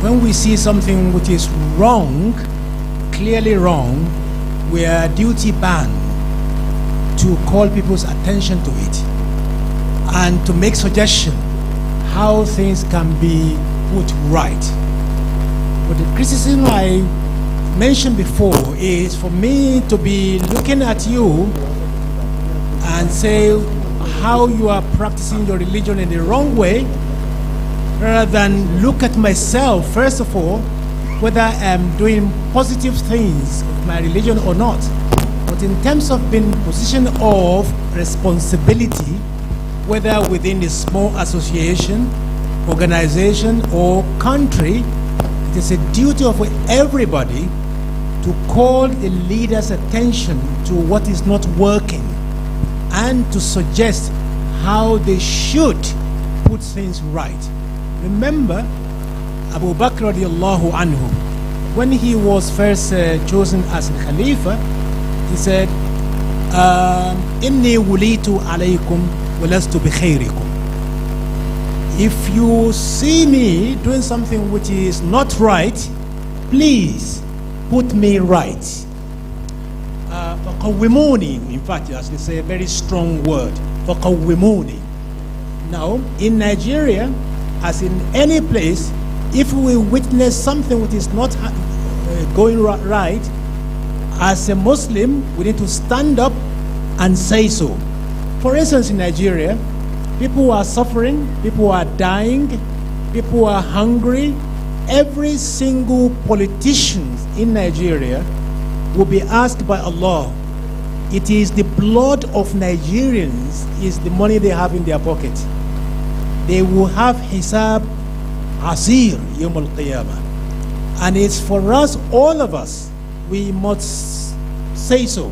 When we see something which is wrong, clearly wrong, we are duty bound to call people's attention to it and to make suggestions how things can be put right. But the criticism I mentioned before is for me to be looking at you and say how you are practicing your religion in the wrong way, rather than look at myself, first of all, whether I'm doing positive things with my religion or not. But in terms of being in a position of responsibility, whether within a small association, organization, or country, it is a duty of everybody to call the leader's attention to what is not working and to suggest how they should put things right. Remember, Abu Bakr radiallahu anhu, when he was first chosen as the Khalifa, he said, Inni wulitu alaykum walastu bi khayrikum. If you see me doing something which is not right, please put me right. Faqawwimuni, in fact, as they say, a very strong word. Faqawwimuni. Now, in Nigeria, as in any place, if we witness something which is not going right, as a Muslim, we need to stand up and say so. For instance, in Nigeria, people are suffering, people are dying, people are hungry. Every single politician in Nigeria will be asked by Allah. It is the blood of Nigerians is the money they have in their pocket. They will have hisab asir yawm al-qiyamah. And it's for us, all of us, we must say so.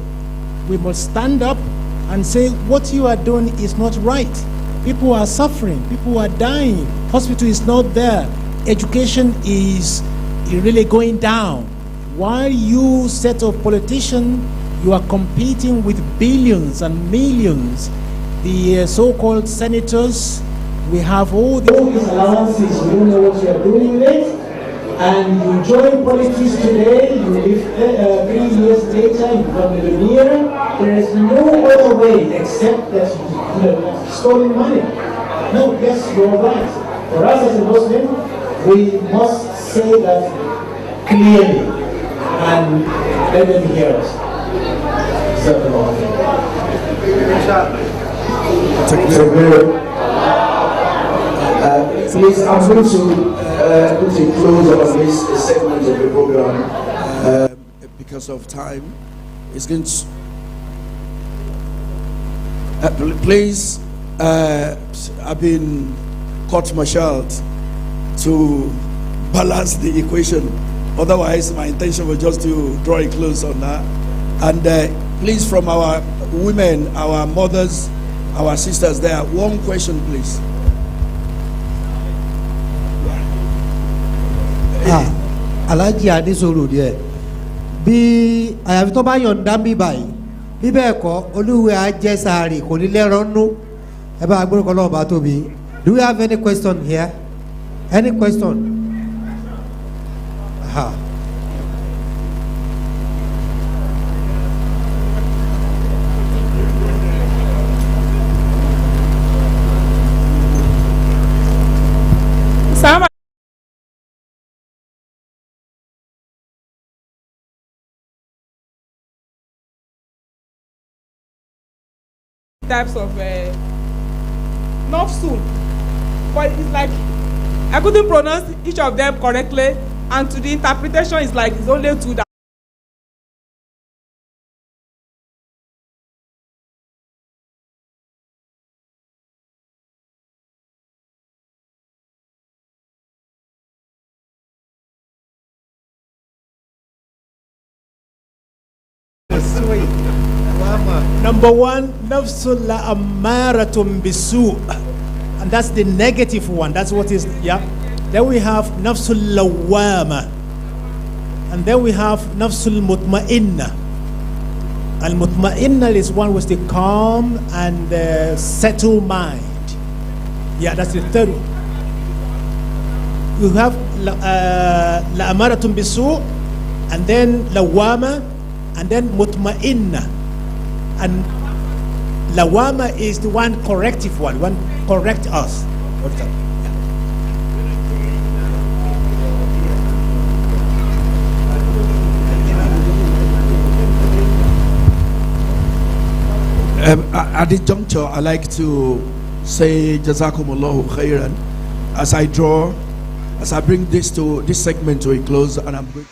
We must stand up and say what you are doing is not right. People are suffering, people are dying, hospital is not there, education is really going down. While you set of politicians, you are competing with billions and millions. The so-called senators, we have all these allowances, we don't know what you are doing with it. And you join politics today, you live 3 years later, you become a millionaire. There is no other way except that you stolen money. No, yes, you're right. For us as a Muslim, we must say that clearly and let them hear us. Please, I'm going to put a close on this segment of the program because of time. It's going to please. I've been court-martialed to balance the equation. Otherwise, my intention was just to draw a close on that. And please, from our women, our mothers, our sisters there, one question, please. Alhaji Adesoro díẹ̀ bí àyàfi tó bá yọ̀ǹda bí báyìí bí bẹ́ẹ̀ kọ́ olúwe ajẹ́sàárì kò ní lẹ́rọ̀ọ́nù ẹ bá gbórúkọ lọ́wọ́ bá tóbi. Do we have any question here? Any question? Types of nafsul, but it's like I couldn't pronounce each of them correctly, and to the interpretation it's like it's only two that Number one, nafsul la'ammaratun bisu, and that's the negative one. That's what is, yeah. Then we have nafsul lawama, and then we have nafsul mutma'inna. And mutma'inna is one with the calm and settled mind. Yeah, that's the third one. You have la'ammaratun bisu, and then lawama, and then mutma'inna. And lawama is the one corrective one correct us. What's that? At this juncture, I like to say Jazakumullahu khairan as I bring this segment to a close, and I'm going.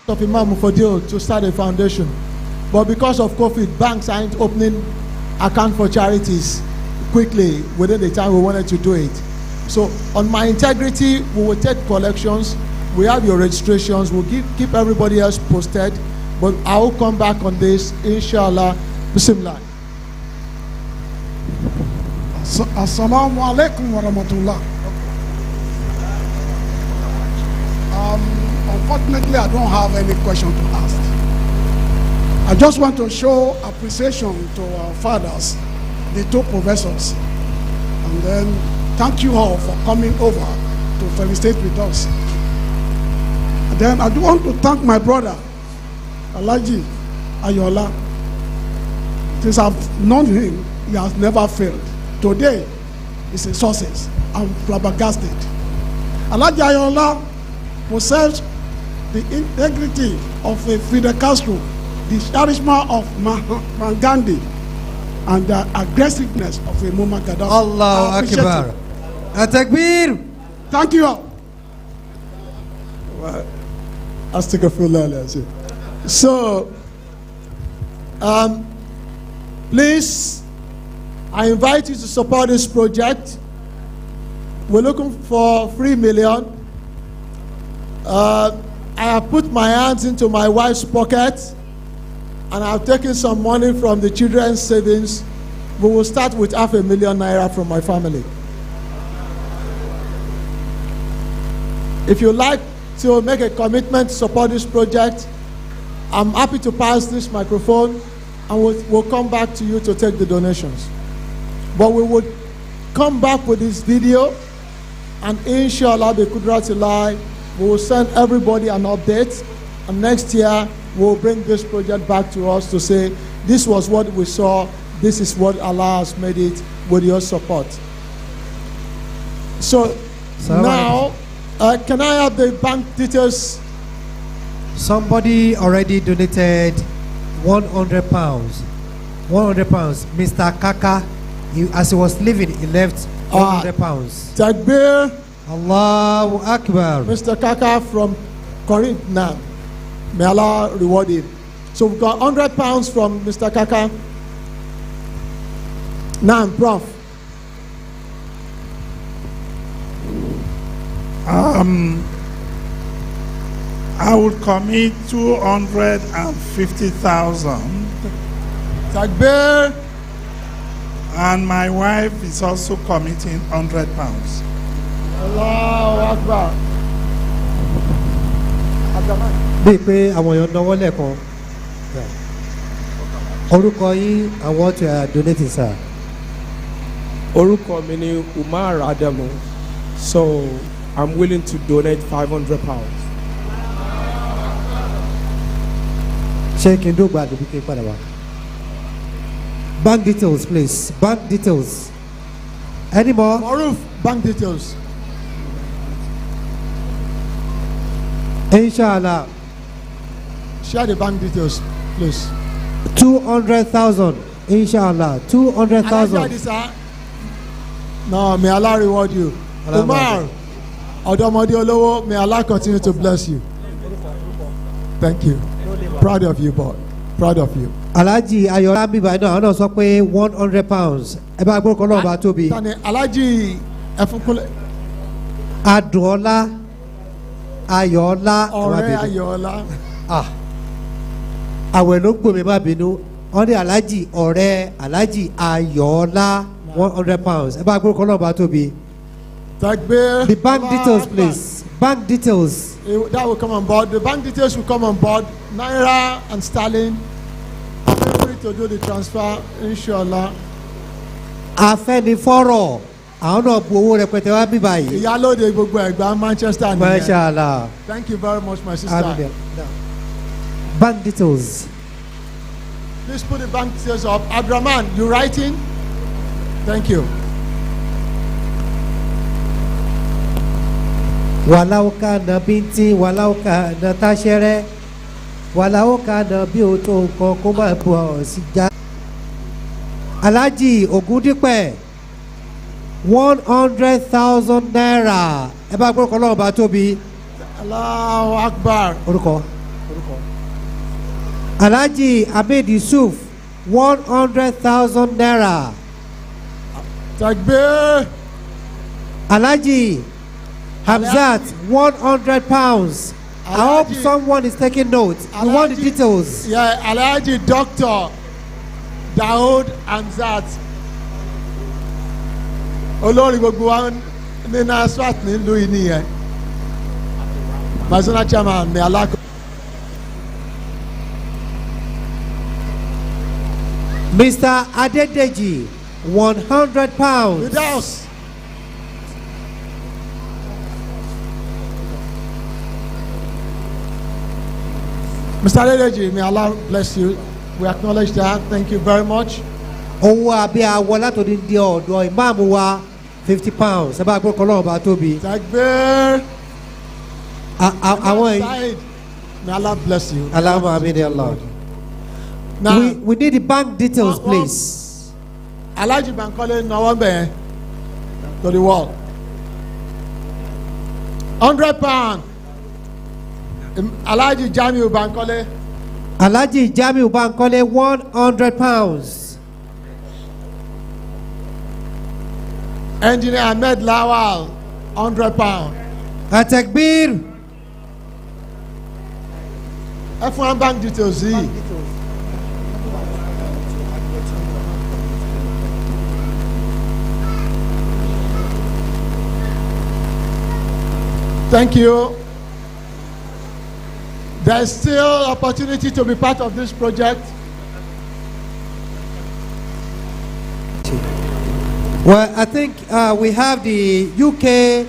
of Imam for deal to start a foundation. But because of COVID, banks aren't opening account for charities quickly within the time we wanted to do it. So on my integrity, we will take collections. We have your registrations. We'll keep everybody else posted. But I will come back on this, inshallah. Bismillah. Assalamu alaikum wa rahmatullah. Unfortunately, I don't have any question to ask. I just want to show appreciation to our fathers, the two professors, and then thank you all for coming over to felicitate with us. And then I do want to thank my brother, Alhaji Ayoola. Since I've known him, he has never failed. Today is a success. I'm flabbergasted. Alhaji Ayoola possessed the integrity of a Fidel Castro, the charisma of Mahatma Gandhi, and the aggressiveness of a Muammar Gaddafi. Allahu Akbar. Atakbir. Thank you all. So, please, I invite you to support this project. We're looking for 3 million. I have put my hands into my wife's pocket, and I've taken some money from the children's savings. We will start with 500,000 naira from my family. If you like to make a commitment to support this project, I'm happy to pass this microphone, and we'll come back to you to take the donations. But we would come back with this video, and inshallah, bi kudratillah, we will send everybody an update, and next year we'll bring this project back to us to say this was what we saw, this is what Allah has made it with your support. So now, can I have the bank details? Somebody already donated 100 pounds. 100 pounds. Mr. Kaka, as he was leaving, he left 100 pounds. Takbir. Allahu Akbar. Mr. Kaka from Corinth now. May Allah reward him. So we've got 100 pounds from Mr. Kaka. Now, Prof. I would commit 250,000. Takbir. And my wife is also committing 100 pounds. Allahu Akbar. Bí pé àwọn èèyàn náwó lẹ́ẹ̀kan. Orúkọ yín àwọn tí a donate sir. Orúkọ mi ni Umar Adamu, so I'm willing to donate 500 pounds. Ṣé kí n dógba àdúgbò kí n padà wá? Bank details please. Bank details. Any more? Maruf, bank details. Inshallah. Share the bank details, please. 200,000. Inshallah. 200,000. No, may Allah reward you. Umar, Odomodi Olowo, may Allah continue to bless you. Thank you. Proud of you, boy. Proud of you. Alhaji Ayoola bí báyìí náà àwọn náà sọ pé 100 pounds. Ẹ bá gbọ́dọ̀ kọ́ náà bá tóbi. Tani Alhaji Ẹfúnkúnlé. Adùnọlá Ayoola. Ọ̀rẹ́ Ayoola. Àwẹ̀ ló gbòmí má bínú. Wọ́n ní Alhaji ọ̀rẹ́ Alhaji Ayoola 100 pounds. Ẹ bá gbọ́dọ̀ kọ́ náà bá tóbi. Takbir. The bank details please. Bank details. That will come on board. The bank details will come on board. Naira and sterling. I'm ready to do the transfer, inshallah. Afẹ́nifọ́rọ̀ àwọn náà bu owó rẹpẹtẹ wá bí báyìí. Ìyálóde gbogbo Ẹ̀gbá Manchester nìyẹn. Mashallah. Thank you very much, my sister. Bank details. Please put the bank details up. Abdurrahman, you writing? Thank you. Walau kana binti, walau kana tashere, walau kana bí o tó nǹkan kó má bu ọ sí já. Alhaji Ogundipe 100,000 naira. Ẹ bá gbọ́dọ̀ kọ́ lọ́wọ́ bá tóbi. Allahu Akbar. Orúkọ. Alhaji Abid Yusuf, 100,000 naira. Takbir. Alhaji Hamzat, 100 pounds. I hope someone is taking notes. We want the details. Yeah, Alhaji Dr. Daoud Hamzat. Olórí gbogbo wa ní Nasfat nílùú yìí nìyẹn. National chairman ní Alako. Mr. Adedeji, 100 pounds. With us. Mr. Adedeji, may Allah bless you. We acknowledge that. Thank you very much. Owó abẹ́ awọ látòdì di ọ̀dọ̀ ìmáàmù wa 50 pounds. Ẹ bá gbọ́ kọ́ lọ́wọ́ bá tóbi. Takbir. Àwọn èyí. May Allah bless you. Allahumma amin ya Allah. Now, we need the bank details, please. Alhaji Bankole Nawambe to the wall. 100 pounds. Alhaji Jamiu Bankole. Alhaji Jamiu Bankole, 100 pounds. Engineer Ahmed Lawal, 100 pounds. Atakbir. F1 bank details. Thank you. There is still opportunity to be part of this project. Well, I think we have the UK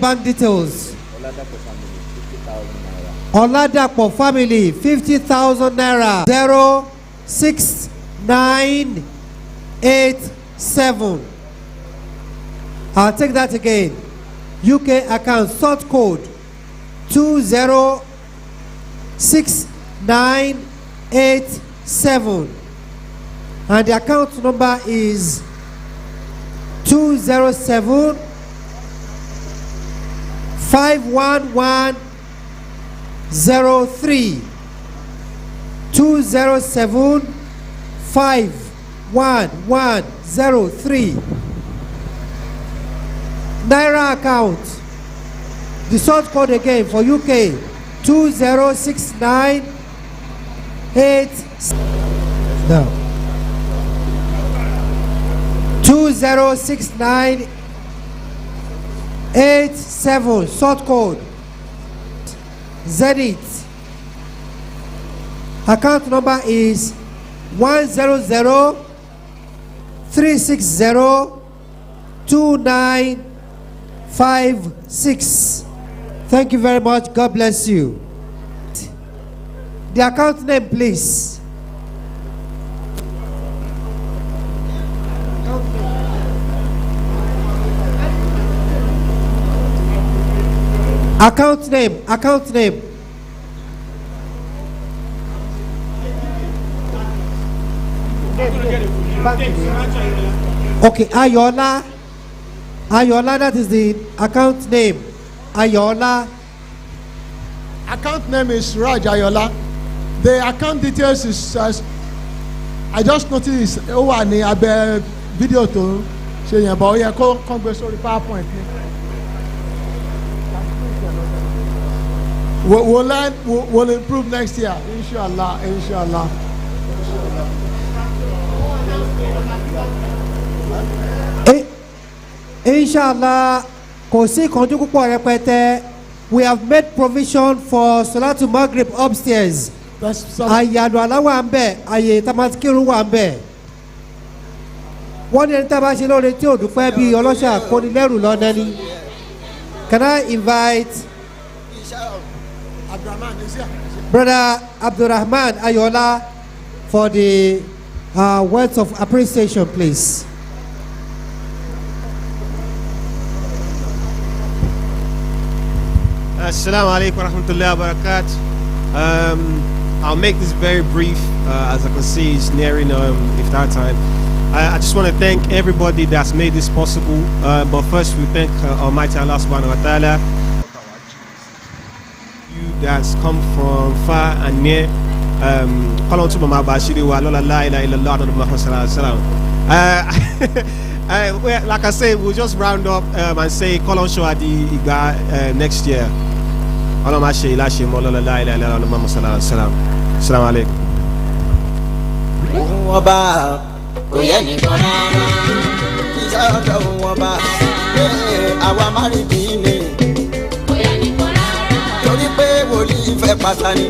bank details. Oladapo family, 50,000 naira. 06987. I'll take that again. UK account sort code 206987, and the account number is 207 51103 207 51103. Naira account. The sort code again for UK 20698. No. 206987 sort code. Zenith. Account number is 100 360 2956. Thank you very much. God bless you. The account name, please. Account name. Account name. Okay, Ayoola. Ayoola, that is the account name. Ayoola. Account name is Raj Ayoola. The account details is I just noticed ó wà ní abẹ́ video tó ṣe yẹn bọ̀ ó yẹ kó gbé sórí PowerPoint ni. We'll learn, we'll improve next year, inshallah, inshallah. Inshallah, kò sí ìkànjú púpọ̀ rẹpẹtẹ. We have made provision for Salatul Maghrib upstairs. Àyàdù aláwọ̀ à ń bẹ̀, àyè tamatikiru wà ń bẹ̀. Wọ́n ní ẹni tá a bá ṣe lóore tí ò dúpẹ́ bí ọlọ́ṣà kónilẹ́rù lọ́nà ni. Can I invite Brother Abdurrahman Ayoola for the words of appreciation, please? Assalamu alaikum wa rahmatullahi wa barakatuh. I'll make this very brief, as I can see it's nearing iftar time. I just want to thank everybody that's made this possible, but first we thank Almighty Allah subhanahu wa ta'ala. You that's come from far and near, kọ́lọ́n túbọ̀ máa bá àṣírí wa lọ́la la ilaha illallah Muhammad sallallahu alaihi wasallam. Well, like I say, we'll just round up and say kọ́lọ́n show at the ìgbà next year. Ọlọ́run máa ṣe ìláṣẹ mọ́ lọ́la la ilaha illallah Muhammad sallallahu alaihi wasallam. Assalamu alaikum. Wọ́n bá kò yẹ nìkan rárá. Ìjà ọ̀dọ̀ wọn bá àwa má rí bí ni. Kò yẹ nìkan rárá. Torí pé wòlíì fẹ́ pàtàkì.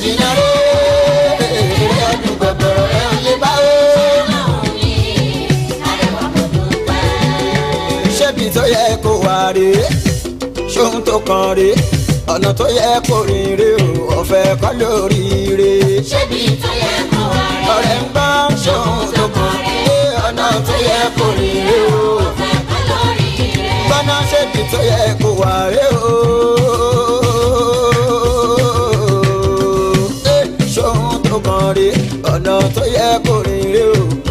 jìnnà rẹ̀ èrè ọdún gbọ̀gbọ̀rọ̀ ẹ̀ ò lè bá o. ṣébi tó yẹ kó wà rè é ṣóhun tó kàn rè é ọ̀nà tó yẹ kó rìn rè o ọ̀fẹ́ kọ́ lórí rè é. ṣébi tó yẹ kó wà rè é ọ̀rẹ́ ń gbọ́ ṣóhun tó kàn rè é ọ̀nà tó yẹ kó rìn rè o ọ̀fẹ́ kọ́ lórí rè é. gbọ́nà ṣébi tó yẹ kó wà rè o. ṣóhun tó kàn rè é ọ̀nà tó yẹ kó rìn rè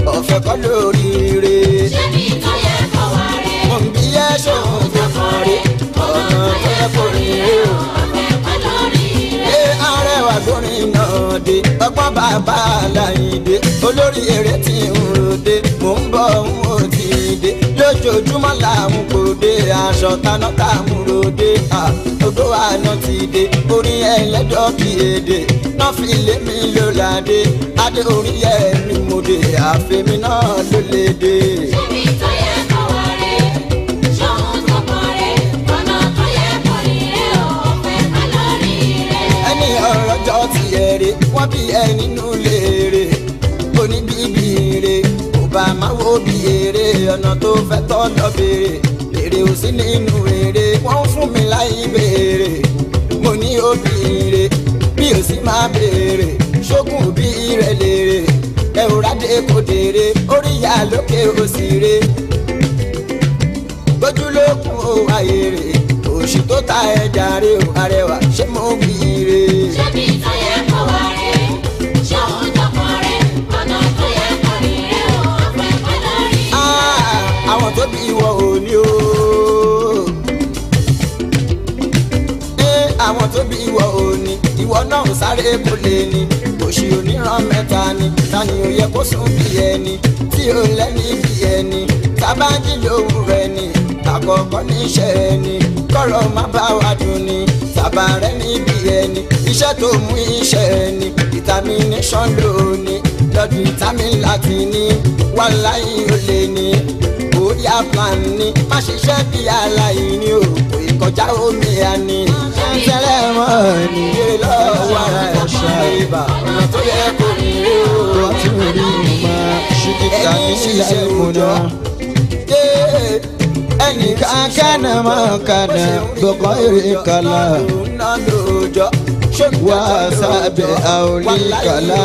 o ọ̀fẹ́ kọ́ lórí rè é. ṣébi tó yẹ kó wà rè é mo ń bí yẹ ṣóhun tó kàn rè é ọ̀nà tó yẹ kó rìn rè o ọ̀fẹ́ kọ́ lórí rè é. arẹwà gbórin náà dé ọgbọ́n bàbá Àlàyìndé olórí eré tí ń ròde mò ń bọ̀ ń ò tí dé lójoojúmọ́ làwọn kò dé aṣọ taná táwọn ròde odò àná ti dé orin ẹlẹ́dọ̀ kì í èdè náà fi lé mi ló ládé adé orin yẹ mi mo dé àfẹ́mi náà ló lè dé. ṣébi tó yẹ kó wà rè é ṣóhun tó kàn rè é ọ̀nà tó yẹ kó rìn rè é ọ̀fẹ́ kọ́ lórí rè é. ẹni ọ̀rọ̀ jọ ti ẹ̀rẹ̀ wọ́n bí ẹ nínú léèrè oníbíbí rè kò bá máa wo bí èrè ọ̀nà tó fẹ́ tọ́ lọ béèrè èrè ò sí nínú èrè wọ́n fún mi láì béèrè mo ní òbí rè bí ò sí máa béèrè ṣógun òbí rẹ̀ lèrè ẹ ò rádé kò dèrè orí ìyá lókè òsì rè gbójúlókun ó wáyé rè òṣì tó ta ẹja rè ó arẹwà ṣé mo wí rè. ṣébi tó yẹ kó wà rè é ṣóhun tó kàn rè é ọ̀nà tó yẹ kó rìn rè é ọ̀fẹ́ kọ́ lórí rè é. àwọn tó bí ìwọ ò ní o. àwọn tó bí ìwọ ò ní ìwọ náà ò sáré kó lè ní òṣì oníran mẹ́ta ni tani ò yẹ kó sùn bí ẹni tí ò lẹ́ni bí ẹni tábàjì lówù rẹ̀ ni àkọ́kọ́ níṣẹ́ ẹni kọ́rọ̀ má bá wa dùn ni tàbá rẹ̀ níbi ẹni iṣẹ́ tó mú iṣẹ́ ẹni determination lóní lọ́dún vitamin láti ní wàláyé ó lè ní bóyá plan ni má ṣiṣẹ́ bí aláìní o kò ìkọjá omi àní. ṣẹ́ńtẹ́lẹ̀ mọ́ ni lọ́wọ́ ara ẹ̀ ṣe ibà ọ̀nà tó yẹ kó rí o ọtí rí ma ṣíkìtà ní ṣiṣẹ́ òòjọ́. ẹnì kankanà máa kàdà gbọ̀ngàn èrè kàlà wá sábẹ́ àwòlí kàlà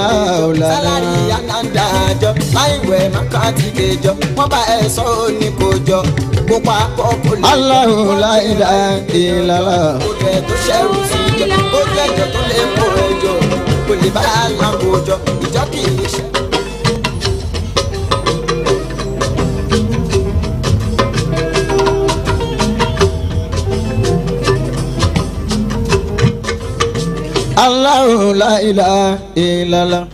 ọ̀làlà. sálárì ànádàájọ́ láìwẹ̀ mákàtí kejọ́ wọ́n bá ẹ sọ ó ní kò jọ kó pa kọ́kọ́ lè. Allahu la ilaha illallah. ó jẹ́ tó ṣẹ́rù sí ìjọ ó jẹ́ ìjọ tó lè kó ẹjọ́ kò lè bá aláǹkó jọ ìjọ kì í ṣe. Allahu la ilaha illallah.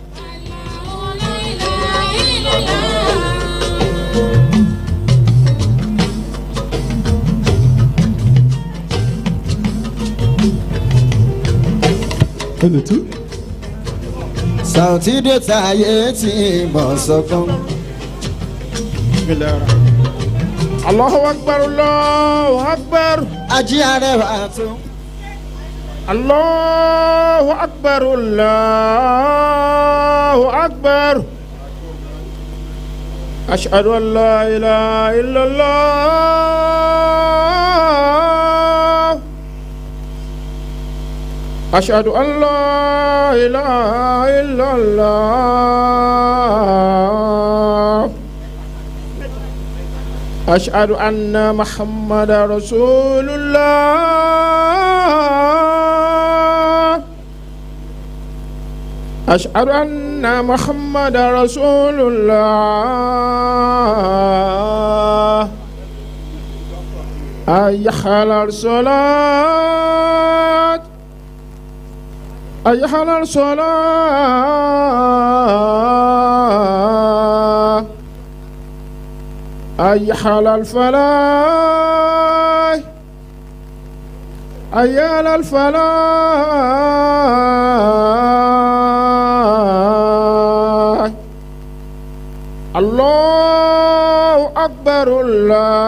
Sauti dé táyé tí bọ̀ sọ́kàn. Allahu akbar, Allahu akbar. Ají arẹwà tó. Allahu akbar, Allahu akbar. Ashhadu an la ilaha illallah. Ashhadu an la ilaha illallah. Ashhadu anna Muhammadar Rasulullah. Ashhadu anna Muhammadar Rasulullah. Ayyuhal salat. Ayyuhal salat. أيحل الفلاح أيال الفلاح الله أكبر الله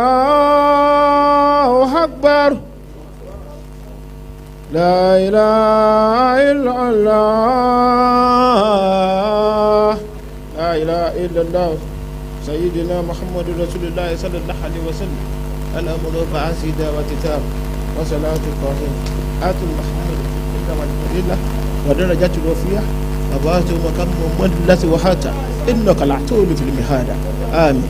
أكبر لا إله إلا الله لا إله إلا الله سيدنا محمد رسول الله صلى الله عليه وسلم الأمر بعزيدا وتتام وصلاة القائم آت محمد إلا ودرجة الوفية وبات مكان مملة وحاتا إنك لعتول في المهادة آمين.